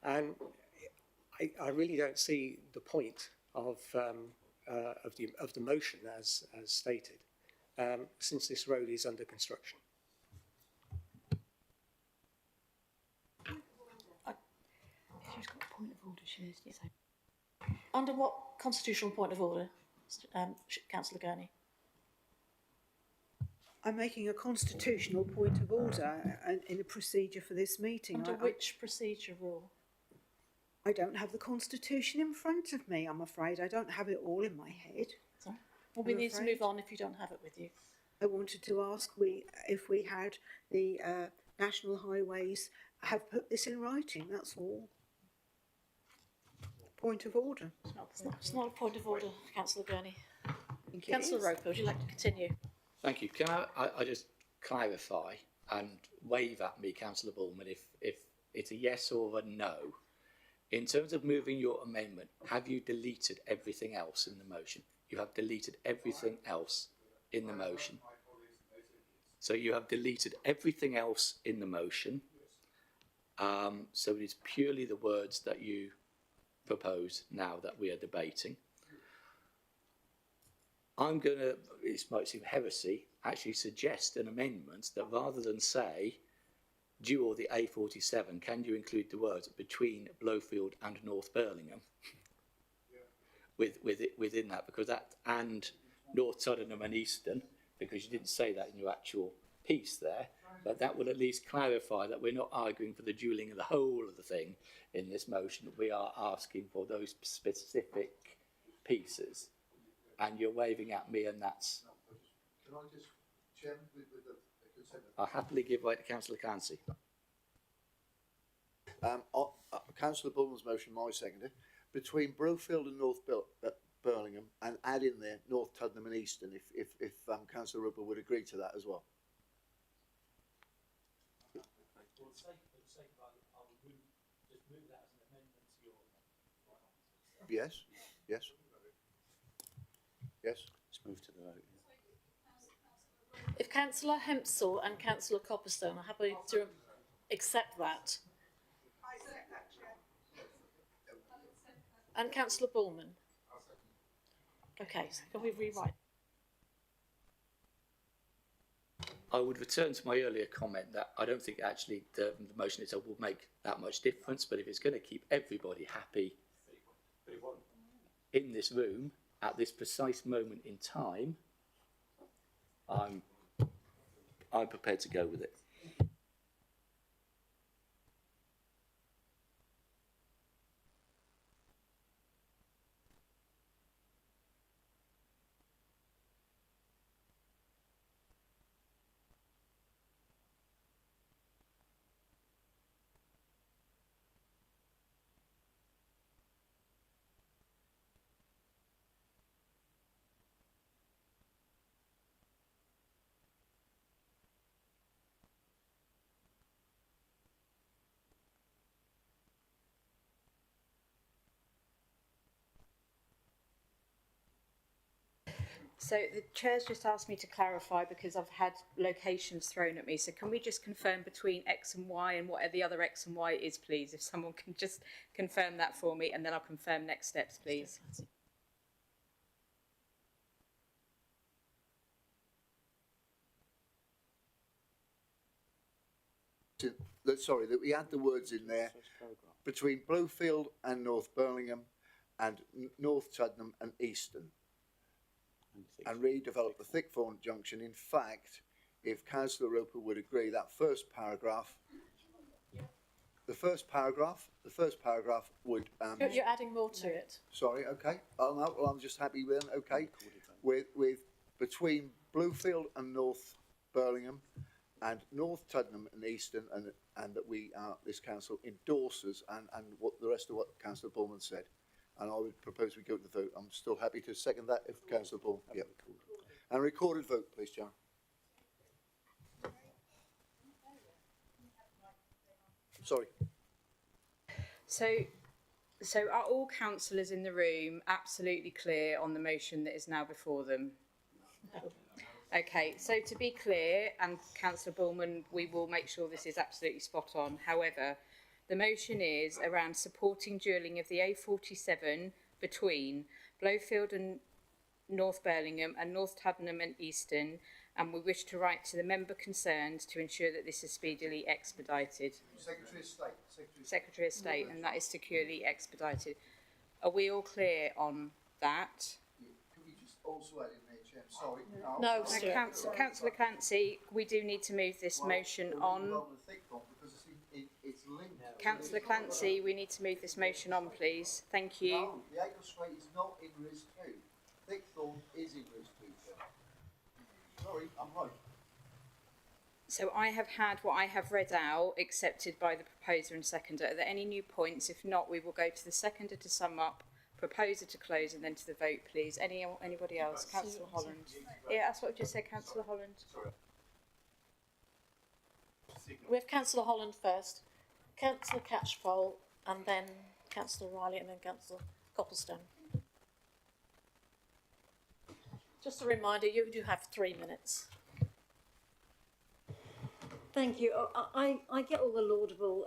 And I really don't see the point of the motion as stated, since this road is under construction. She's got a point of order, she needs to say. Under what constitutional point of order, Councillor Gurney? I'm making a constitutional point of order in a procedure for this meeting. Under which procedure rule? I don't have the constitution in front of me, I'm afraid. I don't have it all in my head. Sorry? Well, we need to move on if you don't have it with you. I wanted to ask if we had the National Highways have put this in writing, that's all. Point of order. It's not a point of order, Councillor Gurney. Councillor Roper, would you like to continue? Thank you. Can I just clarify and wave at me, Councillor Bullman, if it's a yes or a no? In terms of moving your amendment, have you deleted everything else in the motion? You have deleted everything else in the motion. So you have deleted everything else in the motion. So it is purely the words that you propose now that we are debating. I'm going to, it might seem heresy, actually suggest an amendment that rather than say dual the A47, can you include the words between Blowfield and North Birmingham within that, because that, and North Tottenham and Easton, because you didn't say that in your actual piece there, but that would at least clarify that we're not arguing for the dualling of the whole of the thing in this motion. We are asking for those specific pieces, and you're waving at me, and that's... Can I just, Chairman, with the consent of... I'll happily give way to Councillor Clancy. Councillor Bullman's motion, my seconder, between Brofield and North Birmingham, and add in there North Tuddenham and Easton, if Councillor Roper would agree to that as well. Yes, yes. Yes. Let's move to the vote. If Councillor Hempsall and Councillor Copperstone are happy to accept that. I accept that, Chair. And Councillor Bullman. Okay, so can we rewrite? I would return to my earlier comment that I don't think actually the motion itself will make that much difference, but if it's going to keep everybody happy in this room at this precise moment in time, I'm prepared to go with it. So the chair's just asked me to clarify because I've had locations thrown at me. So can we just confirm between X and Y and whatever the other X and Y is, please? If someone can just confirm that for me, and then I'll confirm next steps, please. Sorry, that we add the words in there between Blowfield and North Birmingham and North Tuddenham and Easton, and redevelop the Thickthorn junction. In fact, if Councillor Roper would agree, that first paragraph, the first paragraph would... You're adding more to it. Sorry, okay. Oh, no, well, I'm just happy with it, okay. With between Bluefield and North Birmingham and North Tuddenham and Easton, and that we, this council endorses, and what the rest of what Councillor Bullman said. And I would propose we go to the vote. I'm still happy to second that if Councillor Bullman... Yep. And recorded vote, please, John. Sorry. So are all councillors in the room absolutely clear on the motion that is now before them? No. Okay, so to be clear, and Councillor Bullman, we will make sure this is absolutely spot on. However, the motion is around supporting dualling of the A47 between Blowfield and North Birmingham and North Tuddenham and Easton, and we wish to write to the member concerned to ensure that this is speedily expedited. Secretary of State. Secretary of State, and that is securely expedited. Are we all clear on that? Could we just also add in there, Chair, Sorry. No, No, Stuart. Councillor Clancy, we do need to move this motion on. It's linked. Councillor Clancy, we need to move this motion on, please. Thank you. No, the Acre Strait is not in RIS 2. Thickthorn is in RIS 2. Sorry, I'm right. So I have had what I have read out accepted by the proposer and seconder. Are there any new points? If not, we will go to the seconder to sum up, proposer to close, and then to the vote, please. Anybody else? Councillor Holland. Yeah, that's what I've just said, Councillor Holland. We have Councillor Holland first, Councillor Catchpole, and then Councillor Riley, and then Councillor Copplestone. Just a reminder, you do have 3 minutes. Thank you. I get all the laudable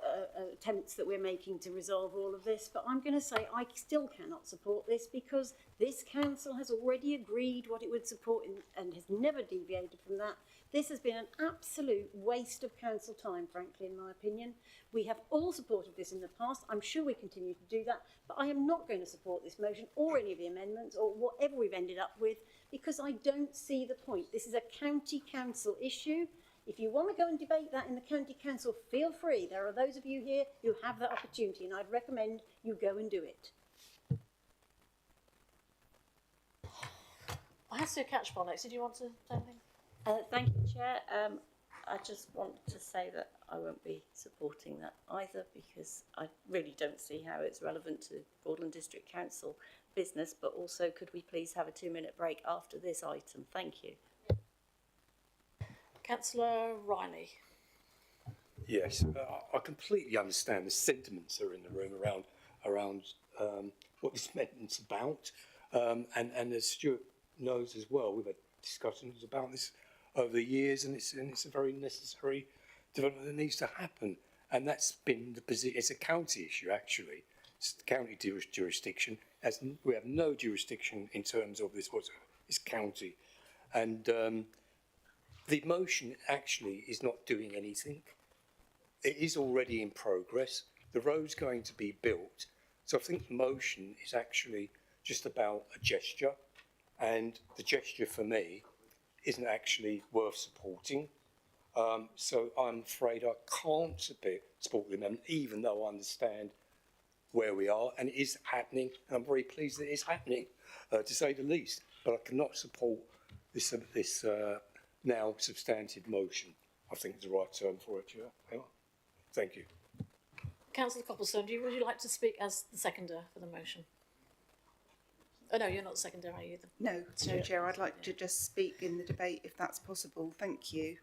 attempts that we're making to resolve all of this, but I'm going to say I still cannot support this because this council has already agreed what it would support and has never deviated from that. This has been an absolute waste of council time, frankly, in my opinion. We have all supported this in the past. I'm sure we continue to do that, but I am not going to support this motion or any of the amendments or whatever we've ended up with because I don't see the point. This is a county council issue. If you want to go and debate that in the county council, feel free. There are those of you here who have that opportunity, and I'd recommend you go and do it. I have to catch Paul next. Did you want to say anything? Thank you, Chair. I just want to say that I won't be supporting that either because I really don't see how it's relevant to Broadland District Council business, but also could we please have a 2-minute break after this item? Thank you. Councillor Riley. Yes, I completely understand the sentiments that are in the room around what this amendment's about, and as Stuart knows as well, we've had discussions about this over the years, and it's a very necessary development that needs to happen, and that's been the position. It's a county issue actually. It's the county jurisdiction. As we have no jurisdiction in terms of this county, and the motion actually is not doing anything. It is already in progress. The road's going to be built. So I think the motion is actually just about a gesture. And the gesture for me isn't actually worth supporting. So I'm afraid I can't support the amendment, even though I understand where we are. And it is happening. And I'm very pleased that it is happening, to say the least. But I cannot support this now substantive motion. I think is the right term for it, Chair. Thank you. Councillor Copplestone, would you like to speak as the seconder for the motion? Oh no, you're not the seconder, are you? No, Chair, I'd like to just speak in the debate if that's possible. Thank you.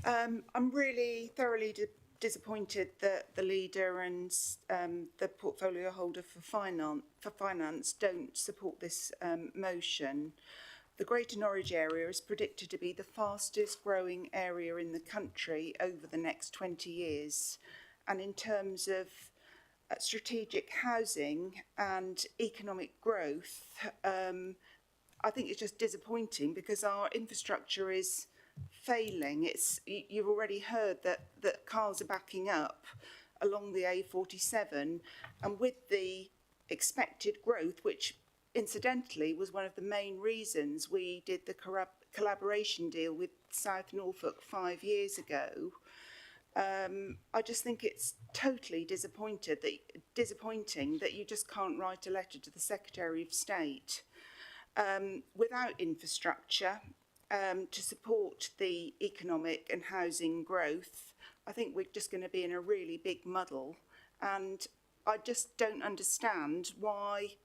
I'm really thoroughly disappointed that the leader and the portfolio holder for finance don't support this motion. The Greater Norwich area is predicted to be the fastest growing area in the country over the next 20 years. And in terms of strategic housing and economic growth, I think it's just disappointing because our infrastructure is failing. You've already heard that cars are backing up along the A47, and with the expected growth, which incidentally was one of the main reasons we did the collaboration deal with South Norfolk 5 years ago. I just think it's totally disappointing that you just can't write a letter to the Secretary of State. Without infrastructure to support the economic and housing growth, I think we're just going to be in a really big muddle, and I just don't understand why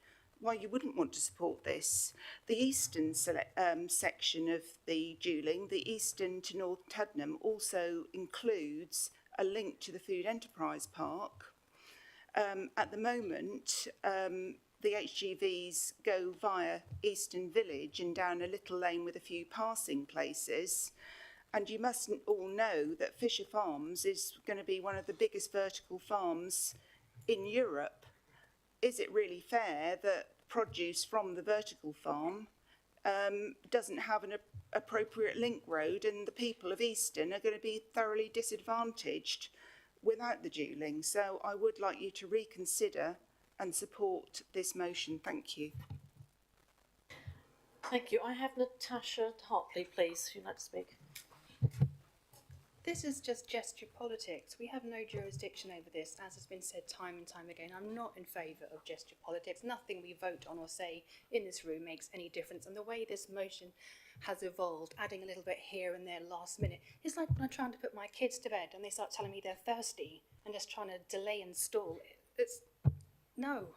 you wouldn't want to support this. The eastern section of the dualling, the eastern to North Tuddenham, also includes a link to the Food Enterprise Park. At the moment, the HGVs go via Eastern Village and down a little lane with a few passing places. And you must all know that Fisher Farms is going to be one of the biggest vertical farms in Europe. Is it really fair that produce from the vertical farm doesn't have an appropriate link road, and the people of Easton are going to be thoroughly disadvantaged without the dualling? So I would like you to reconsider and support this motion. Thank you. Thank you. I have Natasha Hartley, please, who'd like to speak. This is just gesture politics. We have no jurisdiction over this, as has been said time and time again. I'm not in favour of gesture politics. Nothing we vote on or say in this room makes any difference. And the way this motion has evolved, adding a little bit here and there last minute, it's like when I'm trying to put my kids to bed and they start telling me they're thirsty and just trying to delay and stall. It's no.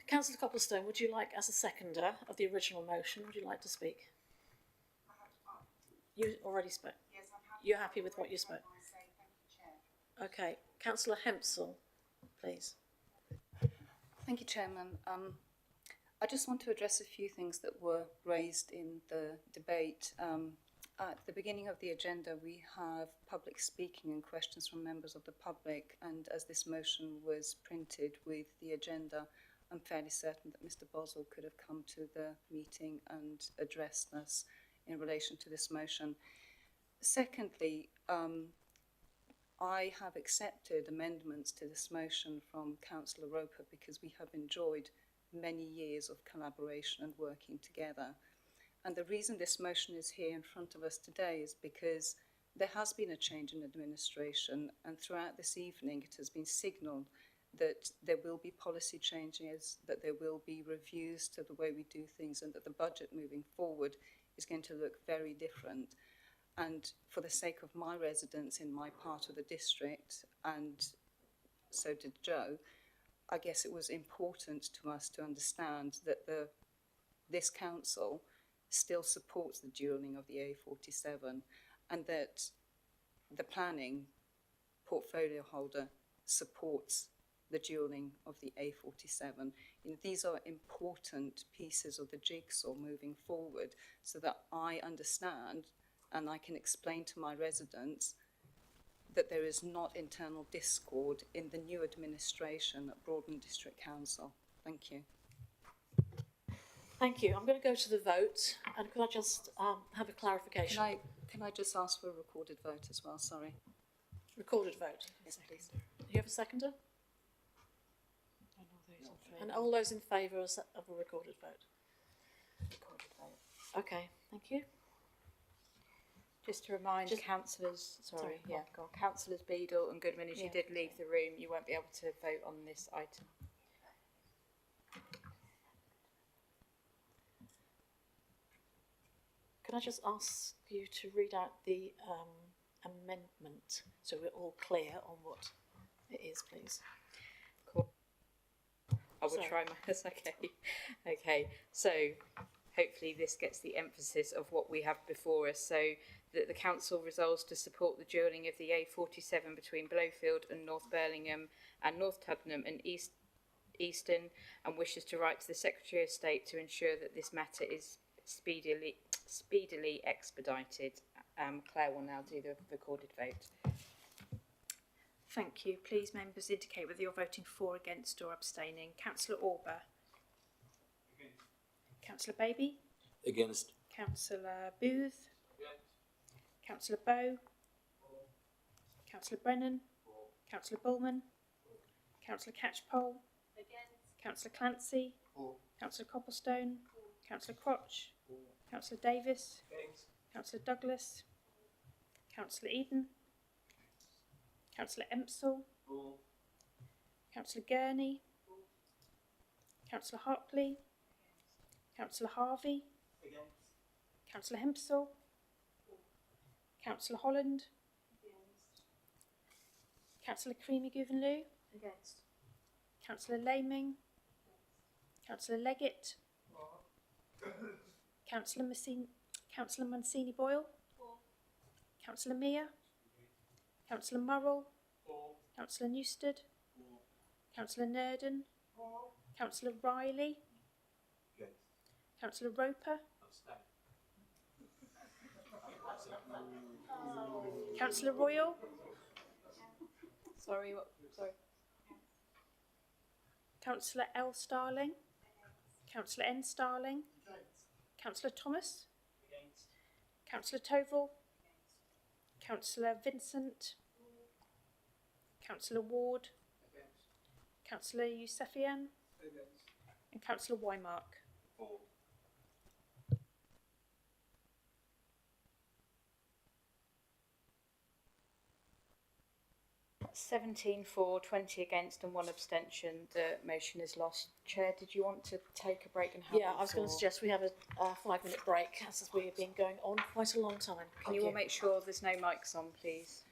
Councillor Copplestone, would you like, as a seconder of the original motion, would you like to speak? You already spoke. Yes, I'm happy. You're happy with what you spoke? Okay. Councillor Hempsall, please. Thank you, Chairman. I just want to address a few things that were raised in the debate. At the beginning of the agenda, we have public speaking and questions from members of the public, and as this motion was printed with the agenda, I'm fairly certain that Mr. Boswell could have come to the meeting and addressed us in relation to this motion. Secondly, I have accepted amendments to this motion from Councillor Roper because we have enjoyed many years of collaboration and working together. And the reason this motion is here in front of us today is because there has been a change in administration, and throughout this evening it has been signalled that there will be policy changes, that there will be reviews to the way we do things, and that the budget moving forward is going to look very different. And for the sake of my residents in my part of the district, and so did Joe, I guess it was important to us to understand that this council still supports the dualling of the A47, and that the planning portfolio holder supports the dualling of the A47. These are important pieces of the jigsaw moving forward, so that I understand and I can explain to my residents that there is not internal discord in the new administration at Broadland District Council. Thank you. Thank you. I'm going to go to the vote, and could I just have a clarification? Can I just ask for a recorded vote as well? Sorry. Recorded vote. Yes, please. Do you have a seconder? And all those in favour of a recorded vote? Recorded vote. Okay, thank you. Just to remind councillors, councillors Beadle and Goodman, as you did leave the room, you won't be able to vote on this item. Can I just ask you to read out the amendment so we're all clear on what it is, please? Cool. I will try my best. Okay. So hopefully this gets the emphasis of what we have before us. So that the council resolves to support the dualling of the A47 between Blowfield and North Birmingham and North Tuddenham and Easton, and wishes to write to the Secretary of State to ensure that this matter is speedily expedited. Claire will now do the recorded vote. Thank you. Please, members, indicate whether you're voting for, against or abstaining. Councillor Orber. Against. Councillor Baby. Against. Councillor Booth. Against. Councillor Bowe. Councillor Brennan. Councillor Bullman. Councillor Catchpole. Against. Councillor Clancy. Councillor Copplestone. Councillor Crotch. Councillor Davis. Against. Councillor Douglas. Councillor Eden. Councillor Empsall. Councillor Gurney. Councillor Hartley. Councillor Harvey. Councillor Hempsall. Councillor Holland. Councillor Creamy Guvenloo. Against. Councillor Laming. Councillor Leggett. Councillor Mancini Boyle. Councillor Mear. Councillor Murrell. Councillor Newstead. Councillor Nurden. Councillor Riley. Councillor Roper. Councillor Royal. Sorry, what? Sorry. Councillor L. Starling. Councillor N. Starling. Councillor Thomas. Councillor Toval. Councillor Vincent. Councillor Ward. Councillor Yusefian. And Councillor Wymark. 17 for, 20 against and 1 abstention. The motion is lost. Chair, did you want to take a break and have Yeah, I was going to suggest we have a 5-minute break as we've been going on quite a long time. Can you all make sure there's no mics on, please?